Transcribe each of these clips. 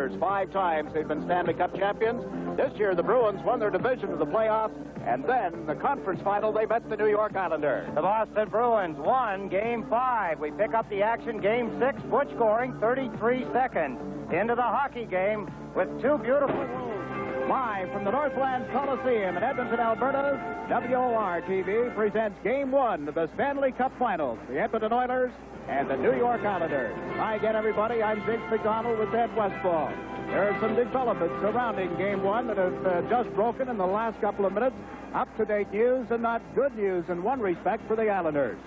Oilers. 5 times they've been Stanley Cup champions. This year, the Bruins won their division of the playoffs, and then the conference final, they met the New York Islanders. The Boston Bruins won Game 5. We pick up the action, Game 6. Butch Goring, 33 seconds into the hockey game with 2 beautiful moves. Live from the Northlands Coliseum in Edmonton, Alberta, WOR-TV presents Game 1 of the Stanley Cup Finals, the Edmonton Oilers and the New York Islanders. Hi again, everybody. I'm Jiggs McDonald with Ed Westfall. There are some developments surrounding Game 1 that have just broken in the last couple of minutes. Up-to-date news and not good news in one respect for the Islanders.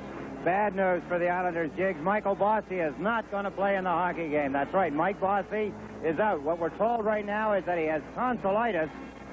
Bad news for the Islanders, Jiggs. Michael Bossy is not going to play in the hockey game. That's right, Mike Bossy is out. What we're told right now is that he has tonsillitis.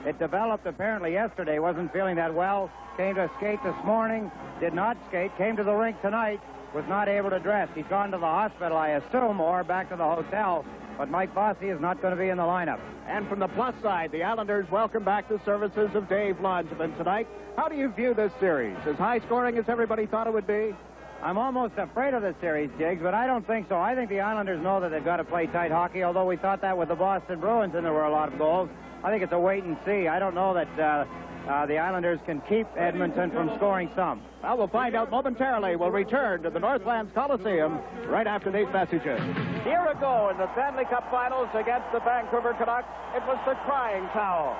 It developed apparently yesterday, wasn't feeling that well. Came to skate this morning, did not skate, came to the rink tonight, was not able to dress. He's gone to the hospital, I assume, or back to the hotel. But Mike Bossy is not going to be in the lineup. And from the plus side, the Islanders welcome back the services of Dave Langevin tonight. How do you view this series? As high scoring as everybody thought it would be? I'm almost afraid of this series, Jiggs, but I don't think so. I think the Islanders know that they've got to play tight hockey, although we thought that with the Boston Bruins and there were a lot of goals. I think it's a wait and see. I don't know that the Islanders can keep Edmonton from scoring some. Well, we'll find out momentarily. We'll return to the Northlands Coliseum right after these messages. A year ago in the Stanley Cup Finals against the Vancouver Canucks, it was the crying towel.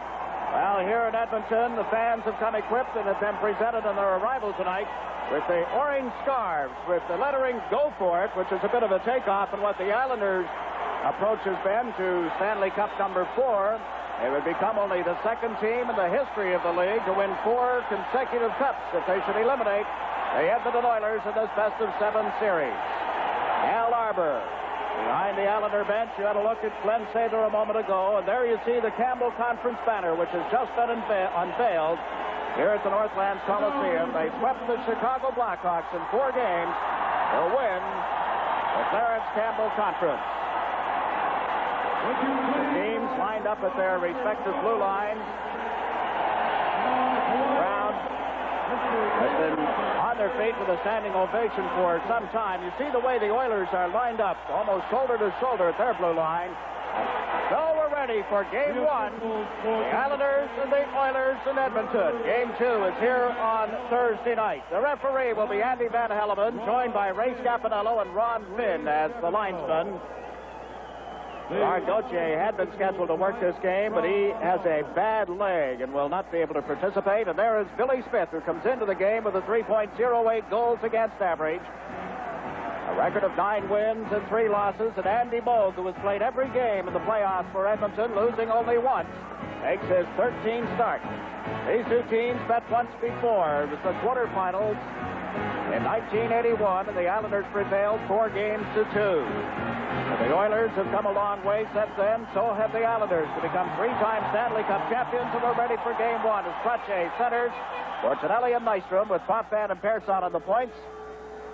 Well, here in Edmonton, the fans have come equipped and have been presented on their arrival tonight with the orange scarves with the lettering "Go For It," which is a bit of a takeoff on what the Islanders' approach has been to Stanley Cup number 4. It would become only the second team in the history of the league to win 4 consecutive cups if they should eliminate the Edmonton Oilers in this best-of-7 series. Al Arbor behind the Islander bench. You had a look at Glenn Sather a moment ago, and there you see the Campbell Conference banner, which has just been unveiled here at the Northlands Coliseum. They swept the Chicago Blackhawks in 4 games to win the Clarence Campbell Conference. The teams lined up at their respective blue lines. The crowd has been on their feet with a standing ovation for some time. You see the way the Oilers are lined up, almost shoulder to shoulder at their blue line. So we're ready for Game 1. The Islanders and the Oilers in Edmonton. Game 2 is here on Thursday night. The referee will be Andy Van Helleman, joined by Ray Scapanello and Ron Lynn as the linesman. Gerard Gauthier had been scheduled to work this game, but he has a bad leg and will not be able to participate. And there is Billy Smith, who comes into the game with a 3.08 goals against average. A record of 9 wins and 3 losses, and Andy Moog, who has played every game in the playoffs for Edmonton, losing only once, makes his 13th start. These 2 teams met once before. It was the quarterfinals in 1981, and the Islanders prevailed 4 games to 2. And the Oilers have come a long way since then. So have the Islanders to become 3-time Stanley Cup champions, and we're ready for Game 1 as Trottier centers for Tonelli and Nystrom with Potvin and Persson on the points.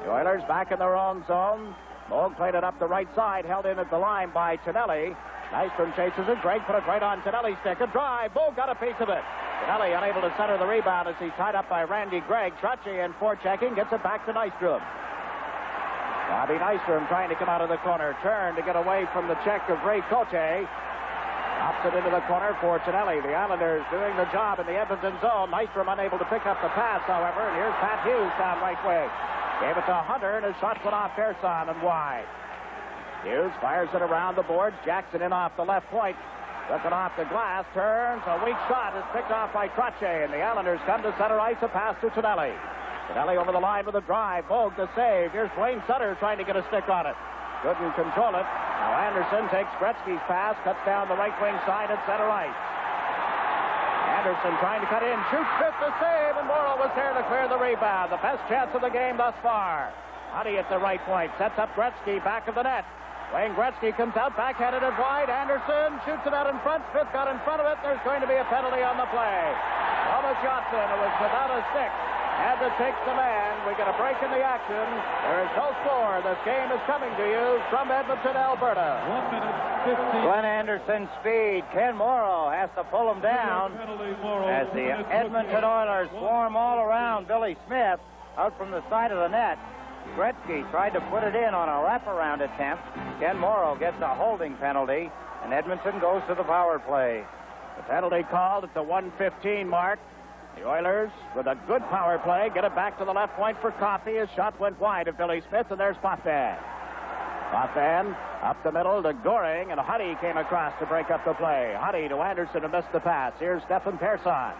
The Oilers back in their own zone. Moog played it up the right side, held in at the line by Tonelli. Nystrom chases it. Greg put it right on Tonelli's stick. A drive. Moog got a piece of it. Tonelli unable to center the rebound as he's tied up by Randy Gregg. Trottier in forechecking. Gets it back to Nystrom. Bobby Nystrom trying to come out of the corner. Turn to get away from the check of Ray Cote. Drops it into the corner for Tonelli. The Islanders doing the job in the Edmonton zone. Nystrom unable to pick up the pass, however. And here's Pat Hughes down right wing. Gave it to Hunter, and his shot went off Persson and wide. Hughes fires it around the boards. Jackson in off the left point. Took it off the glass. Turns. A weak shot is picked off by Trottier, and the Islanders come to center ice. A pass to Tonelli. Tonelli over the line with a drive. Moog the save. Here's Duane Sutter trying to get a stick on it. Couldn't control it. Now Anderson takes Gretzky's pass. Cuts down the right wing side at center ice. Anderson trying to cut in, shoots, fifth to save, and Morrow was there to clear the rebound. The best chance of the game thus far. Honey at the right point, sets up Gretzky, back of the net. Wayne Gretzky comes out, backhanded it wide. Anderson shoots it out in front. Smith got in front of it. There's going to be a penalty on the play. Thomas Jonsson, it was without a stick, had to take the man. We get a break in the action. There is no score. This game is coming to you from Edmonton, Alberta. 1 minute 15. Glenn Anderson's speed. Ken Morrow has to pull him down as the Edmonton Oilers swarm all around Billy Smith out from the side of the net. Gretzky tried to put it in on a wraparound attempt. Ken Morrow gets a holding penalty. and Edmonton goes to the power play. The penalty called at the 1:15 mark. The Oilers, with a good power play, get it back to the left point for Coffey. His shot went wide of Billy Smith, and there's Potvin. Potvin up the middle to Goring, and Huddy came across to break up the play. Huddy to Anderson to miss the pass. Here's Stefan Persson.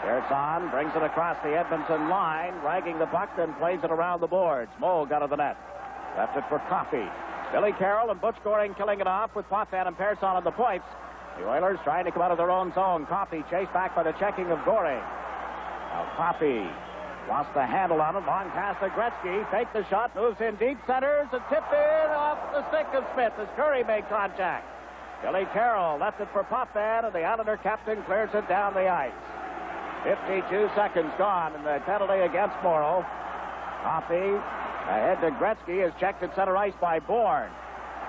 Persson brings it across the Edmonton line, ragging the puck, then plays it around the boards. Moog out of the net. Left it for Coffey. Billy Carroll and Butch Goring killing it off with Potvin and Persson on the points. The Oilers trying to come out of their own zone. Coffey chased back by the checking of Goring. Now Coffey lost the handle on it. Long pass to Gretzky. Faked the shot. Moves in deep. Centers and tipped in off the stick of Smith as Kurri made contact. Billy Carroll left it for Potvin, and the Islander captain clears it down the ice. 52 seconds gone in the penalty against Morrow. Coffey ahead to Gretzky is checked at center ice by Bourne.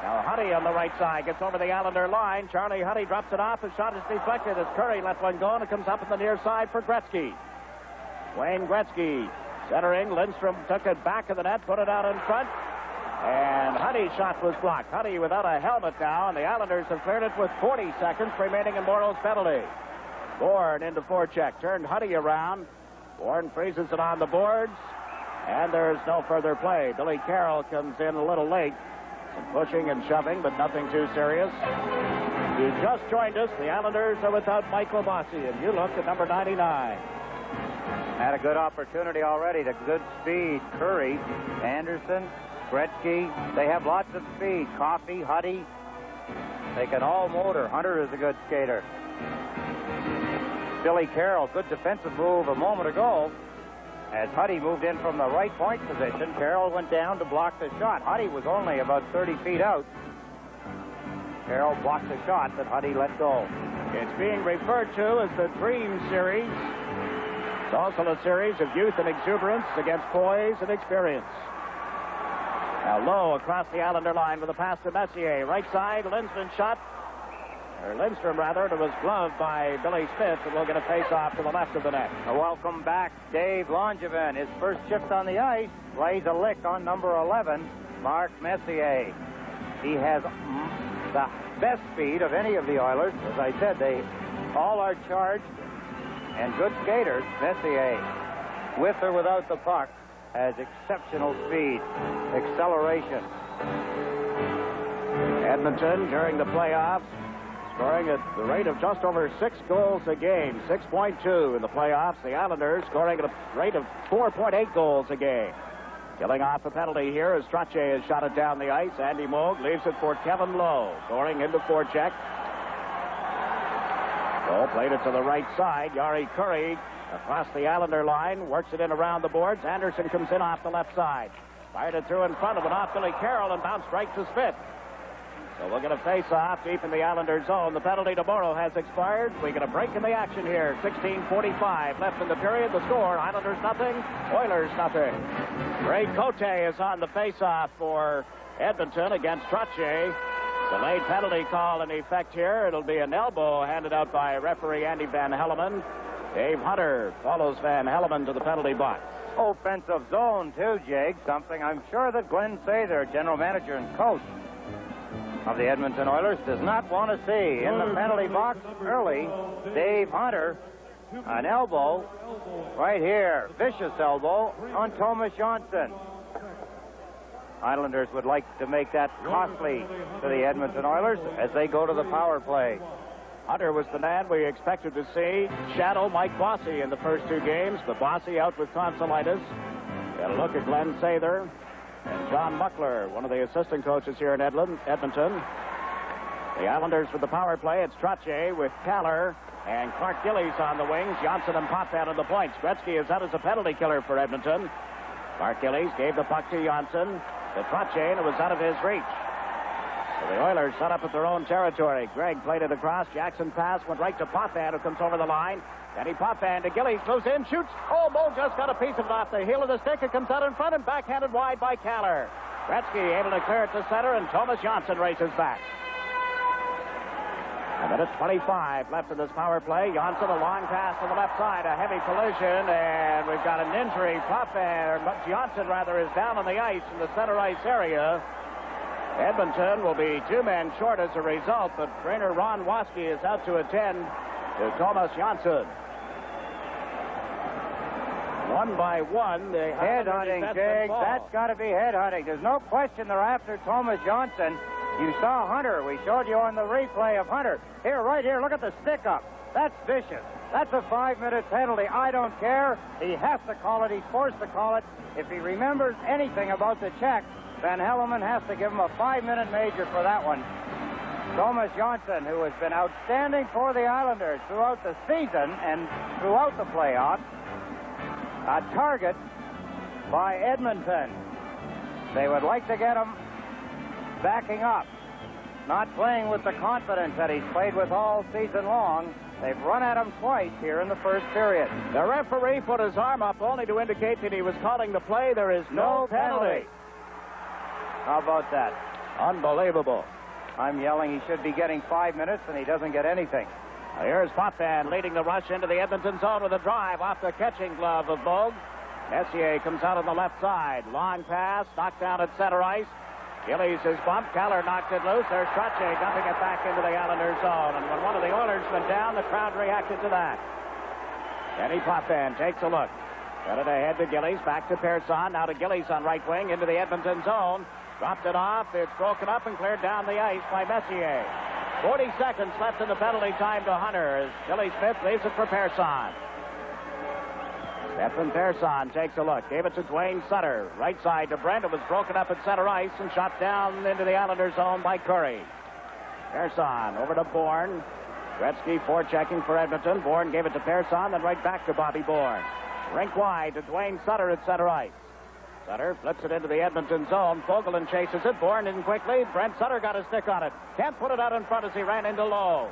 Now Huddy on the right side gets over the Islander line. Charlie Huddy drops it off. His shot is deflected as Kurri lets one go, and it comes up on the near side for Gretzky. Wayne Gretzky centering. Lindstrom took it back of the net, put it out in front, and Huddy's shot was blocked. Huddy without a helmet now, and the Islanders have cleared it with 40 seconds remaining in Morrow's penalty. Bourne into forecheck, turned Huddy around. Bourne freezes it on the boards, and there's no further play. Billy Carroll comes in a little late. Some pushing and shoving, but nothing too serious. You just joined us. The Islanders are without Michael Bossy, and you look at number 99. Had a good opportunity already. The good speed. Kurri, Anderson, Gretzky. They have lots of speed. Coffey, Huddy. They can all motor. Hunter is a good skater. Billy Carroll, good defensive move a moment ago. As Huddy moved in from the right point position, Carroll went down to block the shot. Huddy was only about 30 feet out. Carroll blocked the shot that Huddy let go. It's being referred to as the Dream Series. It's also a series of youth and exuberance against poise and experience. Now Lowe across the Islander line with a pass to Messier. Right side, Lindstrom shot. Or Lindstrom, rather, and it was gloved by Billy Smith, and we'll get a face-off to the left of the net. Welcome back, Dave Langevin. His first shift on the ice, lays a lick on number 11, Mark Messier. He has the best speed of any of the Oilers. As I said, they all are charged and good skaters. Messier, with or without the puck, has exceptional speed, acceleration. Edmonton, during the playoffs, scoring at the rate of just over 6 goals a game, 6.2 in the playoffs. The Islanders scoring at a rate of 4.8 goals a game. Killing off a penalty here as Trottier has shot it down the ice. Andy Moog leaves it for Kevin Lowe. Goring into forecheck. Lowe played it to the right side. Jari Kurri across the Islander line, works it in around the boards. Anderson comes in off the left side. Fired it through in front of it off Billy Carroll and bounced right to Smith. So we're going to face off deep in the Islander zone. The penalty to Morrow has expired. We get a break in the action here. 16:45 left in the period. The score, Islanders nothing, Oilers nothing. Ray Cote is on the face-off for Edmonton against Trottier. Delayed penalty call in effect here. It'll be an elbow handed out by referee Andy Van Helleman. Dave Hunter follows Van Helleman to the penalty box. Offensive zone, too, Jake. Something I'm sure that Glenn Sather, general manager and coach of the Edmonton Oilers, does not want to see. In the penalty box early, Dave Hunter, an elbow right here, vicious elbow on Tomas Jonsson. Islanders would like to make that costly to the Edmonton Oilers as they go to the power play. Hunter was the man we expected to see shadow Mike Bossy in the first 2 games, but Bossy out with tonsillitis. Got a look at Glenn Sather and John Muckler, one of the assistant coaches here in Edmonton. The Islanders with the power play. It's Trottier with Kallur and Clark Gillies on the wings. Jonsson and Potvin on the points. Gretzky is out as a penalty killer for Edmonton. Clark Gillies gave the puck to Jonsson. To Trottier, and it was out of his reach. So the Oilers set up at their own territory. Gregg played it across. Jackson pass went right to Potvin, who comes over the line. Danny Potvin to Gillies, moves in, shoots. Oh, Moog just got a piece of it off the heel of the stick. It comes out in front and backhanded wide by Kallur. Gretzky able to clear it to center, and Tomas Jonsson races back. A minute 25 left in this power play. Jonsson, a long pass to the left side, a heavy collision, and we've got an injury. Jonsson, rather, is down on the ice in the center ice area. Edmonton will be 2 men short as a result, but trainer Ron Waske is out to attend to Tomas Jonsson. 1 by 1. Headhunting, Jiggs. That's got to be headhunting. There's no question they're after Tomas Jonsson. You saw Hunter. We showed you on the replay of Hunter. Here, right here, look at the stick up. That's vicious. That's a 5-minute penalty. I don't care. He has to call it. He's forced to call it. If he remembers anything about the check, Van Helleman has to give him a 5-minute major for that one. Tomas Jonsson, who has been outstanding for the Islanders throughout the season and throughout the playoffs, a target by Edmonton. They would like to get him backing up, not playing with the confidence that he's played with all season long. They've run at him twice here in the first period. The referee put his arm up only to indicate that he was calling the play. There is no penalty. How about that? Unbelievable. I'm yelling he should be getting 5 minutes, and he doesn't get anything. Here's Potvin leading the rush into the Edmonton zone with a drive off the catching glove of Bogue. Messier comes out on the left side. Long pass, knocked down at center ice. Gillies is bumped. Kallur knocked it loose. There's Trottier dumping it back into the Islanders zone. And when one of the Oilers went down, the crowd reacted to that. Denny Potvin takes a look. Got it ahead to Gillies. Back to Persson. Now to Gillies on right wing into the Edmonton zone. Dropped it off. It's broken up and cleared down the ice by Messier. 40 seconds left in the penalty time to Hunter as Billy Smith leaves it for Persson. Stefan Persson takes a look. Gave it to Duane Sutter. Right side to Brent. It was broken up at center ice and shot down into the Islanders' zone by Kurri. Persson over to Bourne. Gretzky forechecking for Edmonton. Bourne gave it to Persson, then right back to Bobby Bourne. Rink wide to Duane Sutter at center ice. Sutter flips it into the Edmonton zone. Fogelin chases it. Bourne in quickly. Brent Sutter got a stick on it. Can't put it out in front as he ran into low.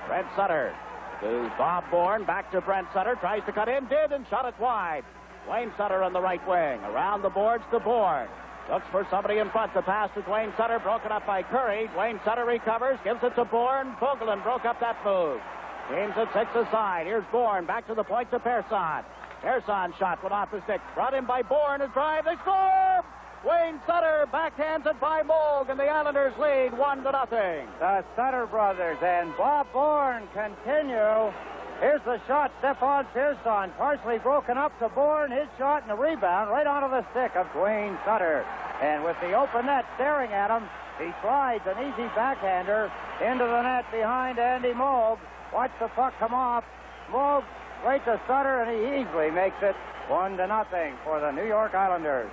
Brent Sutter to Bob Bourne. Back to Brent Sutter. Tries to cut in. Did and shot it wide. Duane Sutter on the right wing. Around the boards to Bourne. Looks for somebody in front. The pass to Duane Sutter. Broken up by Kurri. Duane Sutter recovers. Gives it to Bourne. Fogelin broke up that move. Teams at 6 aside. Here's Bourne. Back to the point to Persson. Persson shot went off the stick. Brought in by Bourne. A drive. They score! Duane Sutter backhands it by Moog, and the Islanders lead 1-0. The Sutter brothers and Bob Bourne continue. Here's the shot. Stefan Persson partially broken up to Bourne. His shot and the rebound right onto the stick of Duane Sutter. And with the open net staring at him, he slides an easy backhander into the net behind Andy Moog. Watch the puck come off. Moog right to Sutter, and he easily makes it 1-0 for the New York Islanders.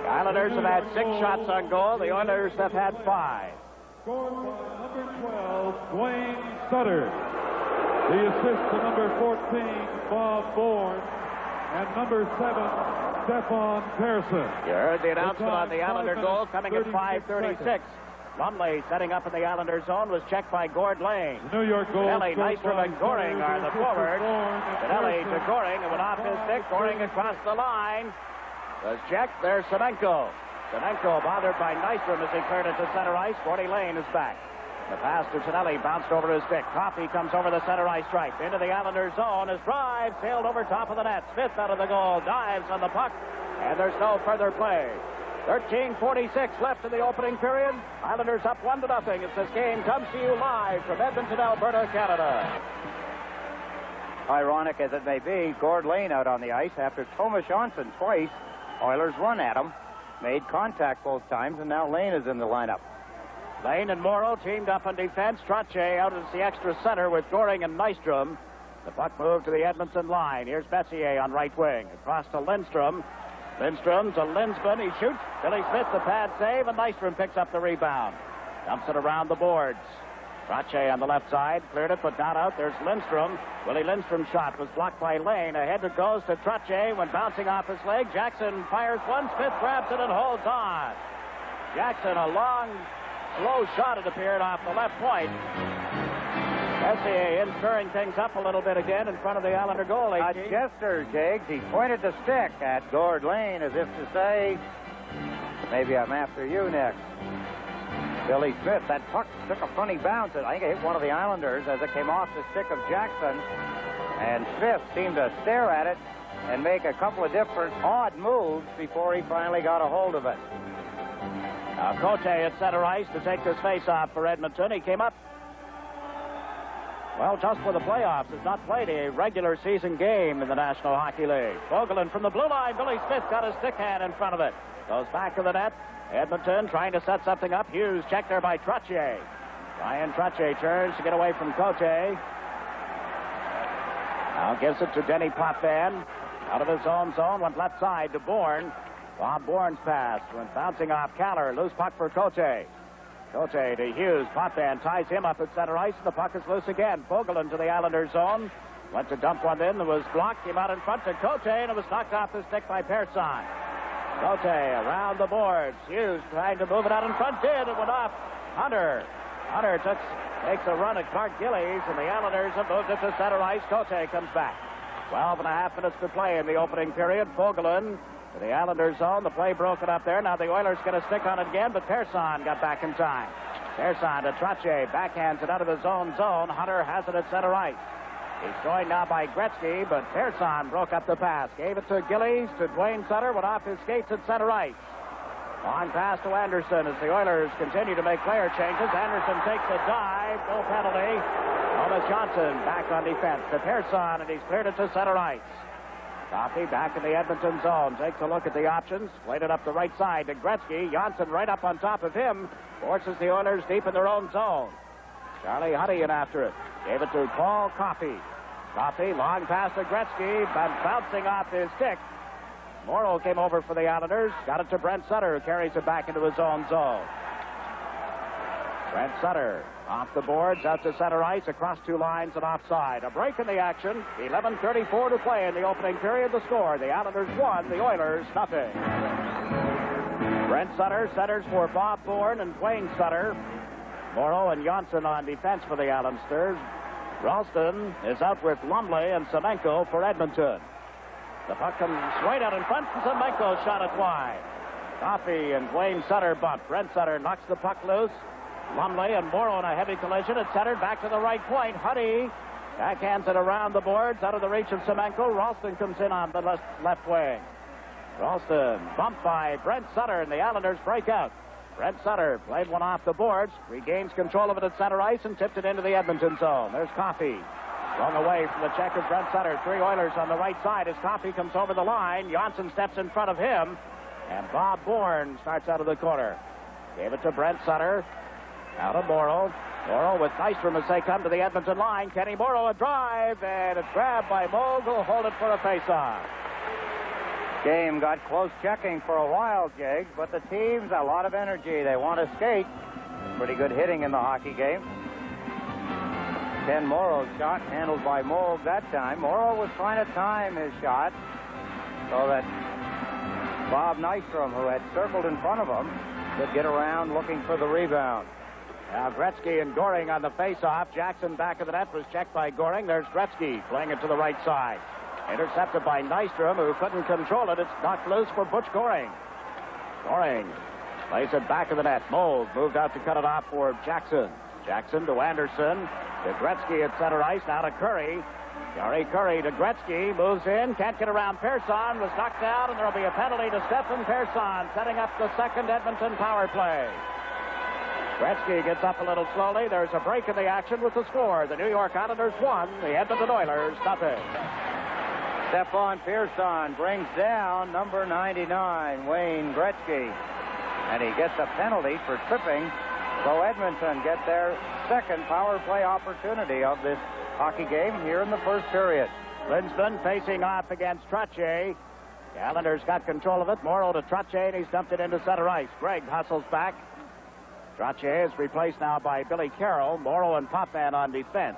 The Islanders have had 6 shots on goal. The Oilers have had 5. Scored by number 12, Duane Sutter. The assist to number 14, Bob Bourne. And number 7, Stefan Persson. You heard the announcement on the Islander goal coming at 5:36. Lumley setting up in the Islander zone was checked by Gord Lane. The New York goal. Tonelli, Nystrom, and Goring are the forwards. Tonelli to Goring. It went off his stick. Goring across the line. Was checked. There's Semenko. Semenko bothered by Nystrom as he cleared it to center ice. Gordy Lane is back. The pass to Tonelli bounced over his stick. Coffey comes over the center ice stripe. Into the Islanders zone. His drive sailed over top of the net. Smith out of the goal. Dives on the puck. And there's no further play. 13:46 left in the opening period. Islanders up 1-0 as this game comes to you live from Edmonton, Alberta, Canada. Ironic as it may be, Gord Lane out on the ice after Tomas Jonsson twice. Oilers run at him, made contact both times, and now Lane is in the lineup. Lane and Morrow teamed up on defense. Trottier out as the extra center with Goring and Nystrom. The puck moved to the Edmonton line. Here's Messier on right wing. Across to Lindstrom. Lindstrom to Linsman. He shoots. Billy Smith the pad save, and Nystrom picks up the rebound. Dumps it around the boards. Trottier on the left side. Cleared it, but not out. There's Lindstrom. Willie Lindstrom's shot was blocked by Lane. Ahead it goes to Trottier when bouncing off his leg. Jackson fires one. Smith grabs it and holds on. Jackson, a long, slow shot, it appeared, off the left point. Messier in stirring things up a little bit again in front of the Islander goal. A gesture, Jiggs. He pointed the stick at Gord Lane as if to say, maybe I'm after you next. Billy Smith, that puck took a funny bounce. I think it hit one of the Islanders as it came off the stick of Jackson. And Smith seemed to stare at it and make a couple of different odd moves before he finally got a hold of it. Cote at center ice to take this face-off for Edmonton. He came up, well, just for the playoffs. Has not played a regular season game in the National Hockey League. Vogelin from the blue line. Billy Smith got his stick hand in front of it. Goes back to the net. Edmonton trying to set something up. Hughes checked there by Trottier. Ryan Trottier turns to get away from Cote. Now gives it to Denis Potvin. Out of his own zone, went left side to Bourne. Bob Bourne's pass went bouncing off Kallur. Loose puck for Cote. Cote to Hughes. Potvin ties him up at center ice, and the puck is loose again. Vogelin to the Islanders' zone. Went to dump one in. It was blocked. Came out in front to Cote, and it was knocked off the stick by Persson. Cote around the boards. Hughes trying to move it out in front. Did. It went off. Hunter takes a run at Clark Gillies, and the Islanders have moved it to center ice. Cote comes back. 12 and a half minutes to play in the opening period. Vogelin to the Islanders' zone. The play broken up there. Now the Oilers get a stick on it again, but Persson got back in time. Persson to Trottier. Backhands it out of his own zone. Hunter has it at center ice. He's joined now by Gretzky, but Persson broke up the pass. Gave it to Gillies, to Duane Sutter. Went off his skates at center ice. Long pass to Anderson as the Oilers continue to make player changes. Anderson takes a dive. No penalty. Tomas Jonsson back on defense to Persson, and he's cleared it to center ice. Coffey back in the Edmonton zone. Takes a look at the options. Played it up the right side to Gretzky. Jonsson right up on top of him. Forces the Oilers deep in their own zone. Charlie Huddy in after it. Gave it to Paul Coffey. Coffey, long pass to Gretzky, but bouncing off his stick. Morrow came over for the Islanders. Got it to Brent Sutter, who carries it back into his own zone. Brent Sutter off the boards, out to center ice, across two lines and offside. A break in the action. 11:34 to play in the opening period. The score, the Islanders 1, the Oilers nothing. Brent Sutter centers for Bob Bourne and Duane Sutter. Morrow and Jonsson on defense for the Islanders. Ralston is out with Lumley and Semenko for Edmonton. The puck comes right out in front, and Semenko shot it wide. Coffey and Duane Sutter bump. Brent Sutter knocks the puck loose. Lumley and Morrow in a heavy collision. It's centered back to the right point. Huddy backhands it around the boards, out of the reach of Semenko. Ralston comes in on the left wing. Ralston bumped by Brent Sutter, and the Islanders break out. Brent Sutter played one off the boards, regains control of it at center ice, and tipped it into the Edmonton zone. There's Coffey. Long away from the check of Brent Sutter. Three Oilers on the right side as Coffey comes over the line. Jonsson steps in front of him, and Bob Bourne starts out of the corner. Gave it to Brent Sutter. Out of Morrow. Morrow with Nystrom as they come to the Edmonton line. Kenny Morrow a drive, and it's grabbed by Moog, who'll hold it for a face-off. Game got close checking for a while, Jiggs, but the team's a lot of energy. They want to skate. Pretty good hitting in the hockey game. Ken Morrow's shot handled by Moog that time. Morrow was trying to time his shot so that Bob Nystrom, who had circled in front of him, could get around looking for the rebound. Now Gretzky and Goring on the face-off. Jackson back of the net was checked by Goring. There's Gretzky playing it to the right side. Intercepted by Nystrom, who couldn't control it. It's knocked loose for Butch Goring. Goring plays it back of the net. Moog moved out to cut it off for Jackson. Jackson to Anderson. To Gretzky at center ice. Now to Kurri. Kurri to Gretzky. Moves in. Can't get around Persson. Was knocked down, and there'll be a penalty to Stefan Persson, setting up the second Edmonton power play. Gretzky gets up a little slowly. There's a break in the action with the score. The New York Islanders 1, the Edmonton Oilers nothing. Stefan Persson brings down number 99, Wayne Gretzky. And he gets a penalty for tripping. So Edmonton get their second power play opportunity of this hockey game here in the first period. Linsman facing off against Trottier. The Islanders got control of it. Morrow to Trottier, and he's dumped it into center ice. Gregg hustles back. Trottier is replaced now by Billy Carroll. Morrow and Potvin on defense.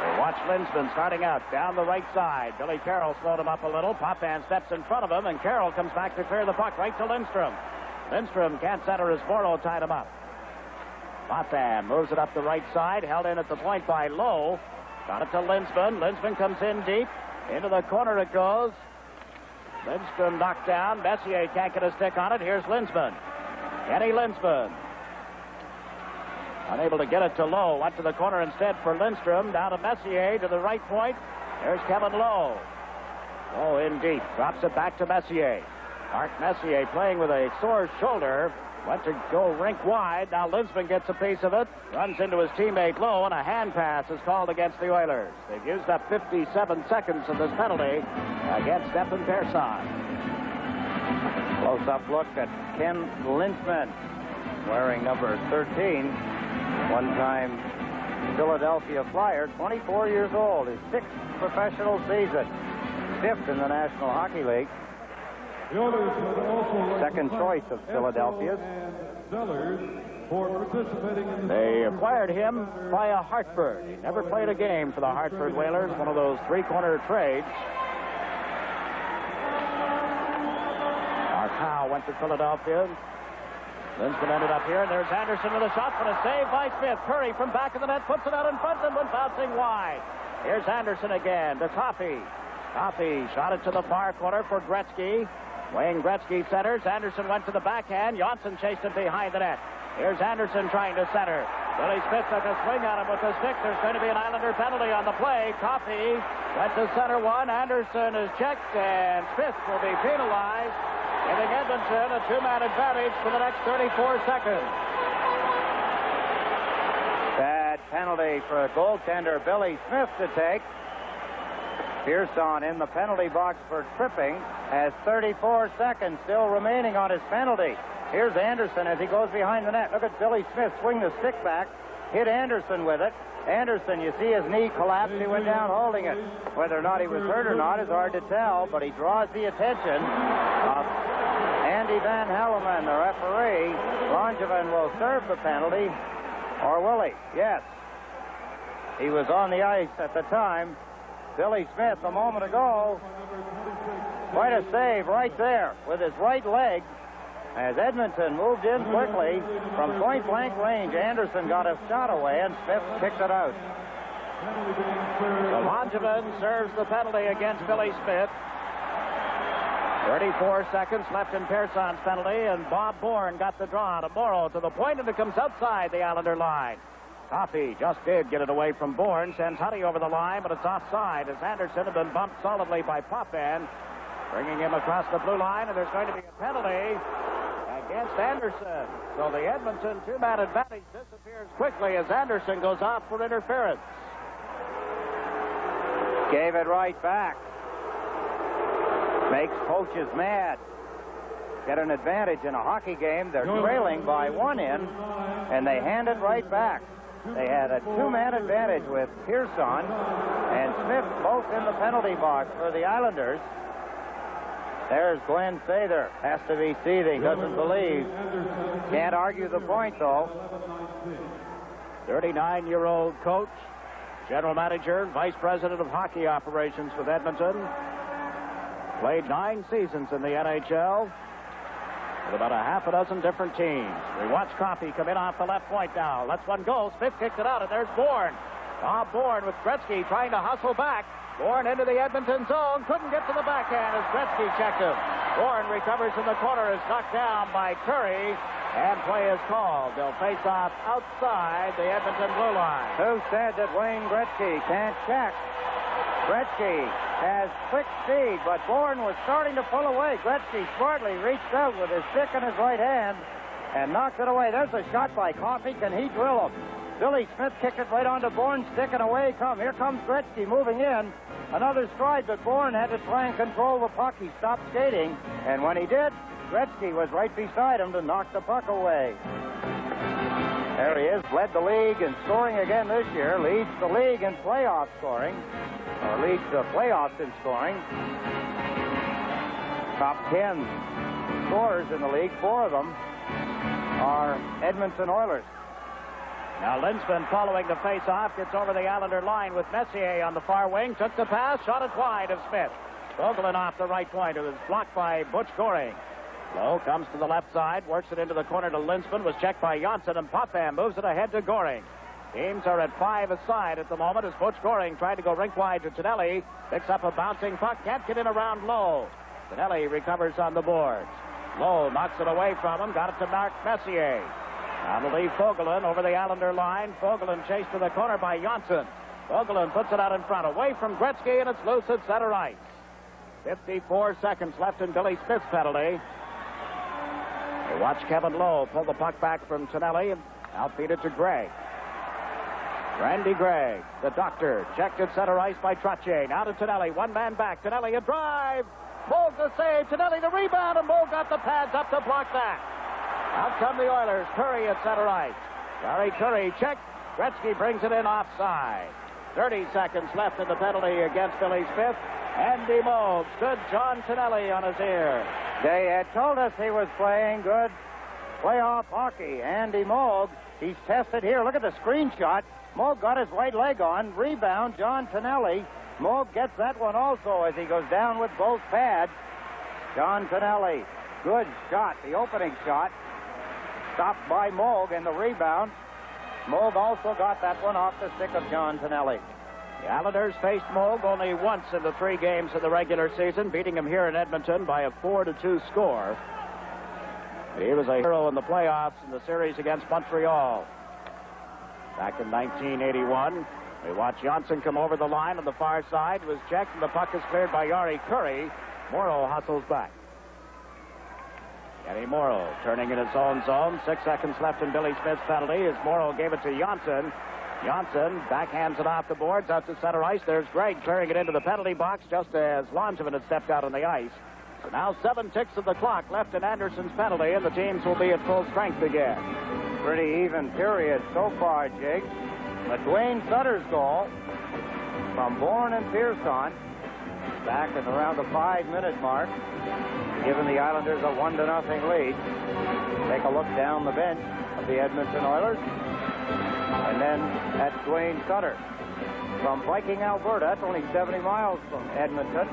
They watch Linsman starting out down the right side. Billy Carroll slowed him up a little. Potvin steps in front of him, and Carroll comes back to clear the puck right to Lindstrom. Lindstrom can't center as Morrow tied him up. Potvin moves it up the right side, held in at the point by Lowe. Got it to Linsman. Linsman comes in deep. Into the corner it goes. Lindstrom knocked down. Messier can't get a stick on it. Here's Linsman. Kenny Linsman. Unable to get it to Lowe. Went to the corner instead for Lindstrom. Down to Messier to the right point. There's Kevin Lowe. Lowe in deep. Drops it back to Messier. Mark Messier playing with a sore shoulder. Went to go rink wide. Now Linsman gets a piece of it. Runs into his teammate Lowe, and a hand pass is called against the Oilers. They've used up 57 seconds of this penalty against Stefan Persson. Close-up look at Ken Linsman, wearing number 13. One-time Philadelphia Flyer, 24 years old. His 6th professional season. 5th in the National Hockey League. The Oilers would also Second choice of Philadelphia's. They acquired him via Hartford. He never played a game for the Hartford Whalers, one of those three-corner trades. Markow went to Philadelphia. Linsman ended up here, and there's Anderson with a shot, but a save by Smith. Kurri from back of the net puts it out in front and went bouncing wide. Here's Anderson again to Coffey. Coffey shot it to the far corner for Gretzky. Wayne Gretzky centers. Anderson went to the backhand. Jonsson chased it behind the net. Here's Anderson trying to center. Billy Smith took a swing at him with the stick. There's going to be an Islander penalty on the play. Coffey went to center one. Anderson is checked, and Smith will be penalized, giving Edmonton a two-man advantage for the next 34 seconds. Bad penalty for goaltender Billy Smith to take. Persson in the penalty box for tripping, has 34 seconds still remaining on his penalty. Here's Anderson as he goes behind the net. Look at Billy Smith swing the stick back, hit Anderson with it. Anderson, you see his knee collapse. He went down holding it. Whether or not he was hurt or not is hard to tell, but he draws the attention of Andy Van Helleman, the referee. Langevin will serve the penalty, or will he? Yes. He was on the ice at the time. Billy Smith a moment ago. Quite a save right there with his right leg. As Edmonton moved in quickly from point-blank range, Anderson got a shot away, and Smith kicked it out. So Langevin serves the penalty against Billy Smith. 34 seconds left in Persson's penalty, and Bob Bourne got the draw to Morrow to the point, and it comes outside the Islander line. Coffey just did get it away from Bourne, sends Huddy over the line, but it's offside as Anderson had been bumped solidly by Potvin, bringing him across the blue line, and there's going to be a penalty against Anderson. So the Edmonton two-man advantage disappears quickly as Anderson goes off for interference. Gave it right back. Makes coaches mad. Get an advantage in a hockey game. They're trailing by one in, and they hand it right back. They had a two-man advantage with Persson and Smith both in the penalty box for the Islanders. There's Glenn Sather. Has to be seething. Doesn't believe. Can't argue the point, though. 39-year-old coach, general manager, vice president of hockey operations with Edmonton. Played 9 seasons in the NHL with about a half a dozen different teams. We watch Coffey come in off the left point now. Lets one go. Smith kicks it out, and there's Bourne. Bob Bourne with Gretzky trying to hustle back. Bourne into the Edmonton zone. Couldn't get to the backhand as Gretzky checked him. Bourne recovers in the corner, is knocked down by Kurri, and play is called. They'll face off outside the Edmonton blue line. Who said that Wayne Gretzky can't check? Gretzky has quick speed, but Bourne was starting to pull away. Gretzky smartly reached out with his stick in his right hand and knocked it away. There's a shot by Coffey. Can he drill him? Billy Smith kicked it right onto Bourne's stick, and away he comes. Here comes Gretzky moving in. Another stride, but Bourne had to try and control the puck. He stopped skating, and when he did, Gretzky was right beside him to knock the puck away. There he is, led the league in scoring again this year, leads the league in playoff scoring, or leads the playoffs in scoring. Top 10 scorers in the league, 4 of them are Edmonton Oilers. Now Linsman, following the face-off, gets over the Islander line with Messier on the far wing. Took the pass, shot it wide of Smith. Vogelin off the right point. It was blocked by Butch Goring. Lowe comes to the left side, works it into the corner to Linsman. Was checked by Jonsson, and Potvin moves it ahead to Goring. Teams are at 5 aside at the moment as Butch Goring tried to go rink wide to Tonelli. Picks up a bouncing puck, can't get in around Lowe. Tonelli recovers on the boards. Lowe knocks it away from him, got it to Mark Messier. That'll leave Vogelin over the Islander line. Vogelin chased to the corner by Jonsson. Vogelin puts it out in front, away from Gretzky, and it's loose at center ice. 54 seconds left in Billy Smith's penalty. They watch Kevin Lowe pull the puck back from Tonelli and outfeed it to Gregg. Randy Gregg, the doctor, checked at center ice by Trottier. Now to Tonelli, one man back. Tonelli a drive. Moog the save. Tonelli the rebound, and Moog got the pads up to block that. Out come the Oilers. Kurri at center ice. Sorry, Kurri checked. Gretzky brings it in offside. 30 seconds left in the penalty against Billy Smith. Andy Moog stood John Tonelli on his ear. They had told us he was playing good playoff hockey. Andy Moog, he's tested here. Look at the screenshot. Moog got his right leg on. Rebound, John Tonelli. Moog gets that one also as he goes down with both pads. John Tonelli, good shot, the opening shot. Stopped by Moog in the rebound. Moog also got that one off the stick of John Tonelli. The Islanders faced Moog only once in the 3 games of the regular season, beating him here in Edmonton by a 4-2 score. He was a hero in the playoffs in the series against Montreal. Back in 1981, we watch Jonsson come over the line on the far side. Was checked, and the puck is cleared by Jari Kurri. Morrow hustles back. Kenny Morrow turning in his own zone. 6 seconds left in Billy Smith's penalty as Morrow gave it to Jonsson. Jonsson backhands it off the boards out to center ice. There's Gregg clearing it into the penalty box just as Langevin had stepped out on the ice. So now 7 ticks of the clock left in Anderson's penalty, and the teams will be at full strength again. Pretty even period so far, Jake. But Duane Sutter's goal from Bourne and Persson back at around the 5-minute mark, giving the Islanders a 1-0 lead. Take a look down the bench of the Edmonton Oilers. And then that's Duane Sutter from Viking, Alberta. That's only 70 miles from Edmonton,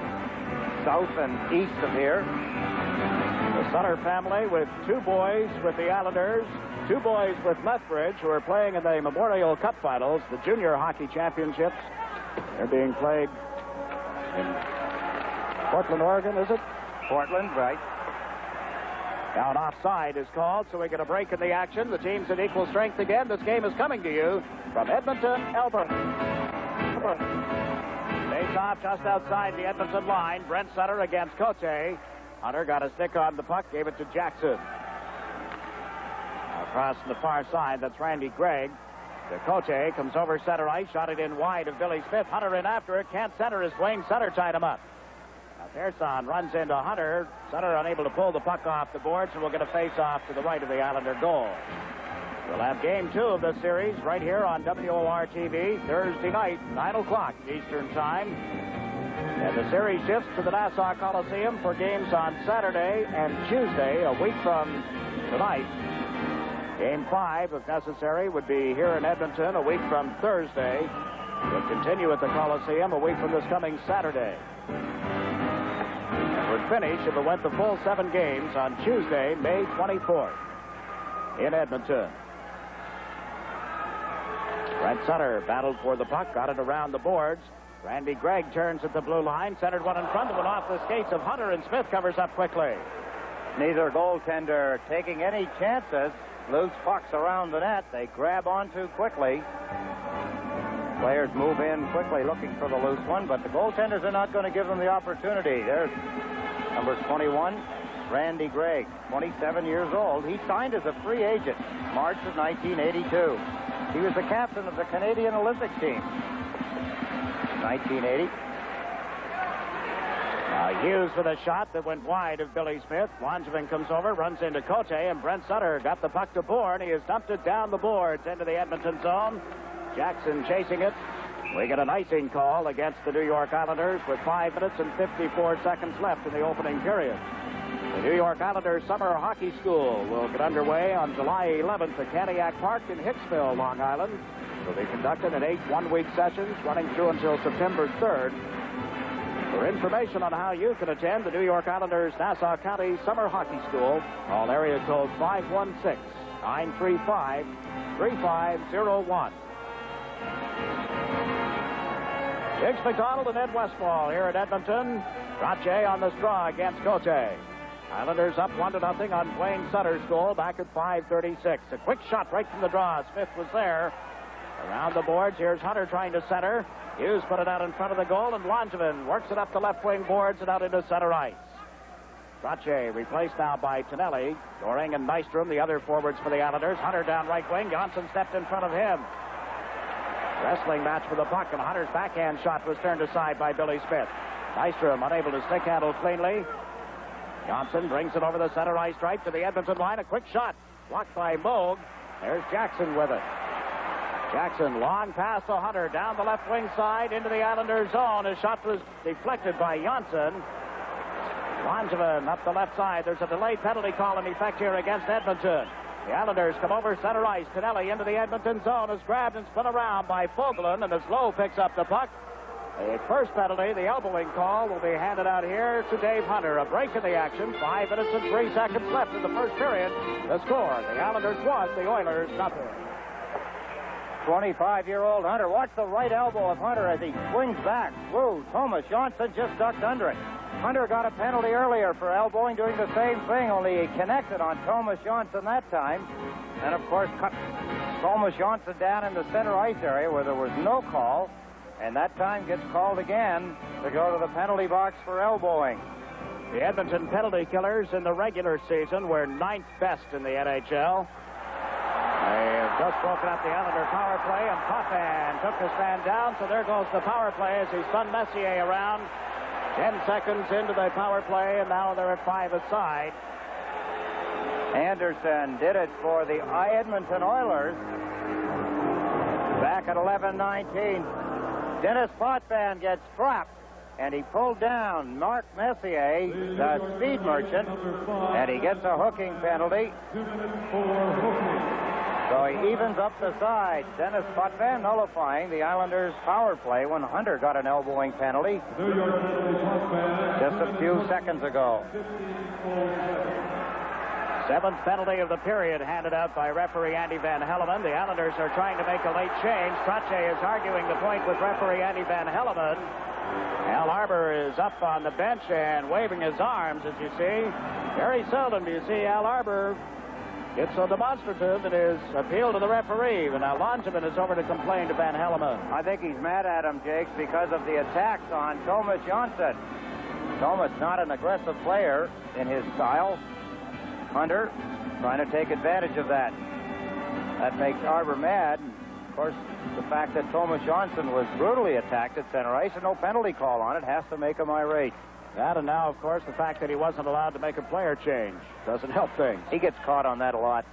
south and east of here. The Sutter family with 2 boys with the Islanders, 2 boys with Lethbridge, who are playing in the Memorial Cup Finals, the junior hockey championships. They're being played in Portland, Oregon, is it? Portland, right. Down offside is called, so we get a break in the action. The team's at equal strength again. This game is coming to you from Edmonton, Alberta. Face off just outside the Edmonton line. Brent Sutter against Cote. Hunter got a stick on the puck, gave it to Jackson. Across the far side, that's Randy Gregg. The Cote comes over center ice, shot it in wide of Billy Smith. Hunter in after it, can't center as Duane Sutter tied him up. Now Persson runs into Hunter. Sutter unable to pull the puck off the boards, and we'll get a face-off to the right of the Islander goal. We'll have game 2 of this series right here on WOR-TV Thursday night, 9 o'clock Eastern Time. And the series shifts to the Nassau Coliseum for games on Saturday and Tuesday, a week from tonight. Game 5, if necessary, would be here in Edmonton a week from Thursday. Would continue at the Coliseum a week from this coming Saturday. And would finish, if it went the full 7 games, on Tuesday, May 24th in Edmonton. Brent Sutter battled for the puck, got it around the boards. Randy Gregg turns at the blue line, centered one in front of it off the skates of Hunter, and Smith covers up quickly. Neither goaltender taking any chances. Loose pucks around the net. They grab onto quickly. Players move in quickly looking for the loose one, but the goaltenders are not going to give them the opportunity. There's number 21, Randy Gregg, 27 years old. He signed as a free agent March of 1982. He was the captain of the Canadian Olympic team. 1980. Hughes with a shot that went wide of Billy Smith. Langevin comes over, runs into Cote, and Brent Sutter got the puck to Bourne. He has dumped it down the boards into the Edmonton zone. Jackson chasing it. We get an icing call against the New York Islanders with 5 minutes and 54 seconds left in the opening period. The New York Islanders Summer Hockey School will get underway on July 11th at Cadillac Park in Hicksville, Long Island. Will be conducted in 8 one-week sessions running through until September 3rd. For information on how you can attend the New York Islanders Nassau County Summer Hockey School, call area code 516-935-3501. Jiggs McDonald and Ed Westfall here at Edmonton. Trottier on the straw against Cote. Islanders up 1-0 on Duane Sutter's goal back at 5:36. A quick shot right from the draw. Smith was there. Around the boards, here's Hunter trying to center. Hughes put it out in front of the goal, and Langevin works it up the left wing boards and out into center ice. Trottier replaced now by Tonelli. Goring and Nystrom, the other forwards for the Islanders. Hunter down right wing. Jonsson stepped in front of him. Wrestling match for the puck, and Hunter's backhand shot was turned aside by Billy Smith. Nystrom unable to stick handle cleanly. Jonsson brings it over the center ice stripe to the Edmonton line. A quick shot. Blocked by Moog. There's Jackson with it. Jackson, long pass to Hunter down the left wing side into the Islanders' zone. His shot was deflected by Jonsson. Langevin up the left side. There's a delayed penalty call in effect here against Edmonton. The Islanders come over center ice. Tonelli into the Edmonton zone is grabbed and spun around by Fogelin, and as Lowe picks up the puck. The first penalty, the elbowing call, will be handed out here to Dave Hunter. A break in the action. 5 minutes and 3 seconds left in the first period. The score, the Islanders 1, the Oilers nothing. 25-year-old Hunter. Watch the right elbow of Hunter as he swings back. Whoa, Tomas Jonsson just ducked under it. Hunter got a penalty earlier for elbowing, doing the same thing, only he connected on Tomas Jonsson that time. And, of course, cut Tomas Jonsson down in the center ice area where there was no call. And that time gets called again to go to the penalty box for elbowing. The Edmonton penalty killers in the regular season were 9th best in the NHL. They have just broken up the Islander power play, and Potvin took this man down, so there goes the power play as he spun Messier around. 10 seconds into the power play, and now they're at 5 aside. Anderson did it for the Edmonton Oilers. Back at 11:19. Denis Potvin gets trapped, and he pulled down Mark Messier, the speed merchant, and he gets a hooking penalty. So he evens up the side. Denis Potvin nullifying the Islanders' power play when Hunter got an elbowing penalty just a few seconds ago. 7th penalty of the period handed out by referee Andy Van Helleman. The Islanders are trying to make a late change. Trottier is arguing the point with referee Andy Van Helleman. Al Arbor is up on the bench and waving his arms, as you see. Very seldom do you see Al Arbor get so demonstrative in his appeal to the referee. But now Langevin is over to complain to Van Helleman. I think he's mad at him, Jiggs, because of the attacks on Tomas Jonsson. Tomas not an aggressive player in his style. Hunter trying to take advantage of that. That makes Arbor mad. Of course, the fact that Tomas Jonsson was brutally attacked at center ice and no penalty call on it has to make him irate. That, and now, of course, the fact that he wasn't allowed to make a player change doesn't help things. He gets caught on that a lot.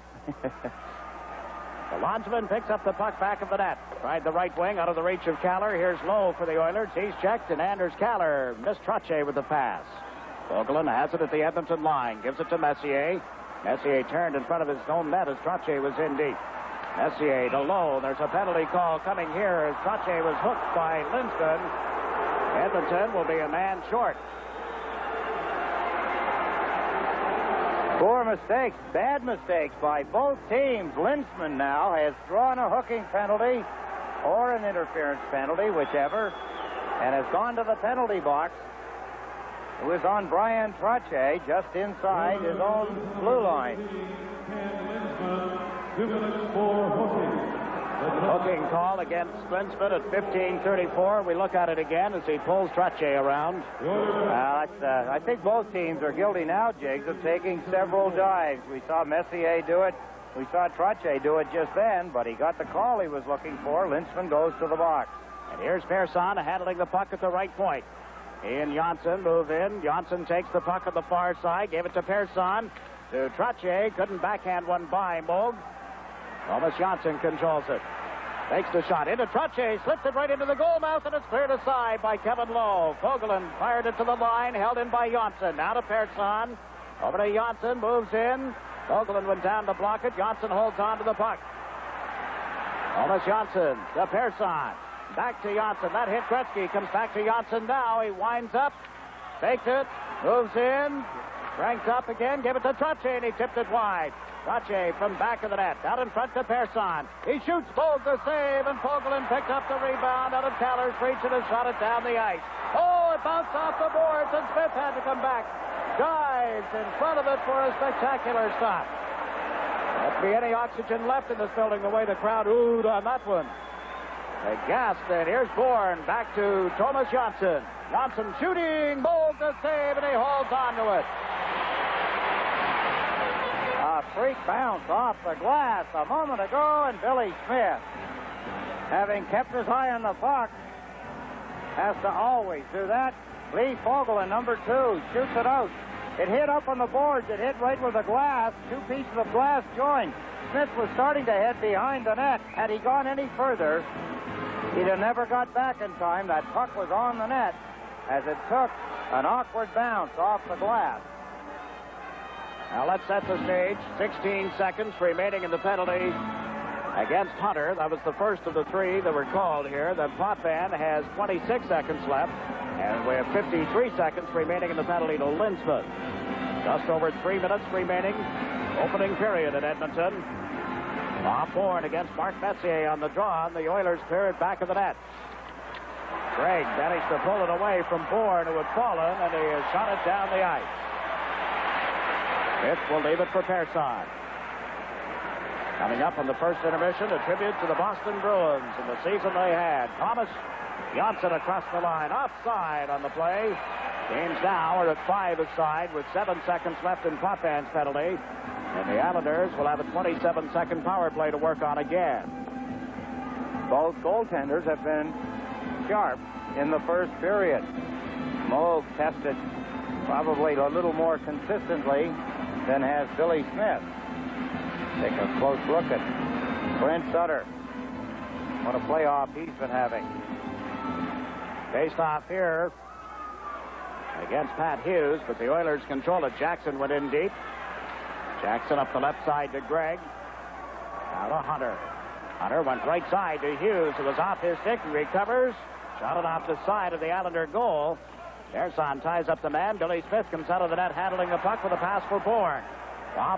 Langevin picks up the puck back of the net. Tried the right wing out of the reach of Kallur. Here's Lowe for the Oilers. He's checked, and Anders Kallur missed Trottier with the pass. Fogelin has it at the Edmonton line. Gives it to Messier. Messier turned in front of his own net as Trottier was in deep. Messier to Lowe. There's a penalty call coming here as Trottier was hooked by Lindstrom. Edmonton will be a man short. 4 mistakes, bad mistakes by both teams. Lindstrom now has drawn a hooking penalty or an interference penalty, whichever, and has gone to the penalty box. It was on Bryan Trottier just inside his own blue line. 2 minutes for hooking. Hooking call against Lindstrom at 15:34. We look at it again as he pulls Trottier around. I think both teams are guilty now, Jiggs, of taking several dives. We saw Messier do it. We saw Trottier do it just then, but he got the call he was looking for. Lindstrom goes to the box. And here's Persson handling the puck at the right point. He and Jonsson move in. Jonsson takes the puck on the far side, gave it to Persson. To Trottier, couldn't backhand one by Moog. Tomas Jonsson controls it. Takes the shot into Trottier, slips it right into the goal mouth, and it's cleared aside by Kevin Lowe. Fogelin fired it to the line, held in by Jonsson. Now to Persson. Over to Jonsson, moves in. Fogelin went down to block it. Jonsson holds on to the puck. Tomas Jonsson to Persson. Back to Jonsson. That hit Gretzky. Comes back to Jonsson now. He winds up. Takes it. Moves in. Cranks up again. Give it to Trottier, and he tipped it wide. Trottier from back of the net. Out in front to Persson. He shoots. Bold the save, and Fogelin picked up the rebound out of Kallur's reach and has shot it down the ice. Oh, it bounced off the boards, and Smith had to come back. Dives in front of it for a spectacular stop. Won't be any oxygen left in this building the way the crowd oohed on that one. They gasped, and here's Bourne. Back to Tomas Jonsson. Jonsson shooting, bowls the save, and he holds on to it. A freak bounce off the glass a moment ago, and Billy Smith, having kept his eye on the puck, has to always do that. Lee Fogel in number 2 shoots it out. It hit up on the boards. It hit right where the glass, 2 pieces of glass joined. Smith was starting to head behind the net. Had he gone any further, he'd have never got back in time. That puck was on the net as it took an awkward bounce off the glass. Now let's set the stage. 16 seconds remaining in the penalty against Hunter. That was the first of the 3 that were called here. The Potvin has 26 seconds left, and we have 53 seconds remaining in the penalty to Lindsman. Just over 3 minutes remaining. Opening period at Edmonton. Bourne against Mark Messier on the draw, and the Oilers clear it back of the net. Gregg managed to pull it away from Bourne, who had fallen, and he has shot it down the ice. Smith will leave it for Persson. Coming up on the first intermission, a tribute to the Boston Bruins and the season they had. Thomas Jonsson across the line, offside on the play. Games now are at 5 aside with 7 seconds left in Potvin's penalty. And the Islanders will have a 27-second power play to work on again. Both goaltenders have been sharp in the first period. Moog tested probably a little more consistently than has Billy Smith. Take a close look at Brent Sutter. What a playoff he's been having. Faced off here against Pat Hughes, but the Oilers control it. Jackson went in deep. Jackson up the left side to Gregg. Now to Hunter. Hunter went right side to Hughes, who was off his stick and recovers. Shot it off the side of the Islander goal. Persson ties up the man. Billy Smith comes out of the net handling the puck with a pass for Bourne.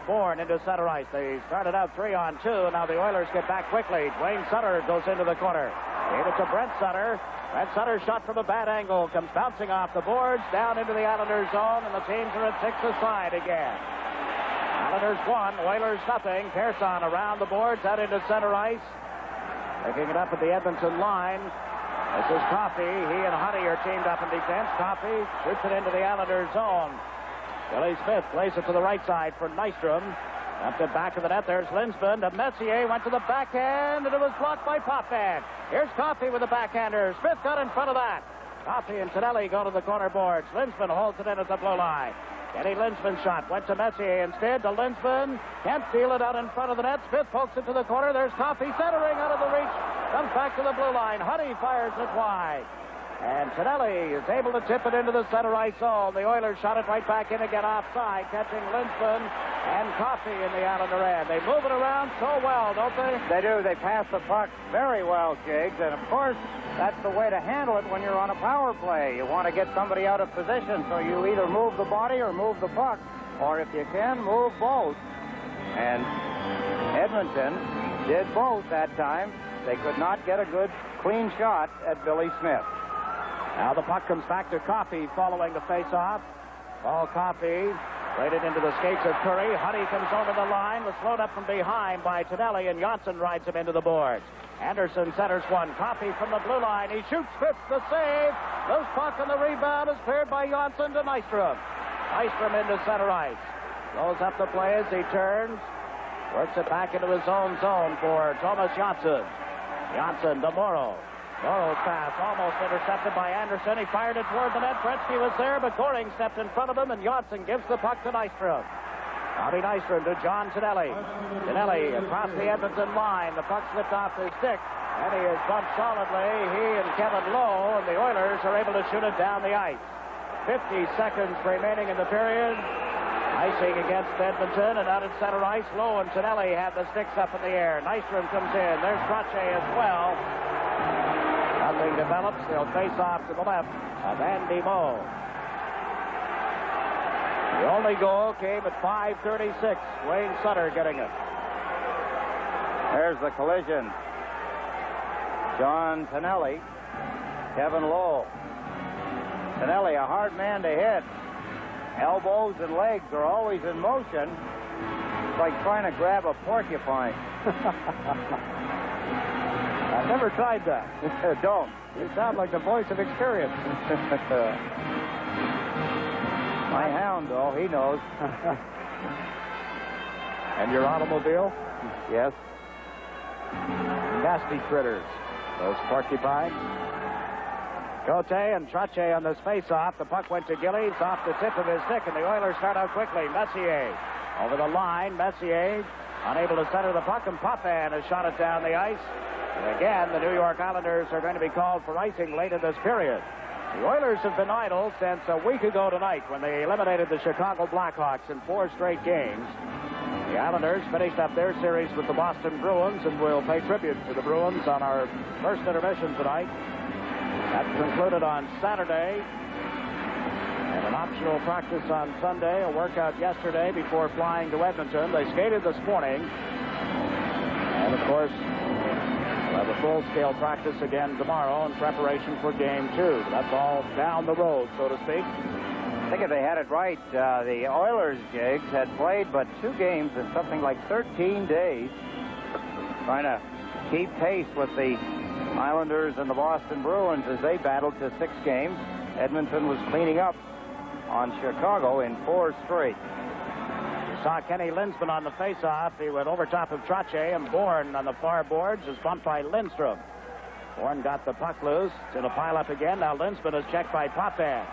Bourne into center ice. They started out 3-on-2. Now the Oilers get back quickly. Duane Sutter goes into the corner. Gave it to Brent Sutter. Brent Sutter shot from a bad angle. Comes bouncing off the boards down into the Islanders zone, and the teams are at 6 aside again. Islanders 1, Oilers nothing. Persson around the boards, out into center ice. Picking it up at the Edmonton line. This is Coffey. He and Honey are teamed up in defense. Coffey shoots it into the Islanders zone. Billy Smith plays it to the right side for Nystrom. Up the back of the net, there's Lindsman. To Messier, went to the backhand, and it was blocked by Potvin. Here's Coffey with the backhander. Smith got in front of that. Coffey and Tonelli go to the corner boards. Lindsman holds it in at the blue line. Eddie Lindsman's shot went to Messier instead to Lindsman. Can't feel it out in front of the net. Smith pokes it to the corner. There's Coffey centering out of the reach. Comes back to the blue line. Honey fires it wide. And Tonelli is able to tip it into the center ice zone. The Oilers shot it right back in again offside, catching Lindsman and Coffey in the Islander end. They move it around so well, don't they? They do. They pass the puck very well, Jiggs. And, of course, that's the way to handle it when you're on a power play. You want to get somebody out of position, so you either move the body or move the puck. Or, if you can, move both. And Edmonton did both that time. They could not get a good, clean shot at Billy Smith. Now the puck comes back to Coffey following the face-off. Paul Coffey played it into the skates of Kurri. Honey comes over the line, was slowed up from behind by Tonelli, and Jonsson rides him into the boards. Anderson centers one. Coffey from the blue line. He shoots, Fitz the save. Loose puck on the rebound is cleared by Jonsson to Nystrom. Nystrom into center ice. Rolls up the play as he turns. Works it back into his own zone for Tomas Jonsson. Jonsson to Morrow. Morrow's pass almost intercepted by Anderson. He fired it toward the net. Gretzky was there, but Goring stepped in front of him, and Jonsson gives the puck to Nystrom. Bobby Nystrom to John Tonelli. Tonelli across the Edmonton line. The puck slipped off his stick, and he is bumped solidly. He and Kevin Lowe, and the Oilers are able to shoot it down the ice. 50 seconds remaining in the period. Icing against Edmonton, and out at center ice, Lowe and Tonelli have the sticks up in the air. Nystrom comes in. There's Trottier as well. Nothing develops. They'll face off to the left of Andy Moe. The only goal came at 5:36. Wayne Sutter getting it. There's the collision. John Tonelli, Kevin Lowe. Tonelli, a hard man to hit. Elbows and legs are always in motion. It's like trying to grab a porcupine. I've never tried that. Don't. You sound like the voice of experience. My hound, though, he knows. And your automobile? Yes. Nasty critters. Those porcupines. Cote and Trottier on this face-off. The puck went to Gillies off the tip of his stick, and the Oilers start out quickly. Messier over the line. Messier unable to center the puck, and Potvin has shot it down the ice. And again, the New York Islanders are going to be called for icing late in this period. The Oilers have been idle since a week ago tonight when they eliminated the Chicago Blackhawks in 4 straight games. The Islanders finished up their series with the Boston Bruins, and will pay tribute to the Bruins on our first intermission tonight. That concluded on Saturday, and an optional practice on Sunday, a workout yesterday before flying to Edmonton. They skated this morning, and of course, we'll have a full-scale practice again tomorrow in preparation for Game 2. That's all down the road, so to speak. I think if they had it right, the Oilers, Jiggs, had played but 2 games in something like 13 days, trying to keep pace with the Islanders and the Boston Bruins as they battled to 6 games. Edmonton was cleaning up on Chicago in 4 straight. You saw Kenny Linsman on the face-off. He went over top of Trottier, and Bourne on the far boards is bumped by Lindstrom. Bourne got the puck loose. It's in a pile-up again. Now Linsman is checked by Potvin.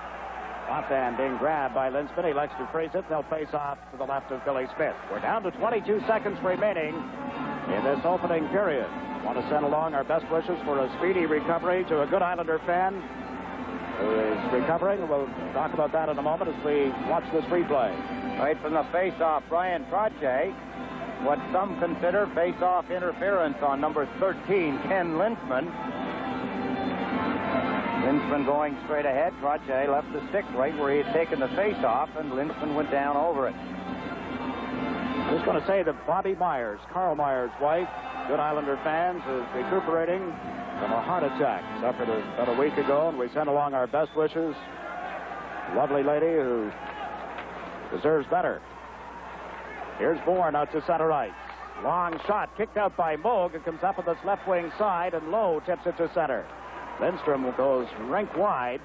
Potvin being grabbed by Linsman. He likes to freeze it. They'll face off to the left of Billy Smith. We're down to 22 seconds remaining in this opening period. Want to send along our best wishes for a speedy recovery to a good Islander fan who is recovering. We'll talk about that in a moment as we watch this replay. Right from the face-off, Bryan Trottier, what some consider face-off interference on number 13, Ken Linsman. Linsman going straight ahead. Trottier left the stick right where he had taken the face-off, and Linsman went down over it. I'm just going to say that Bobby Myers, Carl Myers' wife, good Islander fans, is recuperating from a heart attack. Suffered about a week ago, and we send along our best wishes. Lovely lady who deserves better. Here's Bourne out to center ice. Long shot kicked out by Moog. It comes up on this left wing side, and Lowe tips it to center. Lindstrom goes rink wide.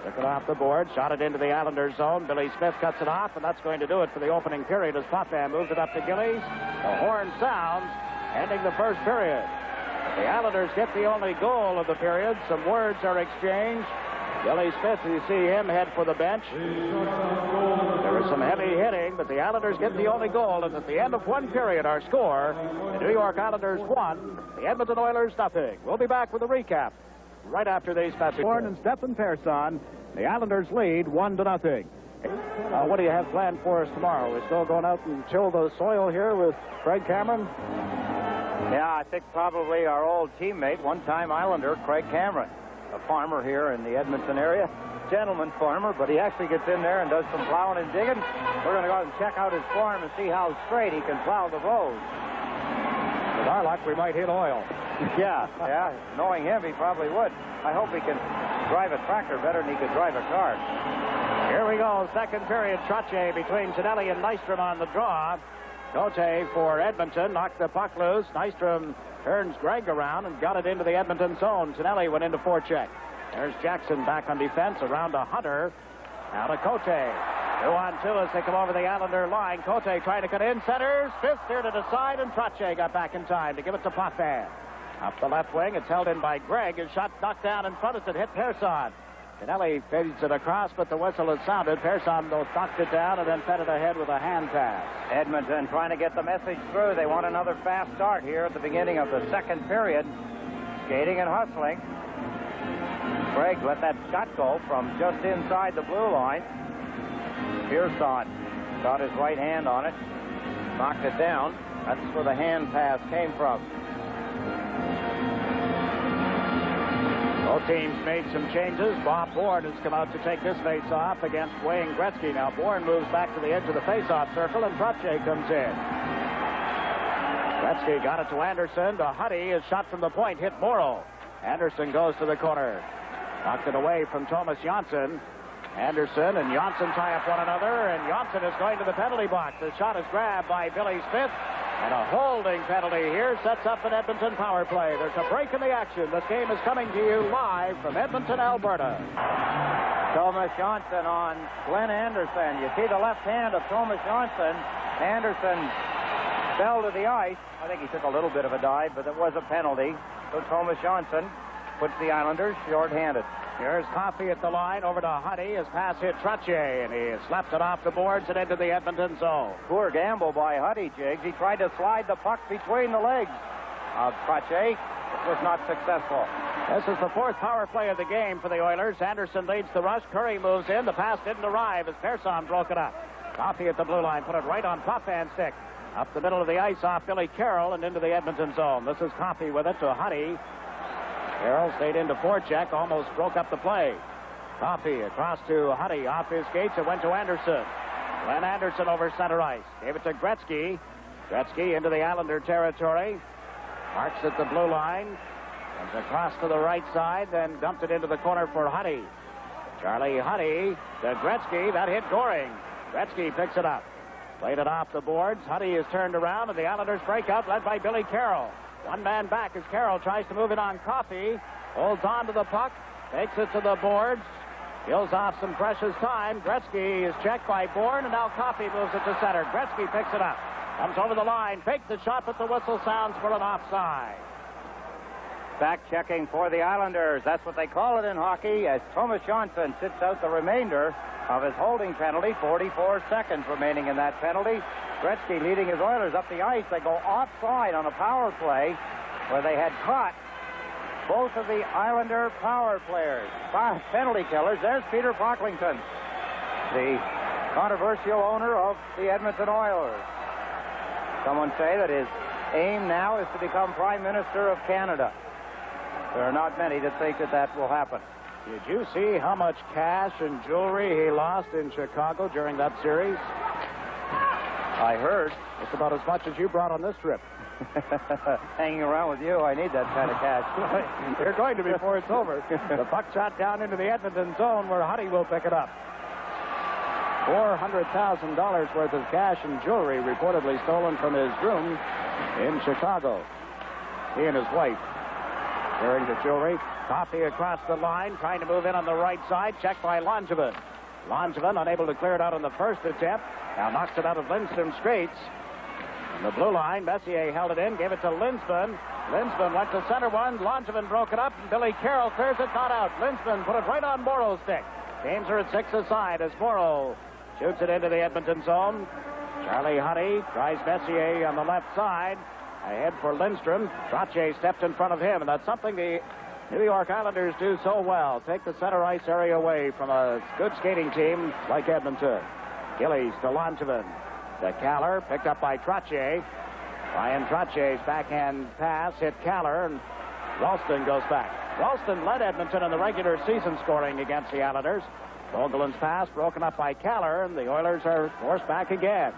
Took it off the board, shot it into the Islanders zone. Billy Smith cuts it off, and that's going to do it for the opening period as Potvin moves it up to Gillies. The horn sounds, ending the first period. The Islanders get the only goal of the period. Some words are exchanged. Billy Smith, you see him head for the bench. There was some heavy hitting, but the Islanders get the only goal. And at the end of 1 period, our score, the New York Islanders 1, the Edmonton Oilers nothing. We'll be back with a recap right after these messages. Gord and Stefan Persson, the Islanders lead 1-0. What do you have planned for us tomorrow? We're still going out and till the soil here with Craig Cameron? Yeah, I think probably our old teammate, one-time Islander, Craig Cameron, a farmer here in the Edmonton area. Gentleman farmer, but he actually gets in there and does some plowing and digging. We're going to go out and check out his farm and see how straight he can plow the rows. With our luck, we might hit oil. Yeah. Knowing him, he probably would. I hope he can drive a tractor better than he could drive a car. Here we go, second period. Trottier between Tonelli and Nystrom on the draw. Cote for Edmonton knocked the puck loose. Nystrom turns Greg around and got it into the Edmonton zone. Tonelli went into forecheck. There's Jackson back on defense around to Hunter. Now to Cote. 2-on-2 as they come over the Islander line. Cote trying to cut in. Centers. Fist here to the side, and Trottier got back in time to give it to Potvin. Up the left wing. It's held in by Greg. His shot knocked down in front as it hit Persson. Tonelli fades it across, but the whistle has sounded. Persson, though, knocked it down and then fed it ahead with a hand pass. Edmonton trying to get the message through. They want another fast start here at the beginning of the second period. Skating and hustling. Greg let that shot go from just inside the blue line. Persson got his right hand on it, knocked it down. That's where the hand pass came from. Both teams made some changes. Bob Bourne has come out to take this face-off against Wayne Gretzky. Now Bourne moves back to the edge of the face-off circle, and Trottier comes in. Gretzky got it to Anderson. To Huddy. His shot from the point hit Morrow. Anderson goes to the corner. Knocked it away from Tomas Jonsson. Anderson and Jonsson tie up one another, and Jonsson is going to the penalty box. The shot is grabbed by Billy Smith, And a holding penalty here sets up an Edmonton power play. There's a break in the action. This game is coming to you live from Edmonton, Alberta. Tomas Jonsson on Glenn Anderson. You see the left hand of Tomas Jonsson. Anderson fell to the ice. I think he took a little bit of a dive, but it was a penalty. So Tomas Jonsson puts the Islanders short-handed. Here's Coffey at the line over to Huddy. His pass hit Trottier, and he slapped it off the boards and into the Edmonton zone. Poor gamble by Huddy, Jiggs. He tried to slide the puck between the legs of Trottier. It was not successful. This is the fourth power play of the game for the Oilers. Anderson leads the rush. Kurri moves in. The pass didn't arrive as Persson broke it up. Coffey at the blue line put it right on Potvin's stick. Up the middle of the ice off Billy Carroll and into the Edmonton zone. This is Coffey with it to Huddy. Carroll stayed into forecheck, almost broke up the play. Coffey across to Huddy. Off his skates, it went to Anderson. Glenn Anderson over center ice. Gave it to Gretzky. Gretzky into the Islander territory. Marks at the blue line. Comes across to the right side, then dumped it into the corner for Huddy. Charlie Huddy to Gretzky. That hit Goring. Gretzky picks it up. Played it off the boards. Huddy is turned around, and the Islanders break up, led by Billy Carroll. One man back as Carroll tries to move it on Coffey. Holds on to the puck. Takes it to the boards. Kills off some precious time. Gretzky is checked by Bourne, and now Coffey moves it to center. Gretzky picks it up. Comes over the line. Fakes the shot, but the whistle sounds for an offside. Back checking for the Islanders. That's what they call it in hockey, as Tomas Jonsson sits out the remainder of his holding penalty. 44 seconds remaining in that penalty. Gretzky leading his Oilers up the ice. They go offside on a power play where they had caught both of the Islander power players. Penalty killers. There's Peter Pocklington, the controversial owner of the Edmonton Oilers. Someone say that his aim now is to become Prime Minister of Canada. There are not many that think that that will happen. Did you see how much cash and jewelry he lost in Chicago during that series? I heard. It's about as much as you brought on this trip. Hanging around with you, I need that kind of cash. You're going to before it's over. The puck shot down into the Edmonton zone where Huddy will pick it up. $400,000 worth of cash and jewelry reportedly stolen from his room in Chicago. He and his wife wearing the jewelry. Coffey across the line, trying to move in on the right side. Checked by Langevin. Langevin unable to clear it out on the first attempt. Now knocks it out of Lindstrom's skates. On the blue line, Messier held it in, gave it to Lindstrom. Lindstrom went to center one. Langevin broke it up, and Billy Carroll clears it, not out. Lindstrom put it right on Morrow's stick. Games are at 6 aside as Morrow shoots it into the Edmonton zone. Charlie Huddy tries Messier on the left side. Ahead for Lindstrom. Trottier stepped in front of him, and that's something the New York Islanders do so well. Take the center ice area away from a good skating team like Edmonton. Gillies to Langevin. To Kallur, picked up by Trottier. Ryan Trottier's backhand pass hit Kallur, and Ralston goes back. Ralston led Edmonton in the regular season scoring against the Islanders. Vogelin's pass broken up by Kallur, and the Oilers are forced back again.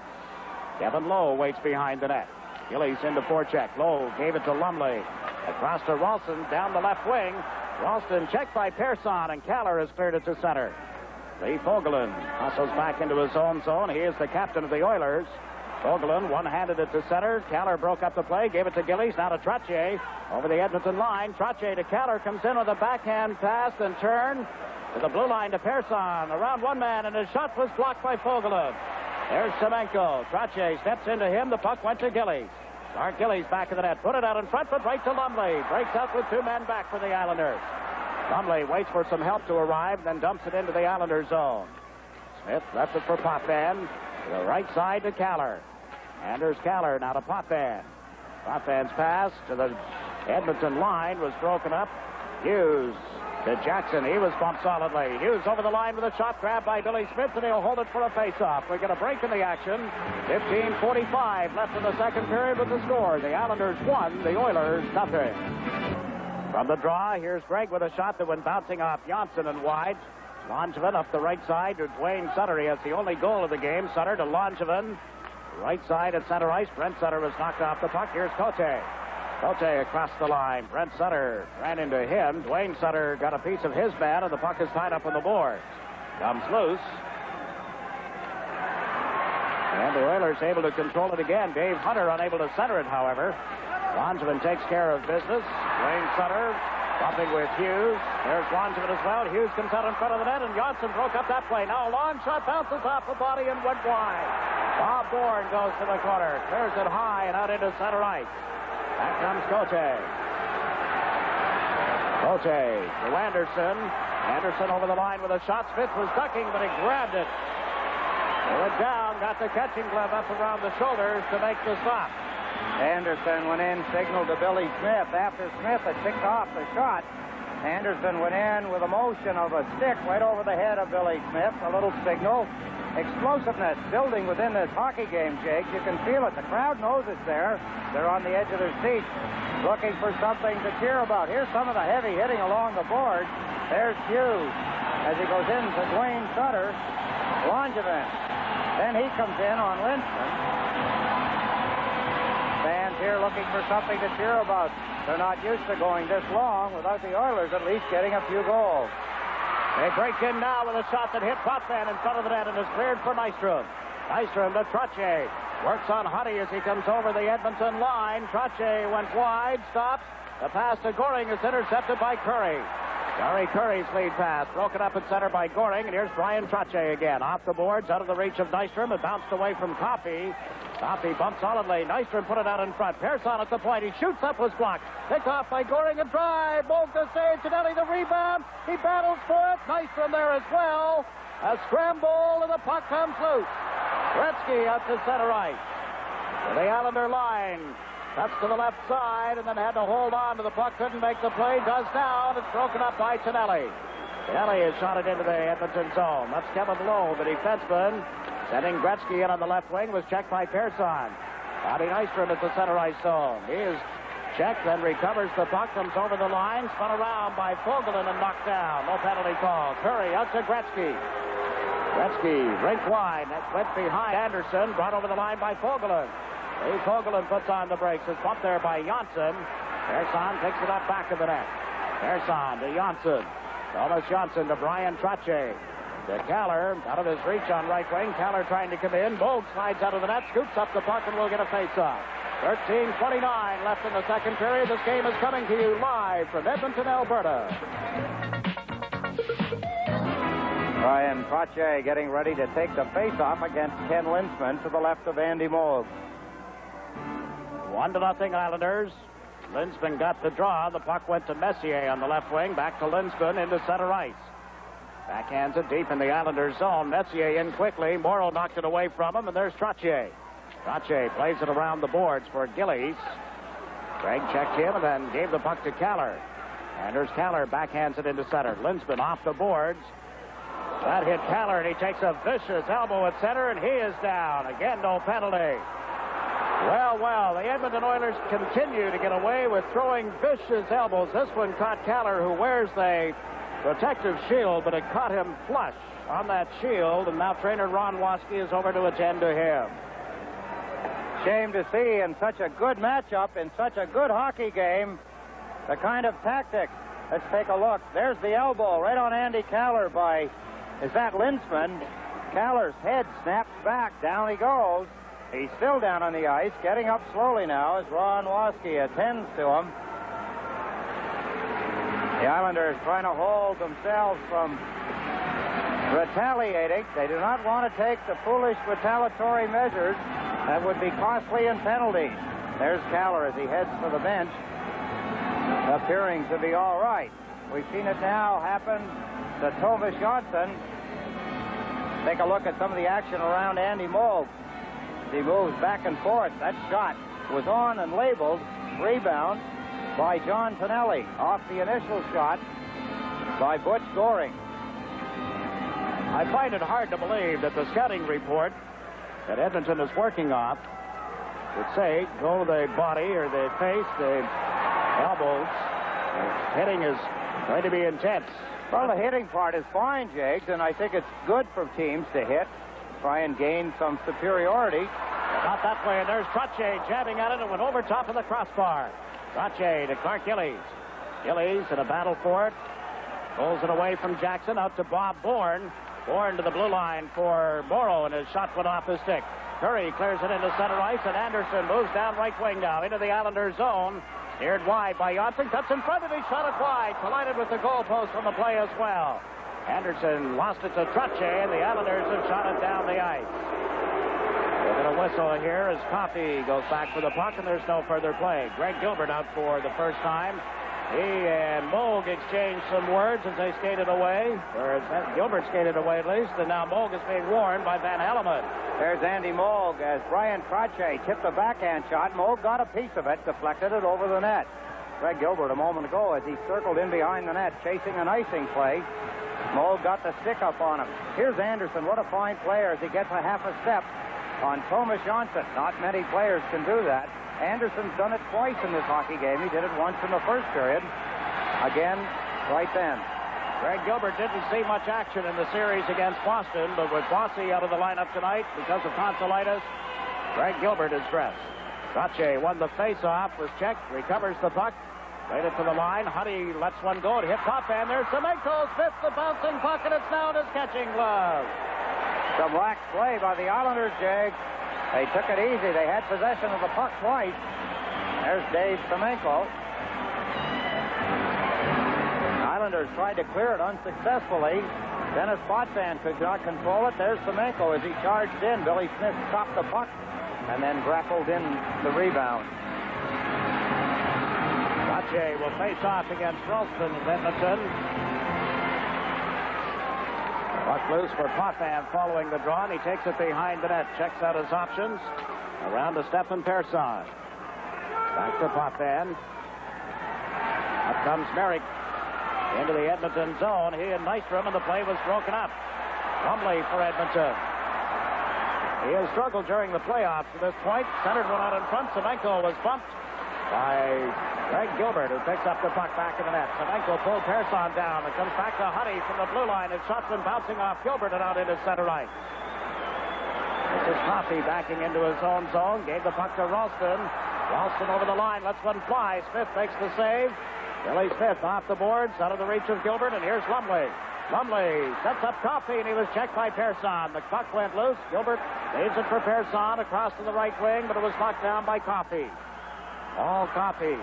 Kevin Lowe waits behind the net. Gillies into forecheck. Lowe gave it to Lumley. Across to Ralston, down the left wing. Ralston checked by Persson, and Kallur has cleared it to center. Lee Vogelin hustles back into his own zone. He is the captain of the Oilers. Vogelin one-handed it to center. Kallur broke up the play, gave it to Gillies. Now to Trottier over the Edmonton line. Trottier to Kallur, comes in with a backhand pass and turn to the blue line to Persson. Around one man, and his shot was blocked by Vogelin. There's Semenko. Trottier steps into him. The puck went to Gillies. Clark Gillies back of the net. Put it out in front, but right to Lumley. Breaks out with two men back for the Islanders. Lumley waits for some help to arrive, then dumps it into the Islanders zone. Smith left it for Potvin. To the right side to Kallur. Anders Kallur now to Potvin. Potvin's pass to the Edmonton line was broken up. Hughes to Jackson. He was bumped solidly. Hughes over the line with a shot grab by Billy Smith, and he'll hold it for a face-off. We get a break in the action. 15:45 left in the second period with the score. The Islanders 1, the Oilers nothing. From the draw, here's Greg with a shot that went bouncing off Jonsson and wide. Langevin up the right side to Duane Sutter. He has the only goal of the game. Sutter to Langevin. Right side at center ice. Brent Sutter was knocked off the puck. Here's Cote. Cote across the line. Brent Sutter ran into him. Duane Sutter got a piece of his man, and the puck is tied up on the board. Comes loose. And the Oilers able to control it again. Dave Hunter unable to center it, however. Langevin takes care of business. Wayne Sutter bumping with Hughes. There's Langevin as well. Hughes comes out in front of the net, and Jonsson broke up that play. Now a long shot bounces off the body and went wide. Bob Bourne goes to the corner. Clears it high and out into center ice. Back comes Cote. Cote to Anderson. Anderson over the line with a shot. Smith was ducking, but he grabbed it. He went down, got the catching glove up around the shoulders to make the stop. Anderson went in, signaled to Billy Smith. After Smith had picked off the shot, Anderson went in with a motion of a stick right over the head of Billy Smith, a little signal. Explosiveness building within this hockey game, Jake. You can feel it. The crowd knows it's there. They're on the edge of their seats looking for something to cheer about. Here's some of the heavy hitting along the board. There's Hughes as he goes in to Duane Sutter. Langevin. Then he comes in on Lindstrom. Fans here looking for something to cheer about. They're not used to going this long without the Oilers at least getting a few goals. They break in now with a shot that hit Potvin in front of the net and is cleared for Nystrom. Nystrom to Trottier. Works on Huddy as he comes over the Edmonton line. Trottier went wide, stops. The pass to Goring is intercepted by Kurri. Kurri's lead pass broken up at center by Goring, and here's Bryan Trottier again. Off the boards, out of the reach of Nystrom. It bounced away from Coffey. Coffey bumped solidly. Nystrom put it out in front. Persson at the point. He shoots up, was blocked. Picked off by Goring and drive. Bolt to save. Tonelli the rebound. He battles for it. Nystrom there as well. A scramble, and the puck comes loose. Gretzky up to center ice. To the Islander line. Cuts to the left side and then had to hold on to the puck. Couldn't make the play. Does now, and it's broken up by Tonelli. Tonelli has shot it into the Edmonton zone. That's Kevin Lowe, the defenseman. Sending Gretzky in on the left wing was checked by Persson. Bobby Nystrom at the center ice zone. He is checked, then recovers the puck, comes over the line, spun around by Fogelin and knocked down. No penalty call. Kurri out to Gretzky. Gretzky rink wide. That went behind Anderson. Brought over the line by Fogelin. Fogelin puts on the brakes. It's bumped there by Jonsson. Persson picks it up back of the net. Persson to Jonsson. Thomas Jonsson to Bryan Trottier. To Kallur, out of his reach on right wing. Kallur trying to come in. Bogue slides out of the net, scoops up the puck, and will get a face-off. 13:29 left in the second period. This game is coming to you live from Edmonton, Alberta. Bryan Trottier getting ready to take the face-off against Ken Linseman to the left of Andy Moog. 1-0 Islanders. Linseman got the draw. The puck went to Messier on the left wing. Back to Linseman into center ice. Backhands it deep in the Islanders zone. Messier in quickly. Morrow knocked it away from him, and there's Trottier. Trottier plays it around the boards for Gillies. Craig checked him and then gave the puck to Kallur. And there's Kallur, backhands it into center. Linseman off the boards. That hit Kallur, and he takes a vicious elbow at center, and he is down. Again, no penalty. Well, the Edmonton Oilers continue to get away with throwing vicious elbows. This one caught Kallur, who wears the protective shield, but it caught him flush on that shield, and now trainer Ron Waske is over to attend to him. Shame to see in such a good matchup, in such a good hockey game, the kind of tactics. Let's take a look. There's the elbow right on Andy Kallur by, is that Linseman? Kallur's head snaps back. Down he goes. He's still down on the ice, getting up slowly now as Ron Waske attends to him. The Islanders trying to hold themselves from retaliating. They do not want to take the foolish retaliatory measures that would be costly in penalties. There's Kallur as he heads for the bench, appearing to be all right. We've seen it now happen to Tomas Jonsson. Take a look at some of the action around Andy Moog. He moves back and forth. That shot was on and labeled. Rebound by John Tonelli off the initial shot by Butch Goring. I find it hard to believe that the scouting report that Edmonton is working off would say go to the body or the face, the elbows. Hitting is going to be intense. Well, the hitting part is fine, Jiggs, and I think it's good for teams to hit, try and gain some superiority. Not that way, and there's Trottier jabbing at it and went over top of the crossbar. Trottier to Clark Gillies. Gillies in a battle for it. Pulls it away from Jackson out to Bob Bourne. Bourne to the blue line for Morrow, and his shot went off his stick. Kurri clears it into center ice, and Anderson moves down right wing now into the Islanders' zone. Steered wide by Jonsson, cuts in front, and he shot it wide. Collided with the goalpost on the play as well. Anderson lost it to Trottier, and the Islanders have shot it down the ice. We're going to whistle here as Coffey goes back for the puck, and there's no further play. Greg Gilbert out for the first time. He and Moog exchanged some words as they skated away, or as Gilbert skated away at least, and now Moog is being warned by Van Helleman. There's Andy Moog as Brian Trottier tipped a backhand shot. Moog got a piece of it, deflected it over the net. Greg Gilbert a moment ago as he circled in behind the net, chasing an icing play. Moog got the stick up on him. Here's Anderson. What a fine player as he gets a half a step on Tomas Jonsson. Not many players can do that. Anderson's done it twice in this hockey game. He did it once in the first period. Again, right then. Greg Gilbert didn't see much action in the series against Boston, but with Bossy out of the lineup tonight because of tonsillitis, Greg Gilbert is dressed. Trottier won the face-off, was checked, recovers the puck, played it to the line. Huddy lets one go. It hit Potvin. There's Semenko, Smith, the bouncing puck, and it's now in his catching glove. Some lax play by the Islanders, Jiggs. They took it easy. They had possession of the puck twice. There's Dave Semenko. Islanders tried to clear it unsuccessfully. Denis Potvin could not control it. There's Semenko as he charged in. Billy Smith stopped the puck and then grappled in the rebound. Trottier will face off against Ralston in Edmonton. Puck loose for Potvin following the draw, and he takes it behind the net. Checks out his options. Around to Stefan Persson. Back to Potvin. Up comes Merrick into the Edmonton zone. He and Nystrom, and the play was broken up. Lumley for Edmonton. He has struggled during the playoffs to this point. Centered one out in front. Semenko was bumped by Greg Gilbert, who picks up the puck back in the net. Semenko pulled Persson down. It comes back to Huddy from the blue line. His shot's been bouncing off Gilbert and out into center ice. This is Coffey backing into his own zone. Gave the puck to Ralston. Ralston over the line. Lets one fly. Smith makes the save. Billy Smith off the boards, out of the reach of Gilbert, and here's Lumley. Lumley sets up Coffey, and he was checked by Persson. The puck went loose. Gilbert leads it for Persson across to the right wing, but it was knocked down by Coffey. All Coffey.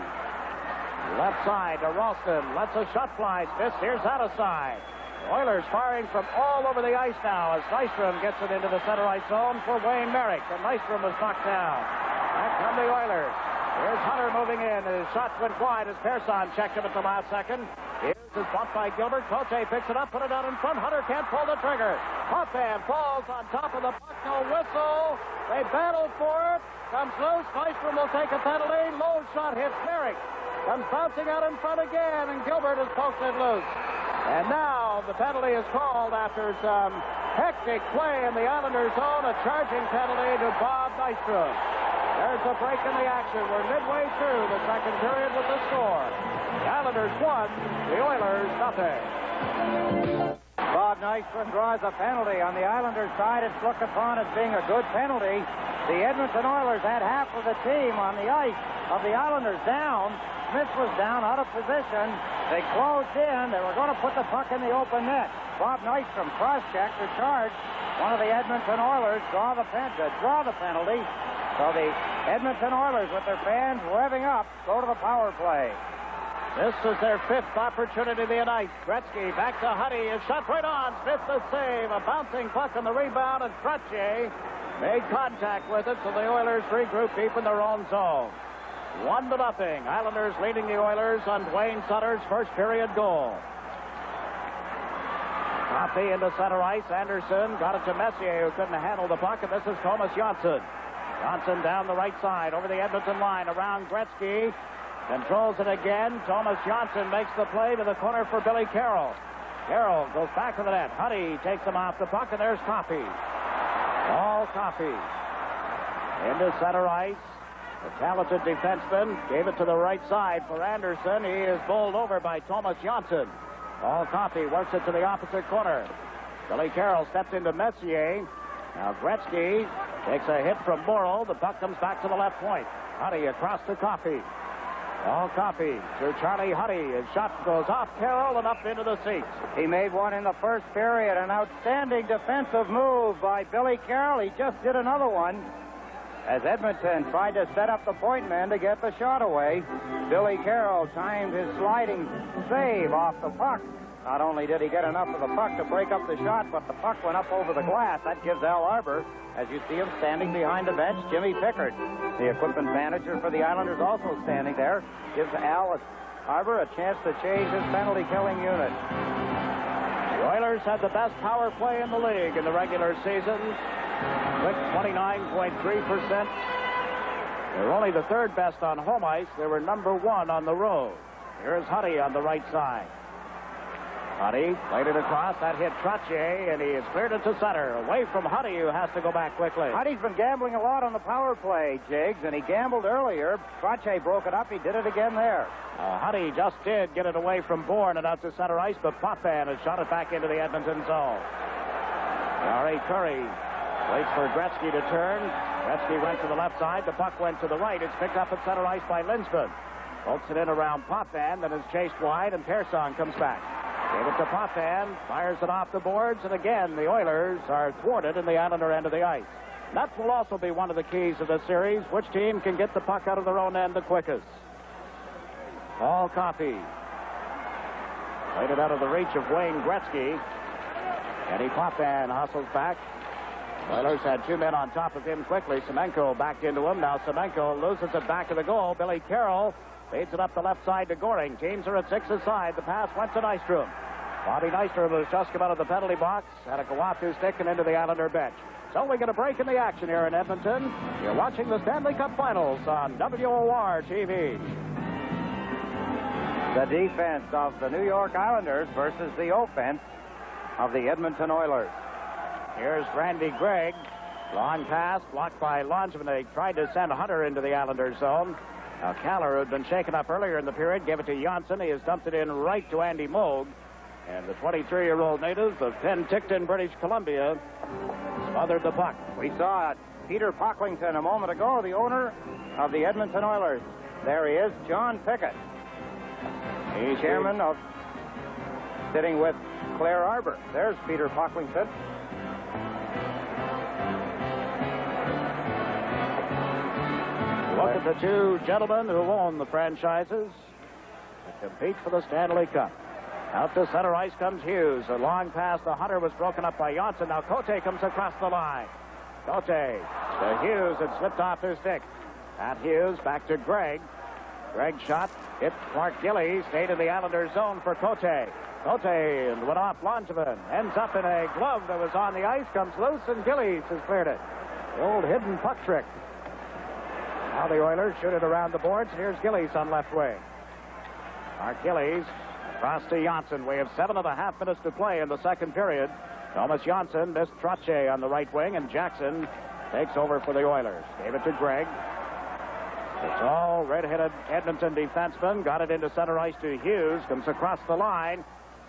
Left side to Ralston. Lets a shot fly. Smith steers out of side. Oilers firing from all over the ice now as Nystrom gets it into the center ice zone for Wayne Merrick. And Nystrom was knocked down. Back come the Oilers. Here's Hunter moving in. His shot went wide as Persson checked him at the last second. Here's his bump by Gilbert. Cote picks it up, put it out in front. Hunter can't pull the trigger. Potvin falls on top of the puck. No whistle. They battle for it. Comes loose. Nystrom will take a penalty. Low shot hits Merrick. Comes bouncing out in front again, and Gilbert has poked it loose. And now the penalty is called after some hectic play in the Islanders' zone. A charging penalty to Bob Nystrom. There's a break in the action. We're midway through the second period with the score. The Islanders 1, the Oilers nothing. Bob Nystrom draws a penalty. On the Islanders' side, it's looked upon as being a good penalty. The Edmonton Oilers had half of the team on the ice of the Islanders down. Smith was down, out of position. They closed in. They were going to put the puck in the open net. Bob Nystrom cross-checked or charged one of the Edmonton Oilers, draw the penalty. So the Edmonton Oilers, with their fans revving up, go to the power play. This is their fifth opportunity of the night. Gretzky back to Huddy. His shot right on. Smith the save. A bouncing puck on the rebound, and Trottier made contact with it, so the Oilers regroup deep in their own zone. 1-0. Islanders leading the Oilers on Duane Sutter's first period goal. Coffey into center ice. Anderson got it to Messier, who couldn't handle the puck, and this is Tomas Jonsson. Jonsson down the right side over the Edmonton line around Gretzky. Controls it again. Tomas Jonsson makes the play to the corner for Billy Carroll. Carroll goes back to the net. Huddy takes him off the puck, and there's Coffey. All Coffey. Into center ice. The talented defenseman gave it to the right side for Anderson. He is bowled over by Tomas Jonsson. All Coffey works it to the opposite corner. Billy Carroll steps into Messier. Now Gretzky takes a hit from Morrow. The puck comes back to the left point. Huddy across to Coffey. All copy to Charlie Huddy. His shot goes off Carroll and up into the seats. He made one in the first period. An outstanding defensive move by Billy Carroll. He just did another one as Edmonton tried to set up the point man to get the shot away. Billy Carroll timed his sliding save off the puck. Not only did he get enough of the puck to break up the shot, but the puck went up over the glass. That gives Al Arbor, as you see him standing behind the bench, Jimmy Pickard, the equipment manager for the Islanders, also standing there, gives Al Arbor a chance to change his penalty-killing unit. The Oilers had the best power play in the league in the regular season, with 29.3%. They were only the third best on home ice. They were number one on the road. Here's Huddy on the right side. Huddy played it across. That hit Trottier, and he has cleared it to Sutter. Away from Huddy, who has to go back quickly. Huddy's been gambling a lot on the power play, Jiggs, and he gambled earlier. Trottier broke it up. He did it again there. Huddy just did get it away from Bourne and out to center ice, but Potvin has shot it back into the Edmonton zone. Kurri waits for Gretzky to turn. Gretzky went to the left side. The puck went to the right. It's picked up at center ice by Lindstrom. Pokes it in around Potvin, then is chased wide, and Persson comes back. Gave it to Potvin, fires it off the boards, and again, the Oilers are thwarted in the Islander end of the ice. That will also be one of the keys of the series. Which team can get the puck out of their own end the quickest? All copy. Played it out of the reach of Wayne Gretzky. Eddie Potvin hustles back. Oilers had two men on top of him quickly. Semenko backed into him. Now Semenko loses it back to the goal. Billy Carroll feeds it up the left side to Goring. Teams are at 6 aside. The pass went to Nystrom. Bobby Nystrom has just come out of the penalty box. Had a go off his stick and into the Islander bench. So we get a break in the action here in Edmonton. You're watching the Stanley Cup Finals on WOR-TV. The defense of the New York Islanders versus the offense of the Edmonton Oilers. Here's Randy Gregg. Long pass blocked by Langevin. They tried to send Hunter into the Islanders zone. Now, Kallur, who had been shaken up earlier in the period, gave it to Jonsson. He has dumped it in right to Andy Moog. And the 23-year-old native of Penticton, British Columbia, smothered the puck. We saw Peter Pocklington a moment ago, the owner of the Edmonton Oilers. There he is, John Pickett. He's chairman of sitting with Claire Arbor. There's Peter Pocklington. Look at the two gentlemen who own the franchises to compete for the Stanley Cup. Out to center ice comes Hughes. A long pass to Hunter was broken up by Jonsson. Now Cote comes across the line. Cote to Hughes. It slipped off his stick. At Hughes, back to Gregg. Gregg's shot hit Mark Gillies. Stayed in the Islanders zone for Cote. Cote and went off Langevin. Ends up in a glove that was on the ice. Comes loose and Gillies has cleared it. The old hidden puck trick. Now the Oilers shoot it around the boards. Here's Gillies on left wing. Mark Gillies across to Jonsson. We have 7.5 minutes to play in the second period. Tomas Jonsson missed Trottier on the right wing, and Jackson takes over for the Oilers. Gave it to Gregg. It's all red-headed Edmonton defenseman. Got it into center ice to Hughes. Comes across the line.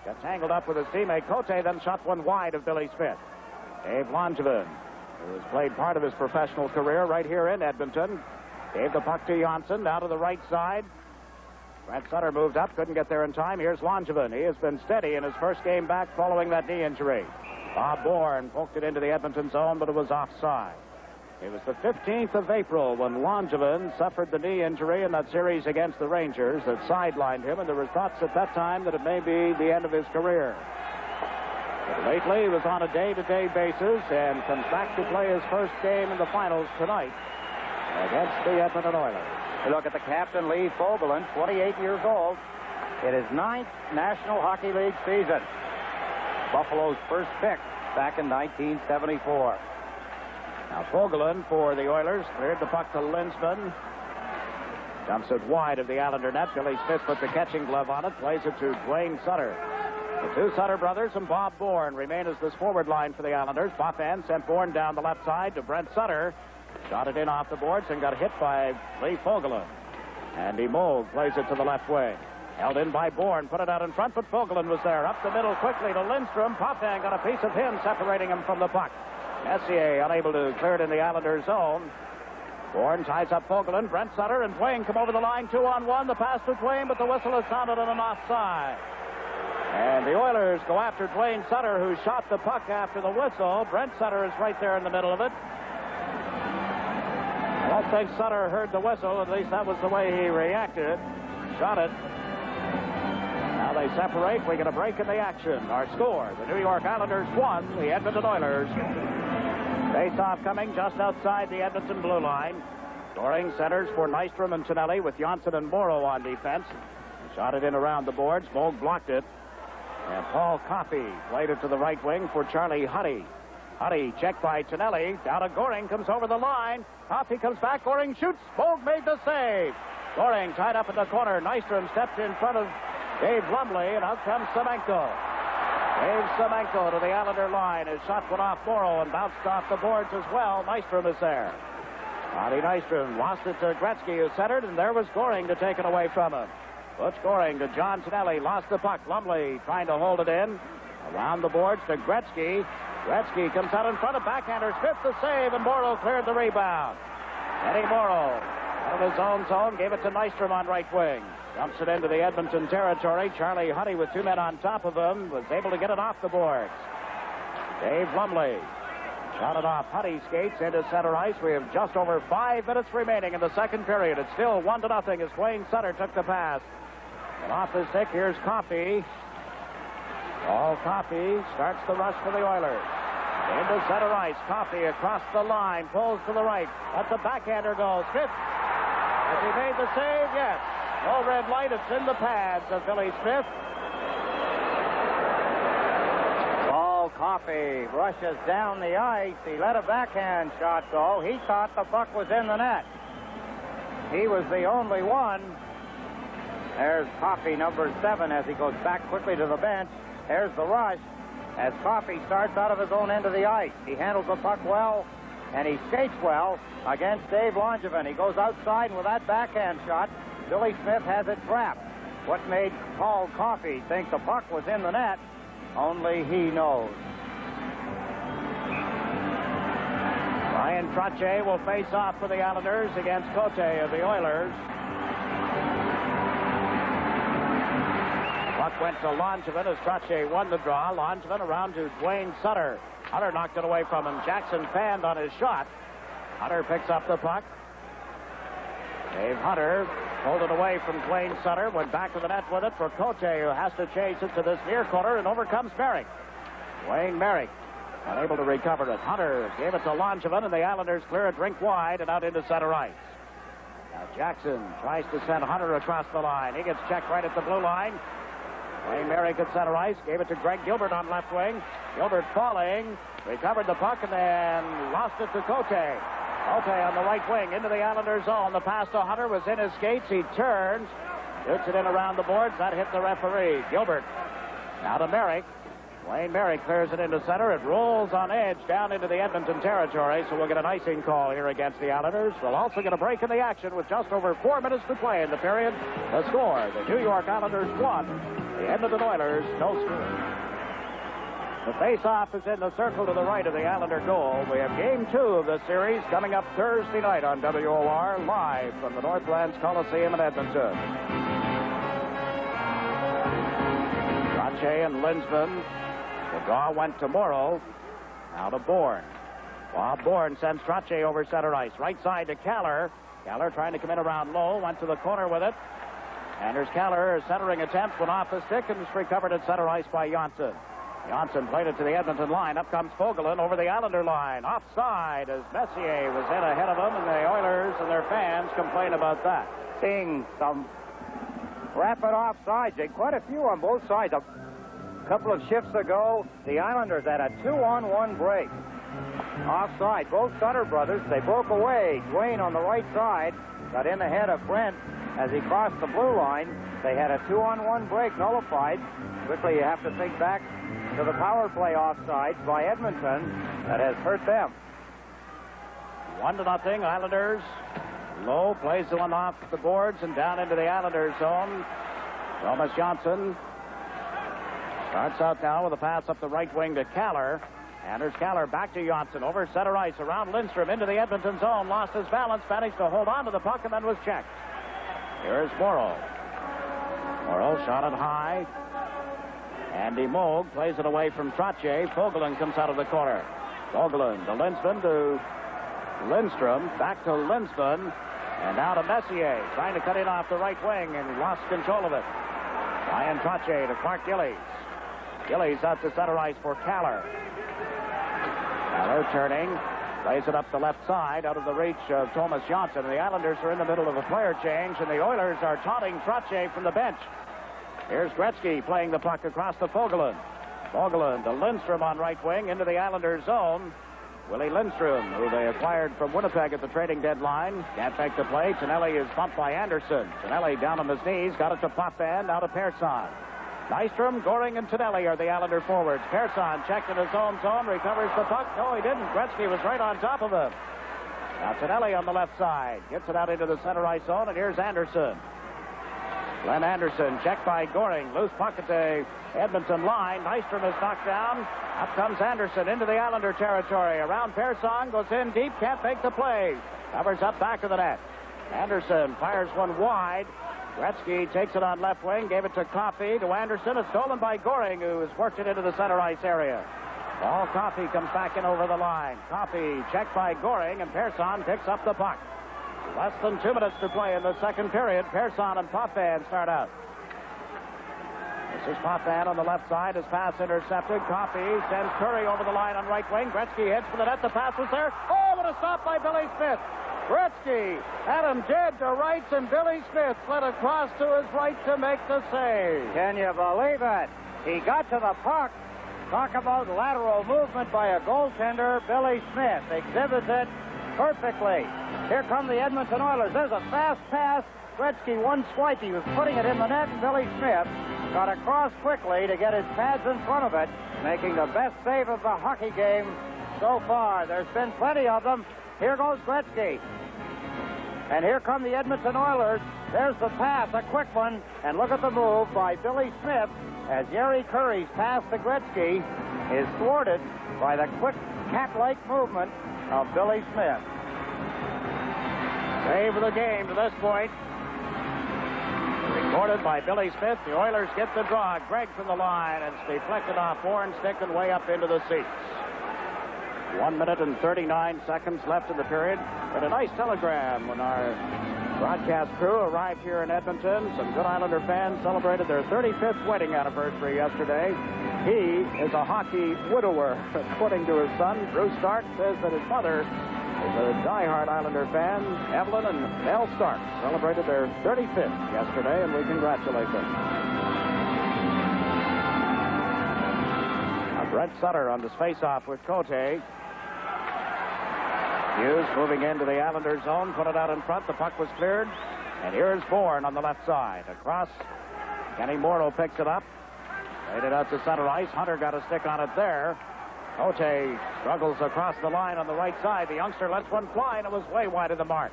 Got tangled up with his teammate Cote, then shot one wide of Billy Smith. Dave Langevin, who has played part of his professional career right here in Edmonton, gave the puck to Jonsson, down to the right side. Brent Sutter moved up, couldn't get there in time. Here's Langevin. He has been steady in his first game back following that knee injury. Bob Bourne poked it into the Edmonton zone, but it was offside. It was the 15th of April when Langevin suffered the knee injury in that series against the Rangers that sidelined him, and there were thoughts at that time that it may be the end of his career. But lately, he was on a day-to-day basis and comes back to play his first game in the finals tonight against the Edmonton Oilers. Look at the captain, Lee Fogelin, 28 years old. It is 9th National Hockey League season. Buffalo's first pick back in 1974. Now Fogelin for the Oilers cleared the puck to Linsman. Dumps it wide of the Islander net. Billy Smith put the catching glove on it. Plays it to Duane Sutter. The two Sutter brothers and Bob Bourne remain as this forward line for the Islanders. Potvin sent Bourne down the left side to Brent Sutter. Shot it in off the boards and got hit by Lee Fogelin. Andy Moog plays it to the left wing. Held in by Bourne, put it out in front, but Fogelin was there. Up the middle quickly to Lindstrom. Potvin got a piece of him, separating him from the puck. Messier unable to clear it in the Islanders zone. Bourne ties up Fogelin. Brent, Sutter, and Duane come over the line 2-on-1. The pass to Duane, but the whistle is sounded on an offside. And the Oilers go after Duane Sutter, who shot the puck after the whistle. Brent Sutter is right there in the middle of it. I don't think Sutter heard the whistle. At least that was the way he reacted. Shot it. Now they separate. We get a break in the action. Our score, the New York Islanders 1, the Edmonton Oilers. Face-off coming just outside the Edmonton blue line. Goring centers for Nystrom and Tonelli with Jonsson and Morrow on defense. Shot it in around the boards. Moog blocked it. And Paul Coffey played it to the right wing for Charlie Huddy. Huddy checked by Tonelli. Down to Goring, comes over the line. Coffey comes back. Goring shoots. Moog made the save. Goring tied up in the corner. Nystrom stepped in front of Dave Lumley, and out comes Semenko. Dave Semenko to the Islander line. His shot went off Morrow and bounced off the boards as well. Nystrom is there. Ronnie Nystrom lost it to Gretzky, who centered, and there was Goring to take it away from him. Butch Goring to John Tonelli. Lost the puck. Lumley trying to hold it in. Around the boards to Gretzky. Gretzky comes out in front of backhander. Smith the save, and Morrow cleared the rebound. Eddie Morrow out of his own zone gave it to Nystrom on right wing. Dumps it into the Edmonton territory. Charlie Huddy with two men on top of him was able to get it off the boards. Dave Lumley shot it off. Huddy skates into center ice. We have just over 5 minutes remaining in the second period. It's still 1-0 as Duane Sutter took the pass. And off the stick, here's Coffey. Paul Coffey starts the rush for the Oilers. Into center ice. Coffey across the line. Pulls to the right. Let the backhander go. Smith. Has he made the save? Yes. No red light. It's in the pads of Billy Smith. Paul Coffey rushes down the ice. He let a backhand shot go. He thought the puck was in the net. He was the only one. There's Coffey, number 7, as he goes back quickly to the bench. There's the rush as Coffey starts out of his own end of the ice. He handles the puck well, and he skates well against Dave Langevin. He goes outside, and with that backhand shot, Billy Smith has it trapped. What made Paul Coffey think the puck was in the net, only he knows. Ryan Trottier will face off for the Islanders against Cote of the Oilers. Puck went to Langevin as Trottier won the draw. Langevin around to Duane Sutter. Sutter knocked it away from him. Jackson fanned on his shot. Sutter picks up the puck. Dave Hunter pulled it away from Duane Sutter. Went back to the net with it for Cote, who has to chase it to this near corner, and overcomes Merrick. Wayne Merrick unable to recover it. Hunter gave it to Langevin, and the Islanders clear it rink wide and out into center ice. Now Jackson tries to send Hunter across the line. He gets checked right at the blue line. Wayne Merrick at center ice, gave it to Greg Gilbert on left wing. Gilbert falling, recovered the puck, and then lost it to Cote. Cote on the right wing into the Islanders zone. The pass to Hunter was in his skates. He turns, shoots it in around the boards. That hit the referee. Gilbert now to Merrick. Wayne Merrick clears it into center. It rolls on edge down into the Edmonton territory, so we'll get an icing call here against the Islanders. We'll also get a break in the action with just over 4 minutes to play in the period. The score, the New York Islanders 1. The Edmonton Oilers, no score. The face-off is in the circle to the right of the Islander goal. We have game 2 of the series coming up Thursday night on WOR, live from the Northlands Coliseum in Edmonton. Trottier and Linsman. The draw went to Morrow. Now to Bourne. While Bourne sends Trottier over center ice. Right side to Kallur. Kallur trying to come in around low. Went to the corner with it. And there's Kallur. Centering attempt went off the stick and was recovered at center ice by Jonsson. Jonsson played it to the Edmonton line. Up comes Fogelin over the Islander line. Offside as Messier was in ahead of him, and the Oilers and their fans complain about that. Seeing some rapid offsides. Quite a few on both sides. A couple of shifts ago, the Islanders had a 2-on-1 break. Offside. Both Sutter brothers, they broke away. Duane on the right side got in ahead of Brent as he crossed the blue line. They had a 2-on-1 break nullified. Quickly, you have to think back to the power play offside by Edmonton that has hurt them. 1-0 Islanders. Low plays the one off the boards and down into the Islanders zone. Tomas Jonsson starts out now with a pass up the right wing to Kallur. And there's Kallur back to Jonsson. Over center ice. Around Lindstrom. Into the Edmonton zone. Lost his balance. Managed to hold on to the puck and then was checked. Here's Morrow. Morrow shot it high. Andy Moog plays it away from Trottier. Fogelin comes out of the corner. Fogelin to Lindstrom to Lindstrom. Back to Lindstrom. And now to Messier. Trying to cut in off the right wing and lost control of it. Ryan Trottier to Clark Gillies. Gillies out to center ice for Kallur. Kallur turning. Plays it up the left side out of the reach of Tomas Jonsson. The Islanders are in the middle of a player change, and the Oilers are taunting Trottier from the bench. Here's Gretzky playing the puck across to Fogelin. Fogelin to Lindstrom on right wing into the Islanders zone. Willie Lindstrom, who they acquired from Winnipeg at the trading deadline, can't make the play. Tonelli is bumped by Anderson. Tonelli down on his knees, got it to Potvin, now to Persson. Nystrom, Goring, and Tonelli are the Islander forwards. Persson checked in his own zone, recovers the puck. No, he didn't. Gretzky was right on top of him. Now Tonelli on the left side. Gets it out into the center ice zone, and here's Anderson. Glenn Anderson checked by Goring. Loose puck at the Edmonton line. Nystrom is knocked down. Up comes Anderson into the Islander territory. Around Persson, goes in deep, can't make the play. Covers up back of the net. Anderson fires one wide. Gretzky takes it on left wing, gave it to Coffey, to Anderson. It's stolen by Goring, who has worked it into the center ice area. Ball Coffey comes back in over the line. Coffey checked by Goring, and Persson picks up the puck. Less than 2 minutes to play in the second period. Persson and Potvin start out. This is Potvin on the left side. His pass intercepted. Coffey sends Kurri over the line on right wing. Gretzky heads for the net. The pass was there. Oh, what a stop by Billy Smith. Gretzky had him dead to rights, and Billy Smith slid across to his right to make the save. Can you believe it? He got to the puck. Talk about lateral movement by a goaltender. Billy Smith exhibits it perfectly. Here come the Edmonton Oilers. There's a fast pass. Gretzky one swipe. He was putting it in the net, and Billy Smith got across quickly to get his pads in front of it, making the best save of the hockey game so far. There's been plenty of them. Here goes Gretzky. And here come the Edmonton Oilers. There's the pass, a quick one. And look at the move by Billy Smith as Jari Kurri's pass to Gretzky is thwarted by the quick cat-like movement of Billy Smith. Save of the game to this point. Recorded by Billy Smith. The Oilers get the draw. Gregg from the line. It's deflected off Bourne, stick and way up into the seats. 1 minute and 39 seconds left in the period. But a nice telegram when our broadcast crew arrived here in Edmonton. Some good Islander fans celebrated their 35th wedding anniversary yesterday. He is a hockey widower. According to his son, Bruce Stark says that his mother is a diehard Islander fan. Evelyn and Mel Stark celebrated their 35th yesterday, and we congratulate them. Now Brent Sutter on this face-off with Cote. Hughes moving into the Islanders zone, put it out in front. The puck was cleared. And here's Bourne on the left side. Across, Kenny Morrow picks it up. Laid it out to center ice. Hunter got a stick on it there. Cote struggles across the line on the right side. The youngster lets one fly, and it was way wide of the mark.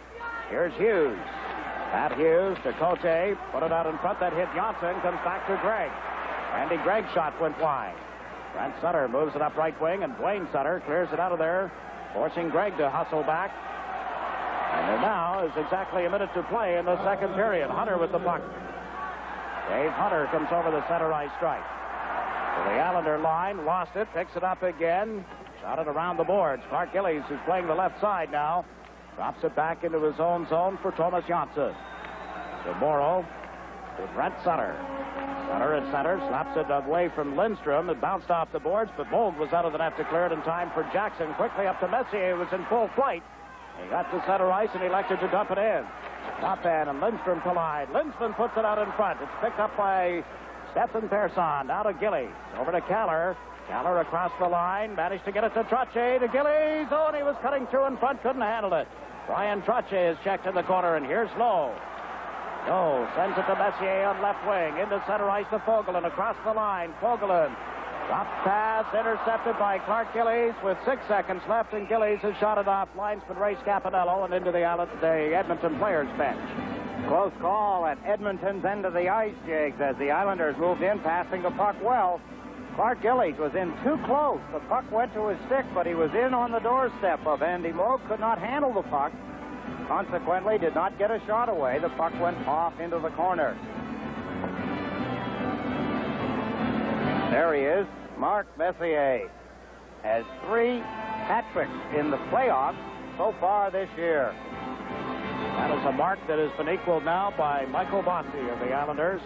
Here's Hughes. Pat Hughes to Cote. Put it out in front. That hit Jonsson. Comes back to Gregg. Randy Gregg's shot went wide. Brent Sutter moves it up right wing, and Duane Sutter clears it out of there, forcing Gregg to hustle back. And there now is exactly a minute to play in the second period. Hunter with the puck. Dave Hunter comes over the center ice strike. To the Islander line, lost it, picks it up again. Shot it around the boards. Clark Gillies, who's playing the left side now, drops it back into his own zone for Tomas Jonsson. To Morrow, to Brent Sutter. Sutter at center, slaps it away from Lindstrom. It bounced off the boards, but Moog was out of the net to clear it in time for Jackson. Quickly up to Messier, who was in full flight. He got to center ice and elected to dump it in. Potvin and Lindstrom collide. Lindstrom puts it out in front. It's picked up by Stefan Persson. Now to Gillies. Over to Kallur. Kallur across the line. Managed to get it to Trottier. To Gillies. Oh, and he was cutting through in front. Couldn't handle it. Bryan Trottier is checked in the corner, and here's Lowe. Lowe sends it to Messier on left wing. Into center ice to Fogelin. Across the line. Fogelin. Drop pass intercepted by Clark Gillies with 6 seconds left, and Gillies has shot it off linesman Ray Scapanello and into the Edmonton players' bench. Close call at Edmonton's end of the ice, Jiggs, as the Islanders moved in, passing the puck well. Clark Gillies was in too close. The puck went to his stick, but he was in on the doorstep of Andy Moog, could not handle the puck. Consequently, did not get a shot away. The puck went off into the corner. There he is. Mark Messier has 3 hat tricks in the playoffs so far this year. That is a mark that has been equaled now by Michael Bossy of the Islanders.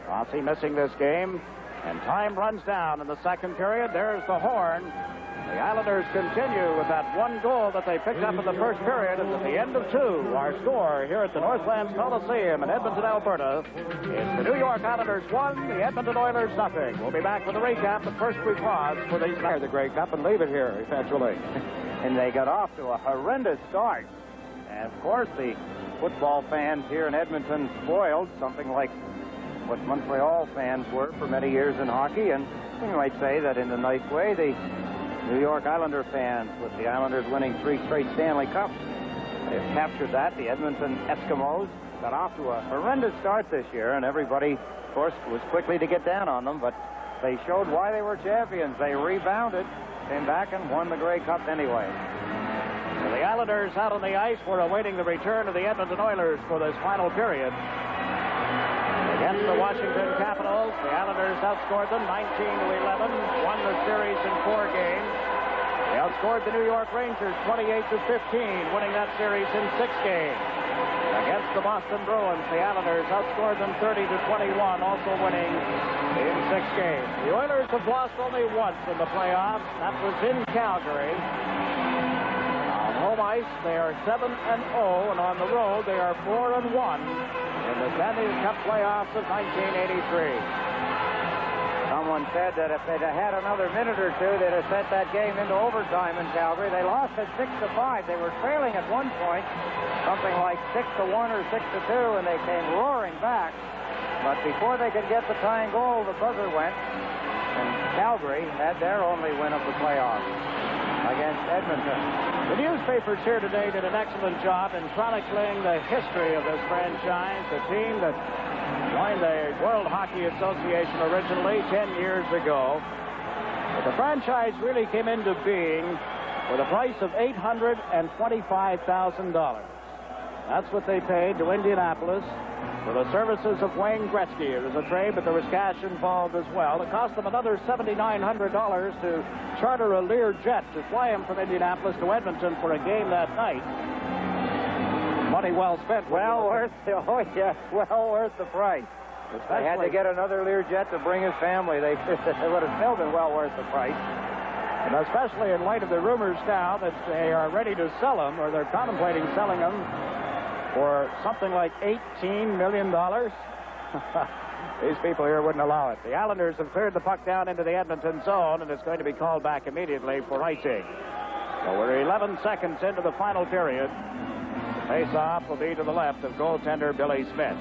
Bossy missing this game, and time runs down in the second period. There's the horn. The Islanders continue with that 1 goal that they picked up in the first period. It's at the end of 2. Our score here at the Northlands Coliseum in Edmonton, Alberta, is the New York Islanders 1, the Edmonton Oilers 0. We'll be back with a recap, but first we pause for these the Grey Cup and leave it here eventually. And they got off to a horrendous start. And, of course, the football fans here in Edmonton spoiled, something like what Montreal fans were for many years in hockey. And you might say that in a nice way, the New York Islander fans, with the Islanders winning 3 straight Stanley Cups, they've captured that. The Edmonton Eskimos got off to a horrendous start this year, and everybody, of course, was quickly to get down on them, but they showed why they were champions. They rebounded, came back, and won the Grey Cup anyway. So the Islanders out on the ice were awaiting the return of the Edmonton Oilers for this final period. Against the Washington Capitals, the Islanders outscored them 19-11, won the series in 4 games. They outscored the New York Rangers 28-15, winning that series in 6 games. Against the Boston Bruins, the Islanders outscored them 30-21, also winning in 6 games. The Oilers have lost only once in the playoffs. That was in Calgary. On home ice, they are 7-0, and on the road, they are 4-1. In the Stanley Cup playoffs of 1983. Someone said that if they'd have had another minute or two, they'd have sent that game into overtime in Calgary. They lost at 6-5. They were trailing at one point, something like 6-1 or 6-2, and they came roaring back. But before they could get the tying goal, the buzzer went, and Calgary had their only win of the playoffs against Edmonton. The newspapers here today did an excellent job in chronicling the history of this franchise, the team that joined the World Hockey Association originally 10 years ago. But the franchise really came into being with a price of $825,000. That's what they paid to Indianapolis for the services of Wayne Gretzky. It was a trade, but there was cash involved as well. It cost them another $7,900 to charter a Lear jet to fly him from Indianapolis to Edmonton for a game that night. Money well spent. Well worth the price. They had to get another Lear jet to bring his family. They would have still been well worth the price. And especially in light of the rumors now that they are ready to sell them, or they're contemplating selling them for something like $18 million. These people here wouldn't allow it. The Islanders have cleared the puck down into the Edmonton zone, and it's going to be called back immediately for icing. So we're 11 seconds into the final period. The face-off will be to the left of goaltender Billy Smith.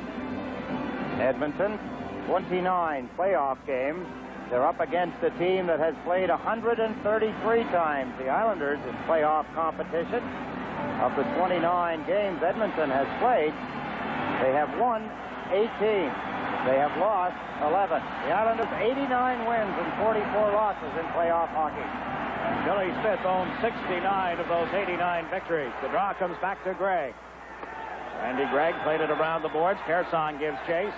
Edmonton, 29 playoff games. They're up against a team that has played 133 times. The Islanders in playoff competition. Of the 29 games Edmonton has played, they have won 18. They have lost 11. The Islanders 89 wins and 44 losses in playoff hockey. Billy Smith owns 69 of those 89 victories. The draw comes back to Gregg. Randy Gregg played it around the boards. Persson gives chase.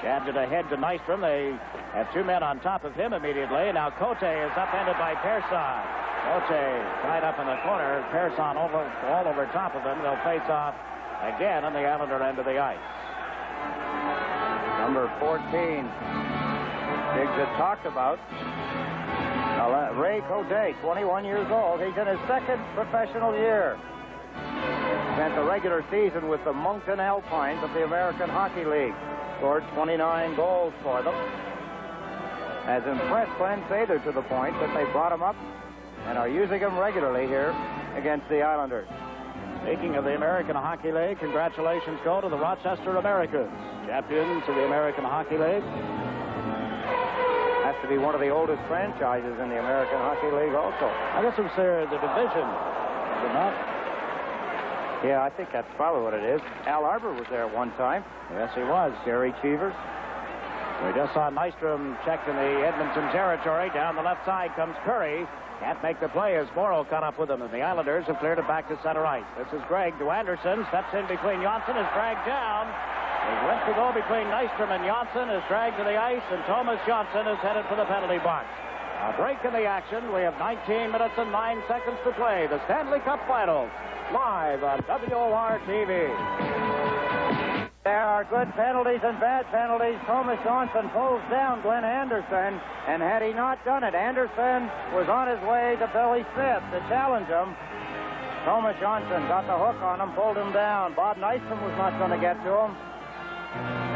Jabs it ahead to Nystrom. They have 2 men on top of him immediately. Now Cote is upended by Persson. Cote tied up in the corner. Persson all over top of him. They'll face off again on the Islander end of the ice. Number 14, Jiggs had talked about. Ray Cote, 21 years old. He's in his 2nd professional year. Spent the regular season with the Moncton Alpines of the American Hockey League. Scored 29 goals for them. Has impressed Glenn Sather to the point that they brought him up and are using him regularly here against the Islanders. Speaking of the American Hockey League, congratulations go to the Rochester Americans, champions of the American Hockey League. Has to be one of the oldest franchises in the American Hockey League also. I guess it's the division, is it not? Yeah, I think that's probably what it is. Al Arbor was there at one time. Yes, he was. Gary Cheevers. We just saw Nystrom checked in the Edmonton territory. Down the left side comes Kurri. Can't make the play as Morrow caught up with him, and the Islanders have cleared it back to center ice. This is Gregg to Anderson. Steps in between Jonsson, is dragged down. He went to go between Nystrom and Jonsson, is dragged to the ice, and Tomas Jonsson is headed for the penalty box. A break in the action. We have 19 minutes and 9 seconds to play. The Stanley Cup Final, live on WOR-TV. There are good penalties and bad penalties. Tomas Jonsson pulls down Glenn Anderson, and had he not done it, Anderson was on his way to Billy Smith to challenge him. Tomas Jonsson got the hook on him, pulled him down. Bob Nystrom was not going to get to him,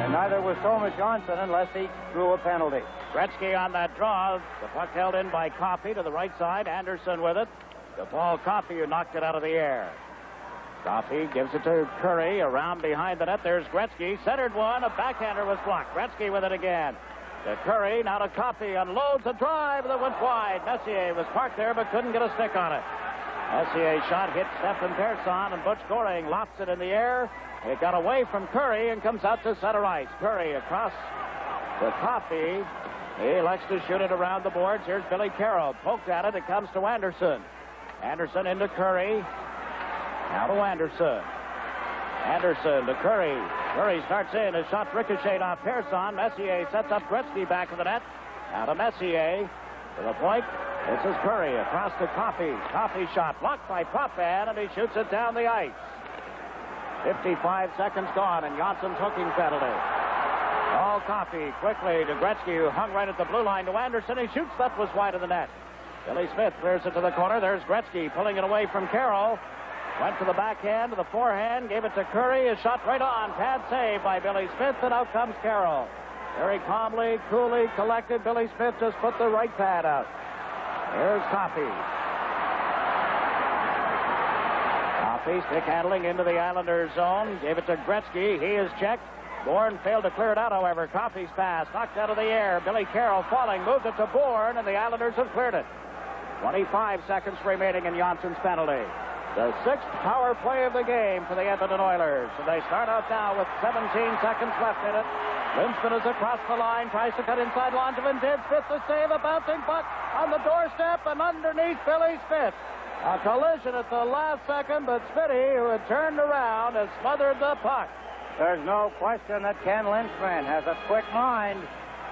and neither was Tomas Jonsson unless he drew a penalty. Gretzky on that draw. The puck held in by Coffey to the right side. Anderson with it. To Paul Coffey, who knocked it out of the air. Coffey gives it to Kurri. Around behind the net, there's Gretzky. Centered one. A backhander was blocked. Gretzky with it again. To Kurri. Now to Coffey. Unloads a drive that went wide. Messier was parked there but couldn't get a stick on it. Messier's shot hit Stefan Persson, and Butch Goring lofts it in the air. It got away from Kurri and comes out to center ice. Kurri across to Coffey. He likes to shoot it around the boards. Here's Billy Carroll. Poked at it. It comes to Anderson. Anderson into Kurri. Now to Anderson. Anderson to Kurri. Kurri starts in. His shot ricocheted off Persson. Messier sets up Gretzky back of the net. Now to Messier. To the point. This is Kurri across to Coffey. Coffey shot blocked by Potvin, and he shoots it down the ice. 55 seconds gone, and Jonsson's hooking penalty. All Coffey quickly to Gretzky, who hung right at the blue line to Anderson. He shoots. That was wide of the net. Billy Smith clears it to the corner. There's Gretzky pulling it away from Carroll. Went to the backhand, to the forehand, gave it to Kurri. His shot right on. Pad save by Billy Smith, and out comes Carroll. Very calmly, coolly, collected. Billy Smith just put the right pad out. Here's Coffey. Coffey stick handling into the Islanders' zone. Gave it to Gretzky. He is checked. Bourne failed to clear it out, however. Coffey's pass knocked out of the air. Billy Carroll falling, moved it to Bourne, and the Islanders have cleared it. 25 seconds remaining in Jonsson's penalty. The sixth power play of the game for the Edmonton Oilers. And they start out now with 17 seconds left in it. Lindstrom is across the line, tries to cut inside Langevin. Did Smith the save, a bouncing puck on the doorstep and underneath Billy Smith. A collision at the last second, but Smitty, who had turned around, has smothered the puck. There's no question that Ken Lindstrom has a quick mind.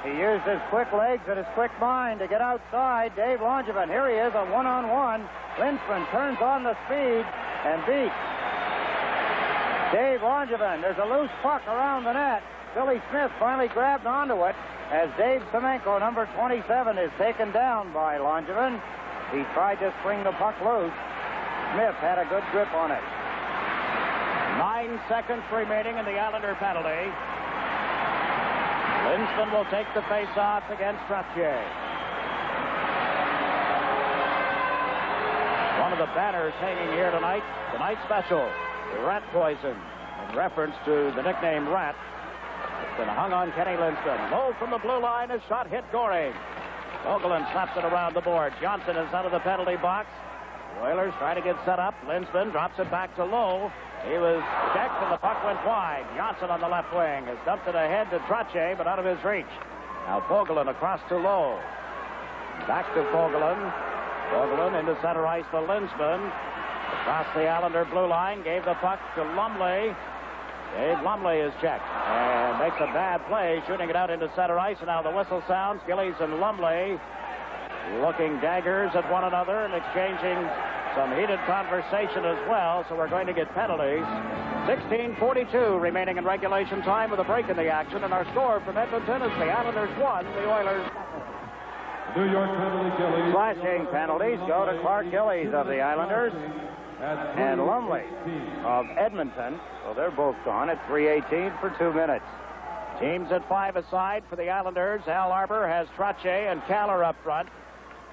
He used his quick legs and his quick mind to get outside Dave Langevin. Here he is, a one-on-one. Lindstrom turns on the speed and beats Dave Langevin. There's a loose puck around the net. Billy Smith finally grabbed onto it as Dave Semenko, number 27, is taken down by Langevin. He tried to swing the puck loose. Smith had a good grip on it. 9 seconds remaining in the Islander penalty. Lindstrom will take the face-off against Trottier. One of the banners hanging here tonight, tonight's special, the rat poison, in reference to the nickname Rat. It's been hung on Kenny Lindstrom. Low from the blue line, his shot hit Goring. Vogelin slaps it around the board. Jonsson is out of the penalty box. The Oilers try to get set up. Lindstrom drops it back to Low. He was checked and the puck went wide. Jonsson on the left wing has dumped it ahead to Trottier, but out of his reach. Now Vogelin across to Low. Back to Vogelin. Vogelin into center ice for Lindstrom. Across the Islander blue line, gave the puck to Lumley. Dave Lumley is checked and makes a bad play, shooting it out into center ice. And now the whistle sounds. Gillies and Lumley looking daggers at one another and exchanging some heated conversation as well. So we're going to get penalties. 16:42 remaining in regulation time with a break in the action. And our score from Edmonton is the Islanders 1, the Oilers. New York penalty, Gillies. Slashing penalties go to Clark Gillies of the Islanders and Lumley of Edmonton. So they're both gone at 3:18 for 2 minutes. Teams at 5 aside for the Islanders. Al Arbor has Trottier and Kallur up front.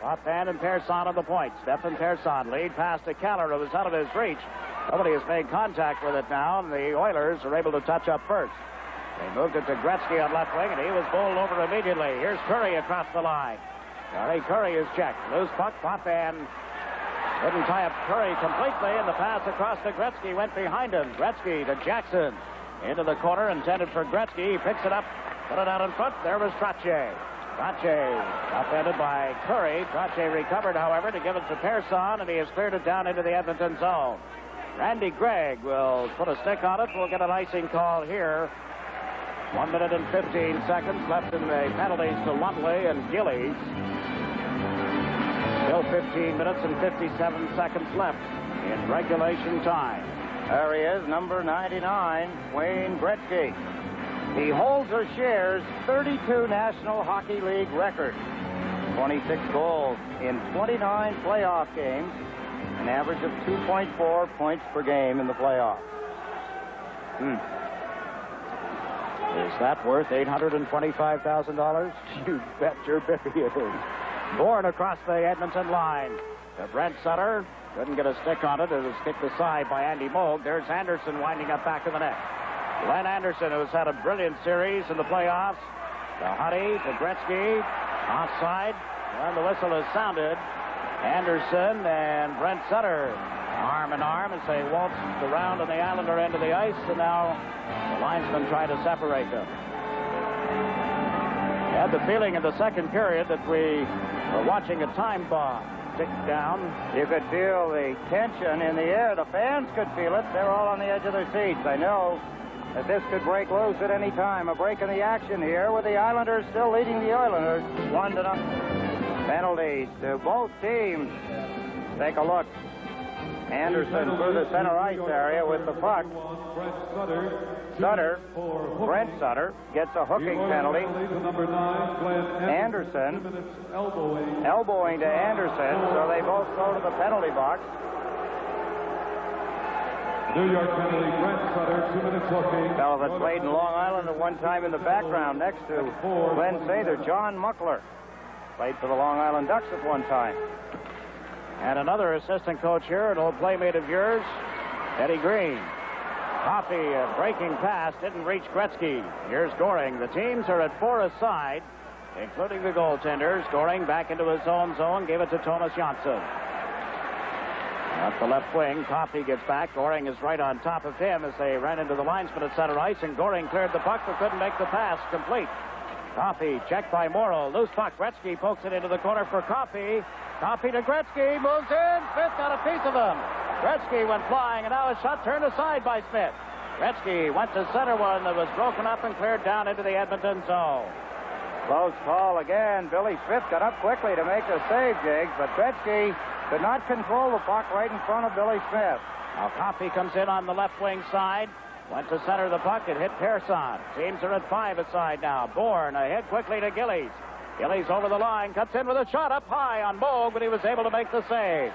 Potvin and Persson on the point. Stefan Persson lead pass to Kallur, who was out of his reach. Nobody has made contact with it now, and the Oilers are able to touch up first. They moved it to Gretzky on left wing, and he was bowled over immediately. Here's Kurri across the line. Kurri is checked. Loose puck. Potvin didn't tie up Kurri completely, and the pass across to Gretzky went behind him. Gretzky to Jackson. Into the corner, intended for Gretzky. He picks it up Put it out in front. There was Trottier. Trottier upended by Kurri. Trottier recovered, however, to give it to Persson, and he has cleared it down into the Edmonton zone. Randy Gregg will put a stick on it. We'll get an icing call here. 1 minute and 15 seconds left in the penalties to Lumley and Gillies. Still 15 minutes and 57 seconds left in regulation time. There he is, number 99, Wayne Gretzky. He holds or shares 32 National Hockey League records. 26 goals in 29 playoff games, an average of 2.4 points per game in the playoffs. Is that worth $825,000? You bet your bippy it is. Bourne across the Edmonton line to Brent Sutter. Couldn't get a stick on it. It was kicked aside by Andy Moog. There's Anderson winding up back of the net. Glenn Anderson, who's had a brilliant series in the playoffs. To Huddy, to Gretzky. Offside. And the whistle is sounded. Anderson and Brent Sutter arm in arm as they waltz around on the Islander end of the ice. And now the linesmen try to separate them. I had the feeling in the second period that we were watching a time bomb tick down. You could feel the tension in the air. The fans could feel it. They're all on the edge of their seats. I know that this could break loose at any time. A break in the action here with the Islanders still leading the Oilers 1-0. Penalties to both teams. Take a look. Anderson through the center ice area with the puck. Sutter, Brent Sutter, gets a hooking penalty. Anderson elbowing to Anderson, so they both go to the penalty box. New York penalty, Brent Sutter, 2 minutes hooking. Fellow that played in Long Island at one time in the background next to Glenn Sather, John Muckler. Played for the Long Island Ducks at one time. And another assistant coach here, an old playmate of yours, Eddie Green. Coffey, a breaking pass, didn't reach Gretzky. Here's Goring. The teams are at 4 aside, including the goaltenders. Goring back into his own zone, gave it to Tomas Jonsson. At the left wing, Coffey gets back. Goring is right on top of him as they ran into the linesman at center ice, and Goring cleared the puck but couldn't make the pass complete. Coffey checked by Morrow. Loose puck. Gretzky pokes it into the corner for Coffey. Coffey to Gretzky. Moves in. Smith got a piece of him. Gretzky went flying, and now a shot turned aside by Smith. Gretzky went to center one that was broken up and cleared down into the Edmonton zone. Close call again. Billy Smith got up quickly to make a save, Jiggs, but Gretzky could not control the puck right in front of Billy Smith. Now Coffey comes in on the left wing side. Went to center the puck. It hit Persson. Teams are at 5 aside now. Bourne ahead quickly to Gillies. Gillies over the line. Cuts in with a shot up high on Moog, but he was able to make the save.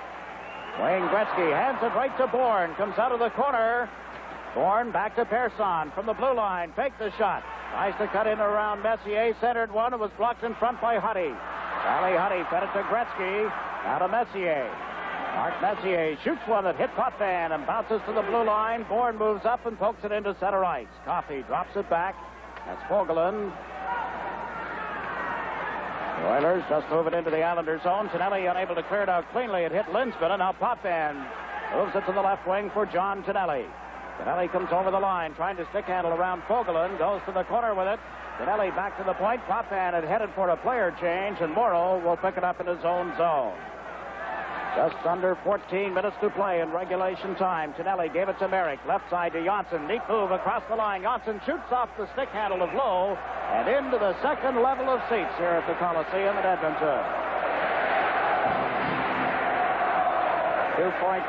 Wayne Gretzky hands it right to Bourne. Comes out of the corner. Bourne back to Persson from the blue line. Faked the shot. Tries to cut in around Messier. Centered one. It was blocked in front by Huddy. Sally Huddy fed it to Gretzky. Now to Messier. Mark Messier shoots one that hit Potvin and bounces to the blue line. Bourne moves up and pokes it into center ice. Coffey drops it back. That's Fogelin. The Oilers just move it into the Islander zone. Tonelli unable to clear it out cleanly. It hit Linsman, and now Potvin moves it to the left wing for John Tonelli. Tonelli comes over the line, trying to stick handle around Fogelin. Goes to the corner with it. Tonelli back to the point. Potvin had headed for a player change, and Morrow will pick it up in his own zone. Just under 14 minutes to play in regulation time. Tonelli gave it to Merrick. Left side to Jonsson. Neat move across the line. Jonsson shoots off the stick handle of Lowe and into the second level of seats here at the Coliseum at Edmonton. 2.2.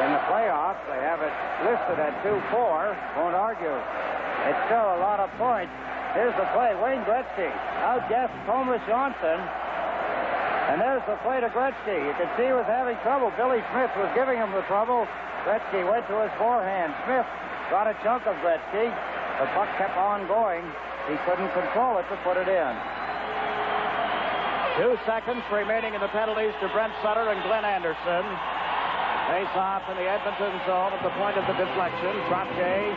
In the playoffs, they have it listed at 2-4. Won't argue. It's still a lot of points. Here's the play. Wayne Gretzky outguessed Tomas Jonsson. And there's the play to Gretzky. You could see he was having trouble. Billy Smith was giving him the trouble. Gretzky went to his forehand. Smith got a chunk of Gretzky. The puck kept on going. He couldn't control it to put it in. 2 seconds remaining in the penalties to Brent Sutter and Glenn Anderson. Face off in the Edmonton zone at the point of the deflection. Trottier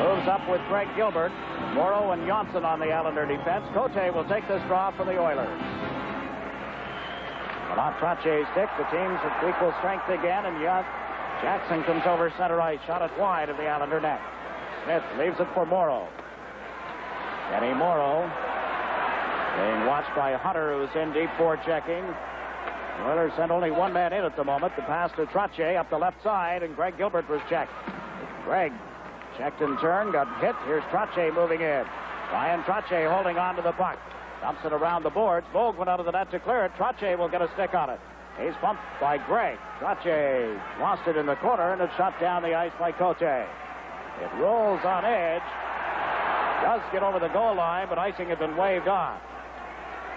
moves up with Craig Gilbert. Morrow and Jonsson on the Islander defense. Cote will take this draw from the Oilers. Well, off Trottier's stick, the teams at equal strength again, and Jackson comes over center ice, shot it wide of the Islander net. Smith leaves it for Morrow. Kenny Morrow being watched by Hunter, who's in deep forechecking. The Oilers sent only one man in at the moment. The pass to Trottier up the left side, and Greg Gilbert was checked. Greg checked in turn, got hit. Here's Trottier moving in. Bryan Trottier holding on to the puck. Dumps it around the boards. Moog went out of the net to clear it. Trottier will get a stick on it. He's bumped by Greg. Trottier lost it in the corner, and it's shot down the ice by Cote. It rolls on edge. Does get over the goal line, but icing had been waved off.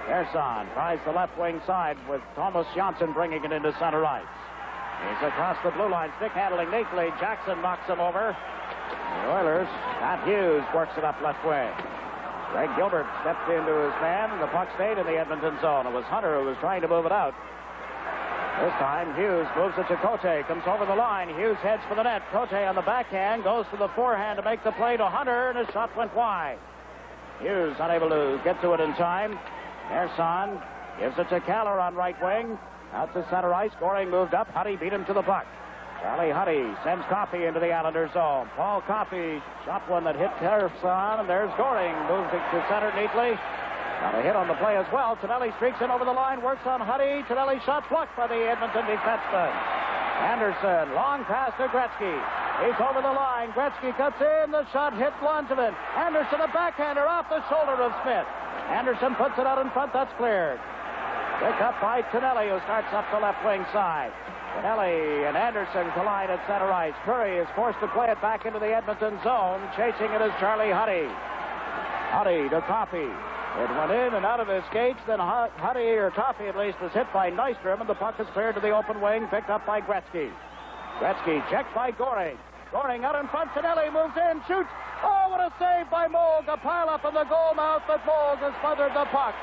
Persson tries the left wing side with Tomas Jonsson bringing it into center ice. He's across the blue line, stick handling neatly. Jackson knocks him over. The Oilers, Pat Hughes works it up left wing. Greg Gilbert stepped into his man, and the puck stayed in the Edmonton zone. It was Hunter who was trying to move it out. This time, Hughes moves it to Cote, comes over the line. Hughes heads for the net. Cote on the backhand, goes to the forehand to make the play to Hunter, and his shot went wide. Hughes unable to get to it in time. Persson gives it to Kallur on right wing. Out to center ice. Goring moved up. Huddy beat him to the puck. Charlie Huddy sends Coffey into the Islanders' zone. Paul Coffey shot one that hit Persson, and there's Goring. Moves it to center neatly. Got a hit on the play as well. Tonelli streaks in over the line, works on Huddy. Tonelli shot blocked by the Edmonton defenseman. Anderson, long pass to Gretzky. He's over the line. Gretzky cuts in. The shot hit Langevin. Anderson, a backhander off the shoulder of Smith. Anderson puts it out in front. That's cleared. Picked up by Tonelli, who starts up the left wing side. Tonelli and Anderson collide at center ice. Kurri is forced to play it back into the Edmonton zone. Chasing it is Charlie Huddy. Huddy to Coffey. It went in and out of his skates. Then Huddy, or Coffey at least, was hit by Nystrom, and the puck is cleared to the open wing, picked up by Gretzky. Gretzky checked by Goring. Goring out in front. Tonelli moves in, shoots. Oh, what a save by Moog. A pile up in the goal mouth, but Moog has smothered the puck.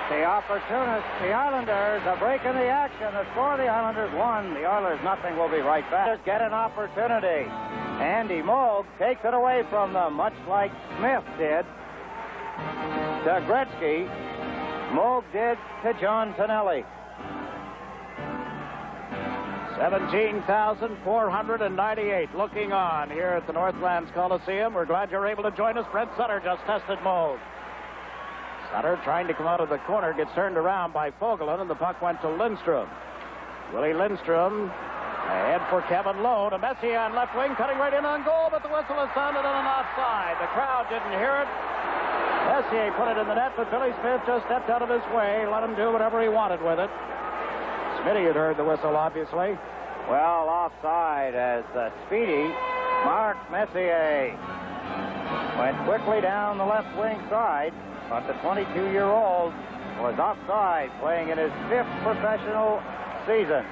The opportunist, the Islanders, a break in the action. The score, the Islanders 1. The Oilers nothing. We'll be right back. Just get an opportunity. Andy Moog takes it away from them, much like Smith did to Gretzky. Moog did to John Tonelli. 17,498 looking on here at the Northlands Coliseum. We're glad you're able to join us. Brent Sutter just tested Moog. Sutter trying to come out of the corner, gets turned around by Fogelin, and the puck went to Lindstrom. Willie Lindstrom ahead for Kevin Lowe to Messier on left wing, cutting right in on goal, but the whistle is sounded on an offside. The crowd didn't hear it. Messier put it in the net, but Billy Smith just stepped out of his way, let him do whatever he wanted with it. Smitty had heard the whistle, obviously. Well, offside as Speedy, Mark Messier, went quickly down the left wing side, but the 22-year-old was offside, playing in his 5th professional season.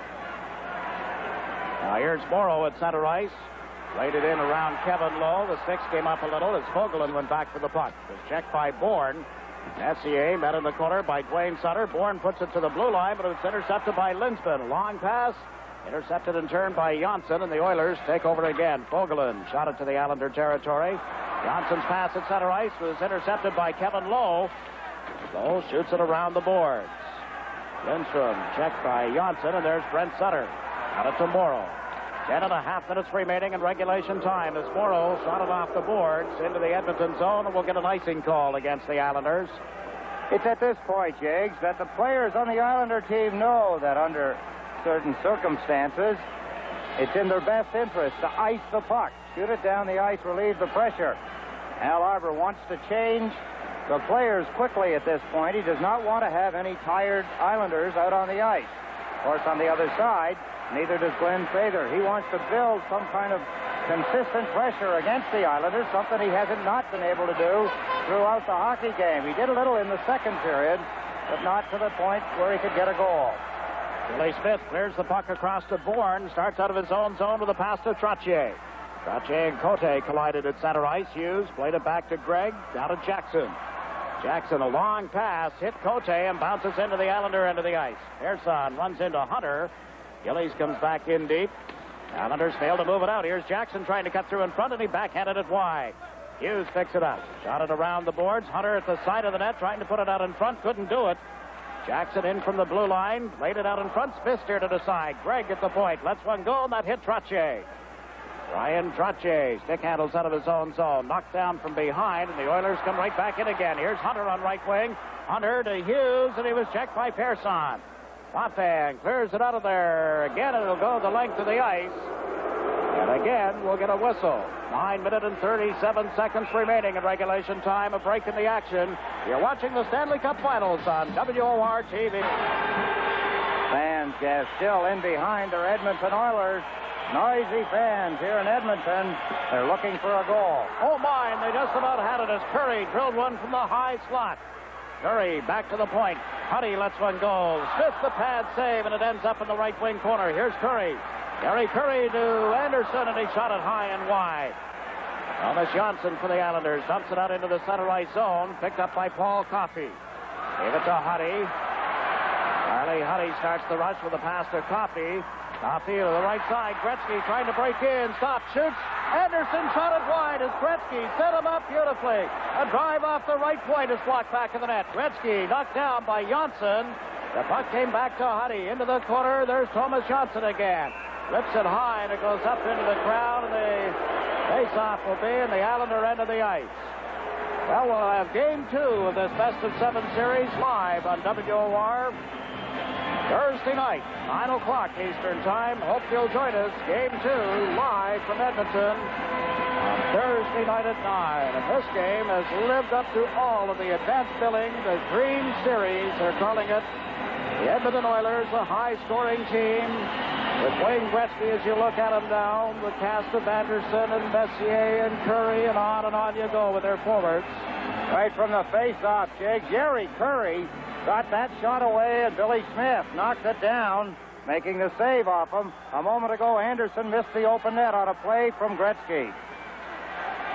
Now here's Morrow at center ice. Laid it in around Kevin Lowe. The sticks came up a little as Fogelin went back for the puck. It was checked by Bourne. Messier met in the corner by Duane Sutter. Bourne puts it to the blue line, but it was intercepted by Lindstrom. Long pass, intercepted in turn by Jonsson, and the Oilers take over again. Fogelin shot it to the Islander territory. Jonsson's pass at center ice was intercepted by Kevin Lowe. Lowe shoots it around the boards. Lindstrom checked by Jonsson, and there's Brent Sutter. Got it to Morrow. 10.5 minutes remaining in regulation time as Morrow shot it off the boards into the Edmonton zone, and we'll get an icing call against the Islanders. It's at this point, Jiggs, that the players on the Islander team know that under certain circumstances, it's in their best interest to ice the puck, shoot it down the ice, relieve the pressure. Al Arbour wants to change the players quickly at this point. He does not want to have any tired Islanders out on the ice. Of course, on the other side, neither does Glenn Sather. He wants to build some kind of consistent pressure against the Islanders, something he hasn't not been able to do throughout the hockey game. He did a little in the second period, but not to the point where he could get a goal. Billy Smith clears the puck across to Bourne, starts out of his own zone with a pass to Trottier. Trottier and Cote collided at center ice. Hughes played it back to Gregg, down to Jackson. Jackson, a long pass, hit Cote and bounces into the Islander end of the ice. Persson runs into Hunter. Gillies comes back in deep. Islanders fail to move it out. Here's Jackson trying to cut through in front, and he backhanded it wide. Hughes picks it up. Shot it around the boards. Hunter at the side of the net trying to put it out in front. Couldn't do it. Jackson in from the blue line. Laid it out in front. Smith steered it aside. Gregg at the point. Lets one go, and that hit Trottier. Bryan Trottier stick handles out of his own zone. Knocked down from behind, and the Oilers come right back in again. Here's Hunter on right wing. Hunter to Hughes, and he was checked by Persson. Potvin clears it out of there. Again, it'll go the length of the ice. And again, we'll get a whistle. 9 minutes and 37 seconds remaining in regulation time. A break in the action. You're watching the Stanley Cup Finals on WOR-TV. Fans still in behind their Edmonton Oilers. Noisy fans here in Edmonton. They're looking for a goal. Oh, my, and they just about had it as Kurri drilled one from the high slot. Kurri back to the point. Huddy lets one go. Smith the pad save, and it ends up in the right wing corner. Here's Kurri. Gary Kurri to Anderson, and he shot it high and wide. Thomas Jonsson for the Islanders. Dumps it out into the center ice zone. Picked up by Paul Coffey. Gave it to Huddy. Charlie Huddy starts the rush with a pass to Coffey. Coffey to the right side. Gretzky trying to break in. Stop. Shoots. Anderson shot it wide as Gretzky set him up beautifully. A drive off the right point is blocked back in the net. Gretzky knocked down by Jonsson. The puck came back to Huddy. Into the corner. There's Tomas Jonsson again. Lifts it high, and it goes up into the crowd, and the face-off will be in the Islander end of the ice. Well, we'll have Game 2 of this best-of-7 series live on WOR Thursday night, 9 o'clock Eastern Time. Hope you'll join us. Game 2 live from Edmonton on Thursday night at 9. And this game has lived up to all of the advanced billing. The Green Series, they're calling it. The Edmonton Oilers, a high-scoring team. With Wayne Gretzky, as you look at him now, the cast of Anderson and Messier and Kurri, and on you go with their forwards. Right from the face-off, Jake. Gary Kurri got that shot away, and Billy Smith knocked it down, making the save off him. A moment ago, Anderson missed the open net on a play from Gretzky.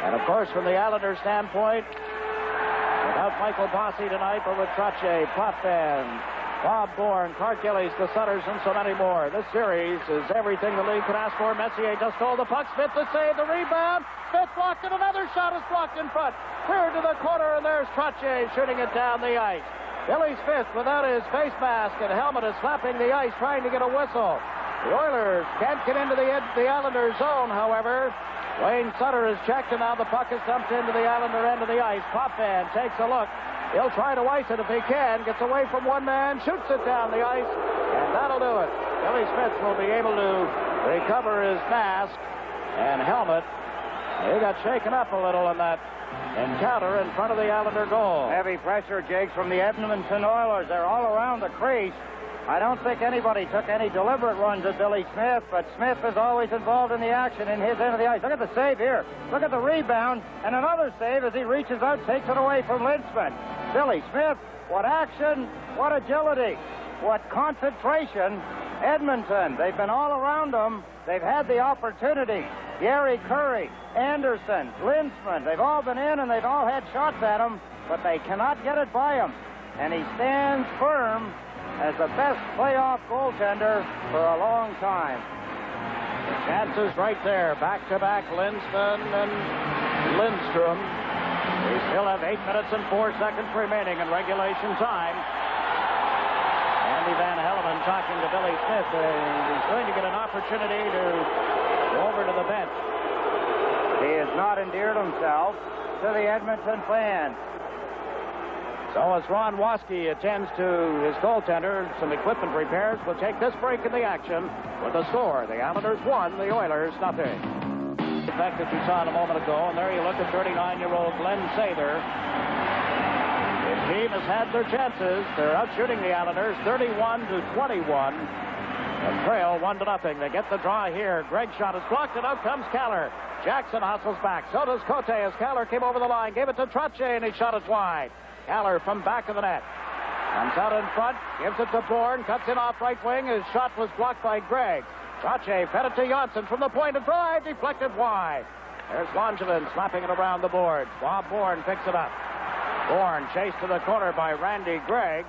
And, of course, from the Islanders' standpoint, without Michael Bossy tonight, but with Trottier, Potvin, Bob Bourne, Gillies, the Sutters, and so many more. This series is everything the league could ask for. Messier just stole the puck. Smith the save, the rebound. Smith blocked it. Another shot is blocked in front. Cleared to the corner, and there's Trottier shooting it down the ice. Billy Smith, without his face mask and helmet, is slapping the ice, trying to get a whistle. The Oilers can't get into the Islanders' zone, however. Wayne Sutter is checked, and now the puck is dumped into the Islander end of the ice. Potvin takes a look. He'll try to ice it if he can. Gets away from one man, shoots it down the ice, and that'll do it. Billy Smith will be able to recover his mask and helmet. He got shaken up a little in that encounter in front of the Islander goal. Heavy pressure, Jakes, from the Edmonton Oilers. They're all around the crease. I don't think anybody took any deliberate runs at Billy Smith, but Smith is always involved in the action in his end of the ice. Look at the save here. Look at the rebound, and another save as he reaches out, takes it away from Lindsman. Billy Smith, what action, what agility, what concentration. Edmonton, they've been all around them. They've had the opportunity. Gary Kurri, Anderson, Lindsman, they've all been in and they've all had shots at him, but they cannot get it by him. And he stands firm as the best playoff goaltender for a long time. The chances right there, back-to-back Lindsman and Nystrom. We still have 8 minutes and 4 seconds remaining in regulation time. Andy Van Hellemond talking to Billy Smith. He's going to get an opportunity to go over to the bench. He has not endeared himself to the Edmonton fans. So as Ron Waskey attends to his goaltender, some equipment repairs, we'll take this break in the action with the score. The Islanders 1, the Oilers 0. The fact that you saw it a moment ago, and there you look at 39-year-old Glenn Sather. His team has had their chances. They're out shooting the Islanders 31-21. The trail 1-0. They get the draw here. Greg's shot is blocked, and out comes Kallur. Jackson hustles back. So does Cote as Kallur came over the line. Gave it to Trottier, and he shot it wide. Kallur from back of the net. Comes out in front, gives it to Bourne, cuts in off right wing. His shot was blocked by Gregg. Trottier fed it to Jonsson from the point and drive, deflected wide. There's Langevin slapping it around the boards. Bob Bourne picks it up. Bourne chased to the corner by Randy Gregg.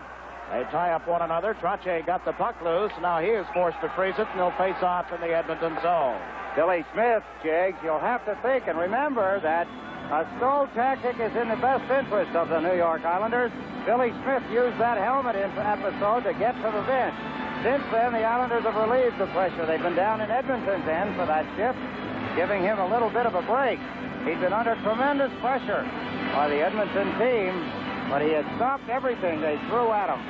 They tie up one another. Trottier got the puck loose. Now he is forced to freeze it, and he'll face off in the Edmonton zone. Billy Smith, Jiggs, you'll have to think and remember that a stole tactic is in the best interest of the New York Islanders. Billy Smith used that helmet episode to get to the bench. Since then, the Islanders have relieved the pressure. They've been down in Edmonton's end for that shift. giving him a little bit of a break. He's been under tremendous pressure by the Edmonton team, but he has stopped everything they threw at him.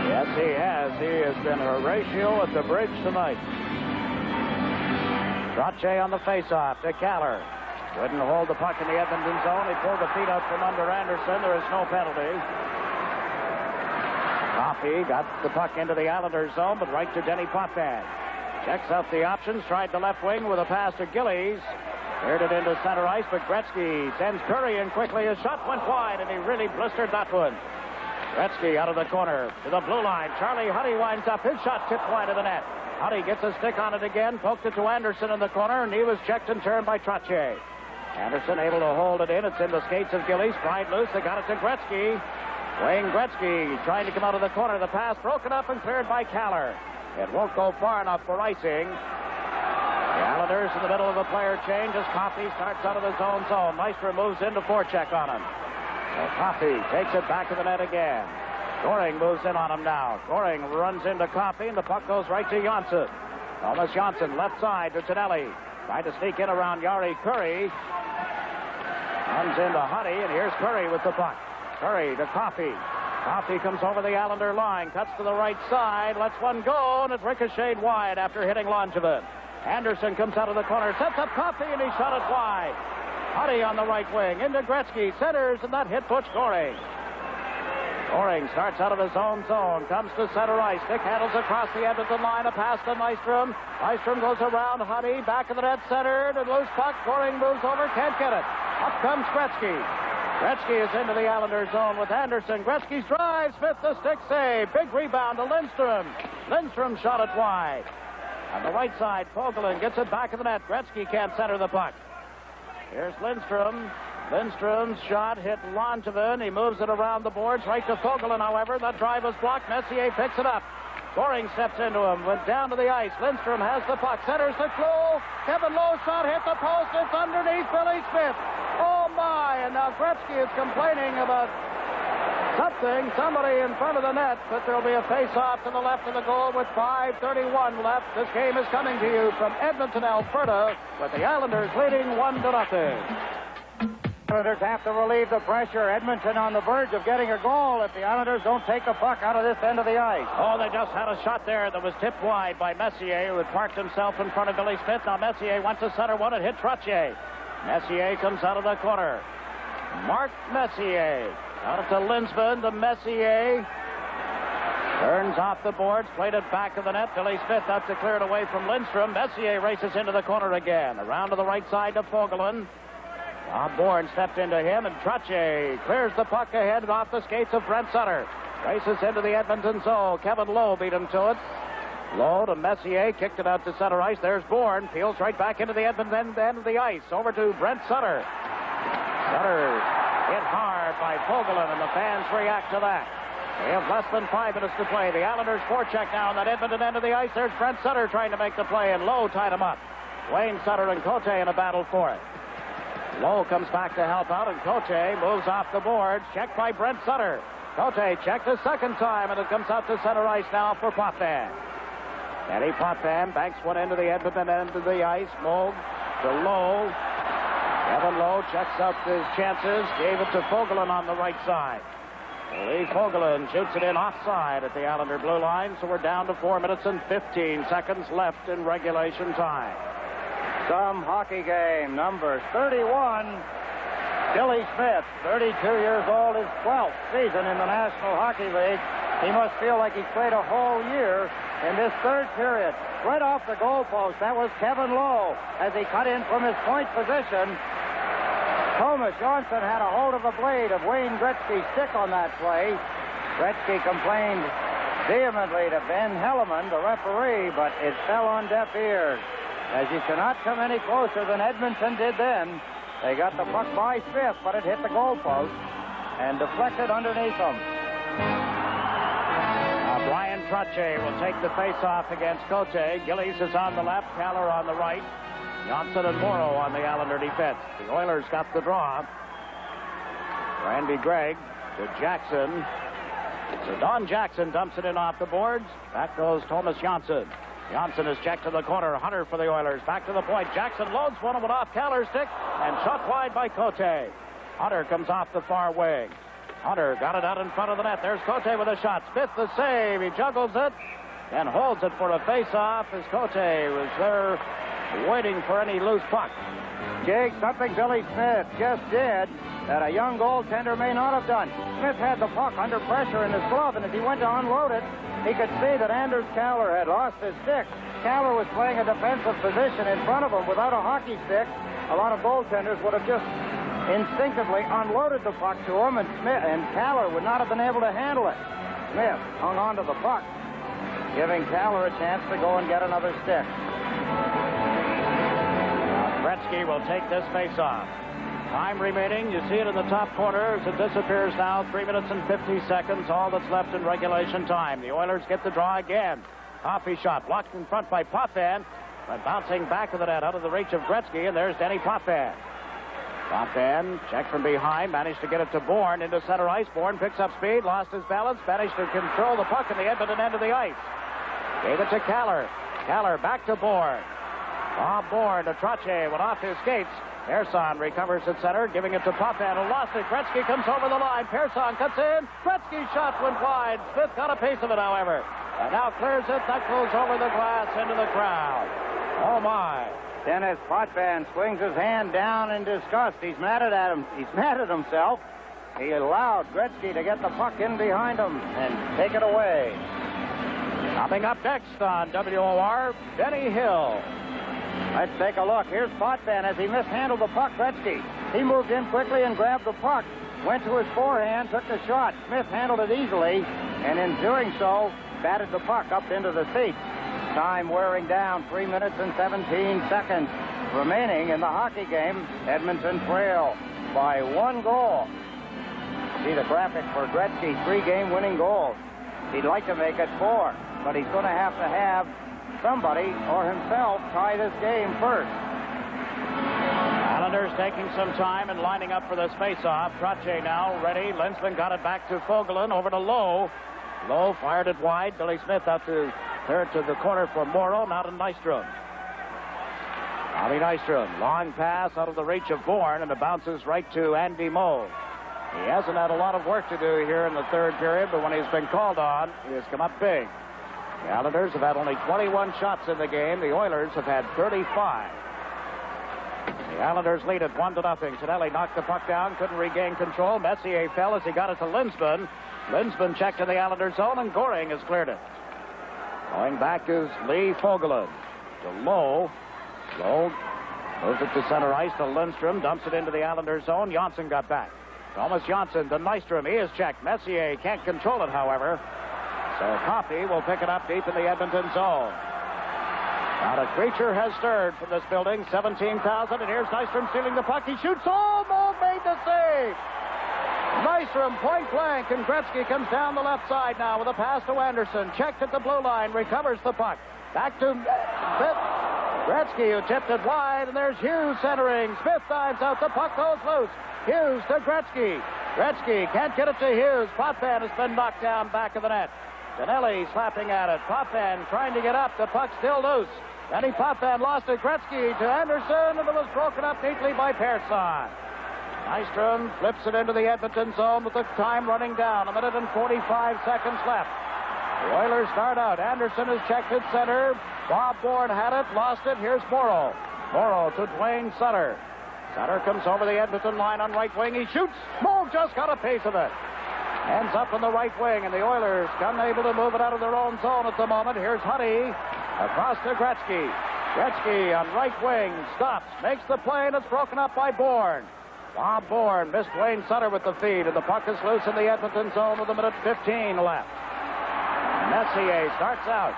Yes, he has. He has been Horatio at the bridge tonight. Trottier on the face-off to Kallur. Couldn't hold the puck in the Edmonton zone. He pulled the feet out from under Anderson. There is no penalty. Coffey got the puck into the Islanders zone, but right to Denis Potvin. Checks out the options. Tried the left wing with a pass to Gillies. Cleared it into center ice, but Gretzky sends Kurri in quickly. His shot went wide, and he really blistered that one. Gretzky out of the corner to the blue line. Charlie Huddy winds up. His shot tipped wide of the net. Huddy gets a stick on it again, poked it to Anderson in the corner, and he was checked and turned by Trottier. Anderson able to hold it in. It's in the skates of Gillies. Pried loose. They got it to Gretzky. Wayne Gretzky trying to come out of the corner. The pass broken up and cleared by Kallur. It won't go far enough for icing. The Islanders in the middle of a player change as Coffey starts out of his own zone. Nystrom moves in to forecheck on him. So Coffey takes it back to the net again. Goring moves in on him now. Goring runs into Coffey, and the puck goes right to Jonsson. Thomas Jonsson, left side to Tonelli. Trying to sneak in around Jari Kurri. Runs into Huddy, and here's Kurri with the puck. Kurri to Coffey. Coffey comes over the Islander line, cuts to the right side, lets one go, and it ricocheted wide after hitting Langevin. Anderson comes out of the corner, sets up Coffey, and he shot it wide. Huddy on the right wing, into Gretzky, centers, and that hit Butch Goring. Goring starts out of his own zone, comes to center ice, stick handles across the Edmonton line, a pass to Nystrom. Nystrom goes around Huddy, back of the net, centered, and loose puck. Goring moves over, can't get it. Up comes Gretzky. Gretzky is into the Islander zone with Anderson. Gretzky drives, Smith the stick save. Big rebound to Lindstrom. Lindstrom shot it wide. On the right side, Fogelin gets it back of the net. Gretzky can't center the puck. Here's Lindstrom. Lindstrom's shot hit Langevin. He moves it around the boards. Right to Fogelin, however. The drive was blocked. Messier picks it up. Goring steps into him. Went down to the ice. Lindstrom has the puck. Centers the Klo. Kevin Lowe shot hit the post. It's underneath Billy Smith. Oh, my. And now Gretzky is complaining about something. Somebody in front of the net. But there'll be a face-off to the left of the goal with 5:31 left. This game is coming to you from Edmonton, Alberta, with the Islanders leading 1-0. Islanders have to relieve the pressure. Edmonton on the verge of getting a goal if the Islanders don't take the puck out of this end of the ice. Oh, they just had a shot there that was tipped wide by Messier, who had parked himself in front of Billy Smith. Now Messier went to center one and hit Trottier. Messier comes out of the corner. Mark Messier. Out to Linsman, to Messier. Turns off the boards, played it back of the net. Billy Smith out to clear it away from Lindstrom. Messier races into the corner again. Around to the right side to Fogelin. Bourne stepped into him, and Trottier clears the puck ahead and off the skates of Brent Sutter. Races into the Edmonton zone. Kevin Lowe beat him to it. Lowe to Messier, kicked it out to center ice. There's Bourne, peels right back into the Edmonton end of the ice. Over to Brent Sutter. Sutter hit hard by Fogelin, and the fans react to that. They have less than 5 minutes to play. The Islanders forecheck now on that Edmonton end of the ice. There's Brent Sutter trying to make the play, and Lowe tied him up. Wayne Sutter and Cote in a battle for it. Lowe comes back to help out, and Cote moves off the boards. Checked by Brent Sutter. Cote checked a second time, and it comes out to center ice now for Potvin. Eddie Potvin banks one into the Edmonton end of the ice. Moog to Lowe. Kevin Lowe checks out his chances. Gave it to Fogelin on the right side. Lee Fogelin shoots it in offside at the Islander blue line, so we're down to 4 minutes and 15 seconds left in regulation time. Some hockey game. Number 31, Billy Smith, 32 years old, his 12th season in the National Hockey League. He must feel like he's played a whole year in this third period. Right off the goalpost, that was Kevin Lowe as he cut in from his point position. Tomas Jonsson had a hold of the blade of Wayne Gretzky's stick on that play. Gretzky complained vehemently to Ben Helleman, the referee, but it fell on deaf ears. As you cannot come any closer than Edmonton did then. They got the puck by Smith, but it hit the goalpost and deflected underneath them. Bryan Trottier will take the face-off against Cote. Gillies is on the left, Kallur on the right. Jonsson and Morrow on the Islander defense. The Oilers got the draw. Randy Gregg to Jackson. So Don Jackson dumps it in off the boards. Back goes Thomas Jonsson. Jonsson is checked to the corner. Hunter for the Oilers. Back to the point. Jackson loads one off Kallur's stick and shot wide by Cote. Hunter comes off the far wing. Hunter got it out in front of the net. There's Cote with a shot. Smith the save. He juggles it and holds it for a face-off as Cote was there waiting for any loose puck. Jake, something Billy Smith just did that a young goaltender may not have done. Smith had the puck under pressure in his glove, and as he went to unload it, he could see that Anders Kallur had lost his stick. Kallur was playing a defensive position in front of him without a hockey stick. A lot of goaltenders would have just instinctively unloaded the puck to him, and Kallur would not have been able to handle it. Smith hung on to the puck, giving Kallur a chance to go and get another stick. Gretzky will take this face-off. Time remaining. You see it in the top corner as it disappears now. 3 minutes and 50 seconds. All that's left in regulation time. The Oilers get the draw again. Coffee shot blocked in front by Potvin. But bouncing back of the net out of the reach of Gretzky. And there's Denis Potvin. Potvin checked from behind. Managed to get it to Bourne into center ice. Bourne picks up speed. Lost his balance. Managed to control the puck in the Edmonton end of the ice. Gave it to Kallur. Kallur back to Bourne. Bourne to Trottier. Went off his skates. Persson recovers at center, giving it to Potvin, who lost it. Gretzky comes over the line. Persson cuts in. Gretzky's shot went wide. Smith got a piece of it, however. And now clears it. That goes over the glass into the crowd. Oh, my. Denis Potvin swings his hand down in disgust. He's mad at him. He's mad at himself. He allowed Gretzky to get the puck in behind him and take it away. Coming up next on WOR, Benny Hill. Let's take a look. Here's Potvin as he mishandled the puck. Gretzky. He moved in quickly and grabbed the puck. Went to his forehand, took the shot. Smith handled it easily, and in doing so, batted the puck up into the seats. Time wearing down. 3 minutes and 17 seconds remaining in the hockey game. Edmonton trail by 1 goal. See the graphic for Gretzky. 3 game-winning goals. He'd like to make it 4, but he's going to have somebody or himself tie this game first. Islanders taking some time and lining up for this face-off. Trottier now ready. Lensman got it back to Fogelin. Over to Lowe. Lowe fired it wide. Billy Smith out to third to the corner for Morrow. Now to Nystrom. Nystrom. Long pass out of the reach of Bourne, and it bounces right to Andy Moe. He hasn't had a lot of work to do here in the third period, but when he's been called on, he has come up big. The Islanders have had only 21 shots in the game. The Oilers have had 35. The Islanders lead it 1-0. Tonelli knocked the puck down, couldn't regain control. Messier fell as he got it to Lensman. Lensman checked to the Islanders zone, and Goring has cleared it. Going back is Lee Fogelin to Lowe. Lowe moves it to center ice to Lindstrom, dumps it into the Islanders zone. Jonsson got back. Tomas Jonsson to Nystrom. He is checked. Messier can't control it, however. So Coffey will pick it up deep in the Edmonton zone. Not a creature has stirred from this building. 17,000, and here's Nystrom stealing the puck. He shoots. Oh, Moe made the save. Nystrom point blank, and Gretzky comes down the left side now with a pass to Anderson. Checked at the blue line, recovers the puck. Back to Smith. Gretzky, who tipped it wide, and there's Hughes centering. Smith dives out. The puck goes loose. Hughes to Gretzky. Gretzky can't get it to Hughes. Potvin has been knocked down back of the net. Tonelli slapping at it. Potvin trying to get up. The puck still loose. Danny Potvin lost it. Gretzky to Anderson, and it was broken up neatly by Persson. Nystrom flips it into the Edmonton zone with the time running down. 1 minute and 45 seconds left. The Oilers start out. Anderson is checked at center. Bob Bourne had it, lost it. Here's Morrow. Morrow to Duane Sutter. Sutter comes over the Edmonton line on right wing. He shoots. Moe just got a piece of it. Ends up in the right wing, and the Oilers unable to move it out of their own zone at the moment. Here's Huddy across to Gretzky. Gretzky on right wing stops, makes the play, and it's broken up by Bourne. Bob Bourne missed Duane Sutter with the feed, and the puck is loose in the Edmonton zone with 1 minute 15 left. Messier starts out.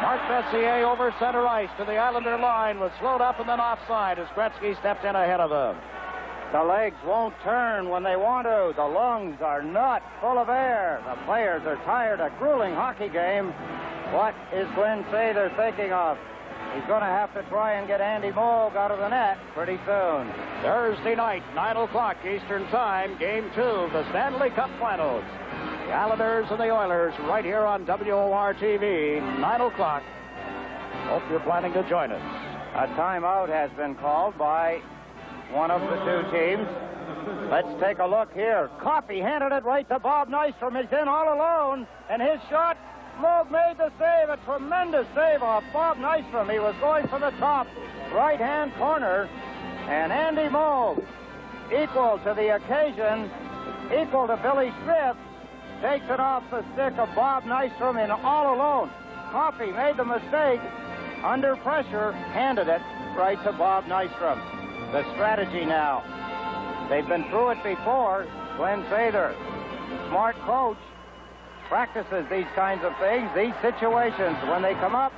Mark Messier over center ice to the Islander line, was slowed up and then offside as Gretzky stepped in ahead of him. The legs won't turn when they want to. The lungs are not full of air. The players are tired. A grueling hockey game. What is Glenn say they're thinking of? He's going to have to try and get Andy Moog out of the net pretty soon. Thursday night, 9 o'clock Eastern Time, Game 2 of the Stanley Cup Finals. The Islanders and the Oilers right here on WOR-TV, 9 o'clock. Hope you're planning to join us. A timeout has been called by one of the two teams. Let's take a look here. Coffey handed it right to Bob Nystrom. He's in all alone, and his shot, Moog made the save. A tremendous save off Bob Nystrom. He was going for the top right-hand corner, and Andy Moog, equal to the occasion, equal to Billy Smith, takes it off the stick of Bob Nystrom in all alone. Coffey made the mistake, under pressure, handed it right to Bob Nystrom. The strategy now. They've been through it before. Glenn Sather, smart coach, practices these kinds of things, these situations. When they come up,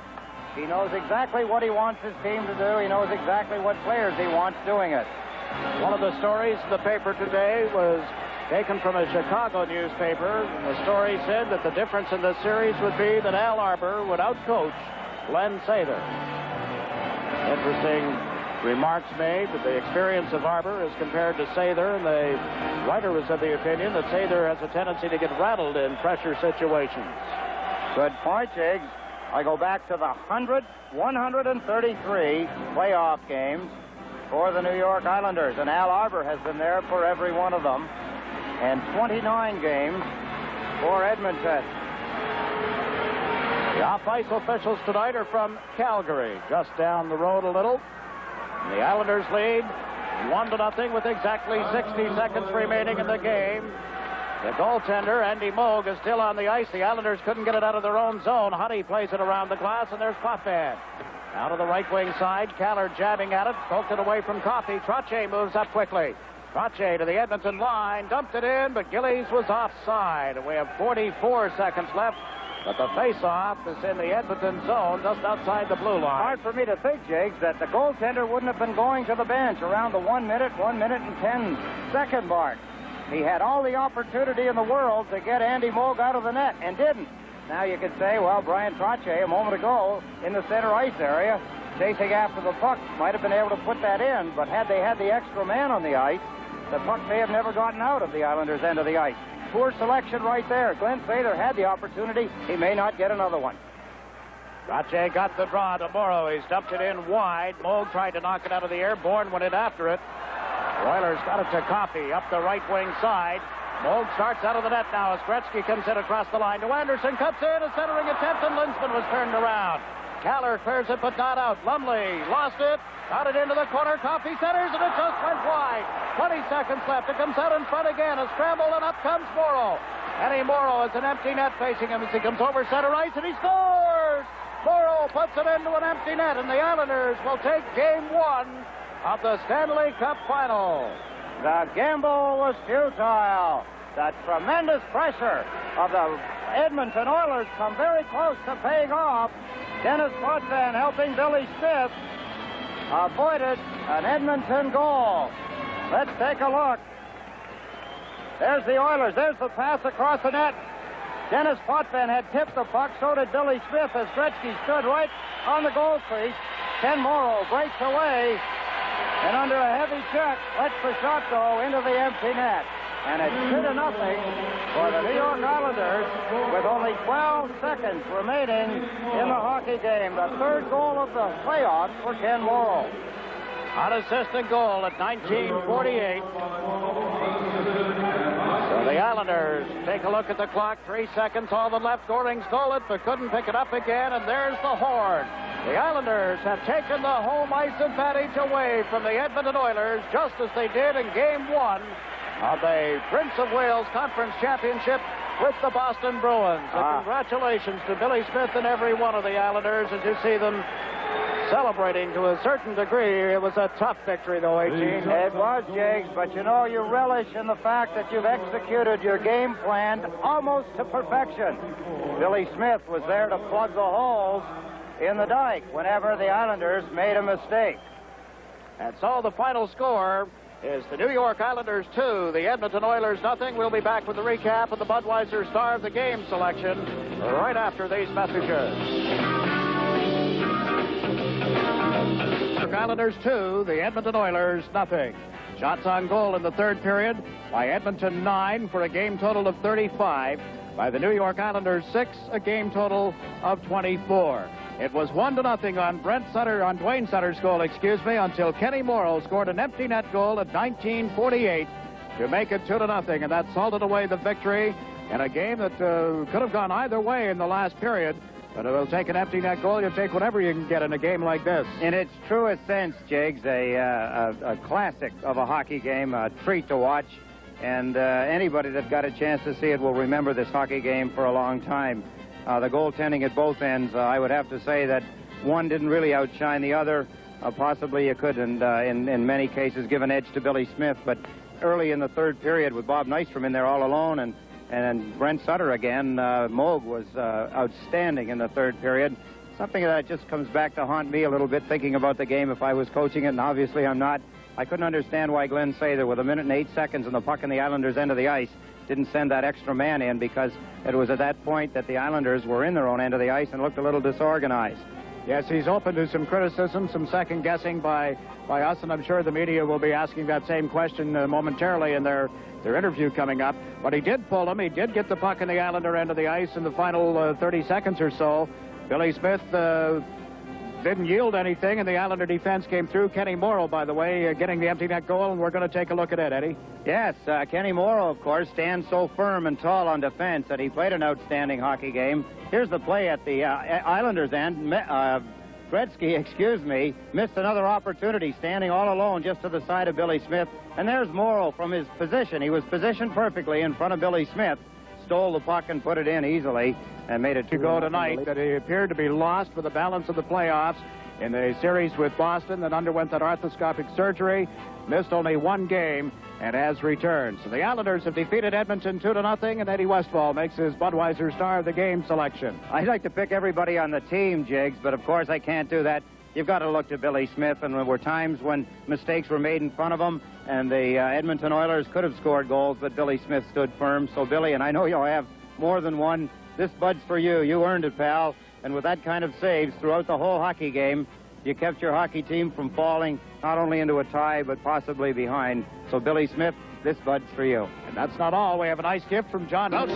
he knows exactly what he wants his team to do. He knows exactly what players he wants doing it. One of the stories in the paper today was taken from a Chicago newspaper. The story said that the difference in the series would be that Al Arbour would outcoach Glenn Sather. Interesting remarks made that the experience of Arbour is compared to Sather, and the writer was of the opinion that Sather has a tendency to get rattled in pressure situations. Good point, Jiggs. I go back to the 133 playoff games for the New York Islanders, and Al Arbour has been there for every one of them, and 29 games for Edmonton. The off-ice officials tonight are from Calgary, just down the road a little. The Islanders lead 1-0 with exactly 60 seconds remaining in the game. The goaltender, Andy Moog, is still on the ice. The Islanders couldn't get it out of their own zone. Huddy plays it around the glass, and there's Potvin. Out of the right wing side, Kallur jabbing at it, poked it away from Coffey. Trottier moves up quickly. Trottier to the Edmonton line, dumped it in, but Gillies was offside. We have 44 seconds left. But the face-off is in the Edmonton zone, just outside the blue line. Hard for me to think, Jiggs, that the goaltender wouldn't have been going to the bench around the 1 minute and 10 second mark. He had all the opportunity in the world to get Andy Moog out of the net and didn't. Now you could say, well, Brian Trottier a moment ago in the center ice area, chasing after the puck, might have been able to put that in, but had they had the extra man on the ice, the puck may have never gotten out of the Islanders' end of the ice. Poor selection right there. Glenn Sather had the opportunity. He may not get another one. Trottier got the draw to Morrow. He's dumped it in wide. Moog tried to knock it out of the air. Bourne went in after it. The Oilers got it to Coffey up the right wing side. Moog starts out of the net now as Gretzky comes in across the line. To Anderson, cuts in, a centering attempt, and Linsman was turned around. Kallur clears it, but not out. Lumley lost it. Got it into the corner. Coffey centers, and it just went wide. 20 seconds left. It comes out in front again. A scramble, and up comes Morrow. Eddie Morrow has an empty net facing him as he comes over center ice, and he scores! Morrow puts it into an empty net, and the Islanders will take Game 1 of the Stanley Cup Final. The gamble was futile. The tremendous pressure of the Edmonton Oilers come very close to paying off. Denis Potvin helping Billy Smith avoided an Edmonton goal. Let's take a look. There's the Oilers. There's the pass across the net. Denis Potvin had tipped the puck. So did Billy Smith as Gretzky stood right on the goal crease. Ken Morrow breaks away, and under a heavy check, lets the shot go into the empty net. And it's 2-0 for the New York Islanders with only 12 seconds remaining in the hockey game. The third goal of the playoffs for Ken Morrow. Unassisted goal at 19:48. So the Islanders take a look at the clock. 3 seconds, all the left. Goring stole it, but couldn't pick it up again, and there's the horn. The Islanders have taken the home ice advantage away from the Edmonton Oilers, just as they did in Game 1 of the Prince of Wales Conference Championship with the Boston Bruins. And congratulations to Billy Smith and every one of the Islanders as you see them celebrating to a certain degree. It was a tough victory, though, 18. It was, Jiggs, but you know, you relish in the fact that you've executed your game plan almost to perfection. Billy Smith was there to plug the holes in the dike whenever the Islanders made a mistake. And so the final score is the New York Islanders 2, the Edmonton Oilers nothing. We'll be back with the recap of the Budweiser Star of the Game selection right after these messages. Islanders 2, the Edmonton Oilers nothing. Shots on goal in the third period by Edmonton 9 for a game total of 35. By the New York Islanders 6, a game total of 24. It was 1-0 on Duane Sutter's goal, until Kenny Morrow scored an empty net goal at 1948 to make it 2-0, and that salted away the victory in a game that could have gone either way in the last period. But it'll take an empty net goal. You'll take whatever you can get in a game like this. In its truest sense, Jiggs, a classic of a hockey game, a treat to watch. And anybody that got a chance to see it will remember this hockey game for a long time. The goaltending at both ends, I would have to say that one didn't really outshine the other. Possibly you could, and in many cases, give an edge to Billy Smith. But early in the third period, with Bob Nystrom in there all alone, and Brent Sutter again, Moog was outstanding in the third period. Something that just comes back to haunt me a little bit, thinking about the game if I was coaching it, and obviously I'm not. I couldn't understand why Glenn Sather, with 1 minute and 8 seconds and the puck in the Islanders' end of the ice, didn't send that extra man in, because it was at that point that the Islanders were in their own end of the ice and looked a little disorganized. Yes, he's open to some criticism, some second-guessing by us, and I'm sure the media will be asking that same question momentarily in their interview coming up. But he did pull him. He did get the puck in the Islander end of the ice in the final 30 seconds or so. Billy Smith didn't yield anything, and the Islander defense came through. Kenny Morrow, by the way, getting the empty net goal, and we're going to take a look at it, Eddie. Yes, Kenny Morrow, of course, stands so firm and tall on defense that he played an outstanding hockey game. Here's the play at the Islanders' end. Gretzky, missed another opportunity, standing all alone just to the side of Billy Smith. And there's Morrow from his position. He was positioned perfectly in front of Billy Smith. Stole the puck and put it in easily and made it 2-0 to go tonight. That he appeared to be lost for the balance of the playoffs in the series with Boston, that underwent that arthroscopic surgery, missed only one game, and has returned. So the Islanders have defeated Edmonton 2-0, and Eddie Westfall makes his Budweiser Star of the Game selection. I'd like to pick everybody on the team, Jiggs, but of course I can't do that. You've got to look to Billy Smith, and there were times when mistakes were made in front of him, and the Edmonton Oilers could have scored goals, but Billy Smith stood firm. So, Billy, and I know you'll have more than one, this Bud's for you. You earned it, pal. And with that kind of saves throughout the whole hockey game, you kept your hockey team from falling not only into a tie, but possibly behind. So, Billy Smith, this Bud's for you. And that's not all. We have a nice gift from John.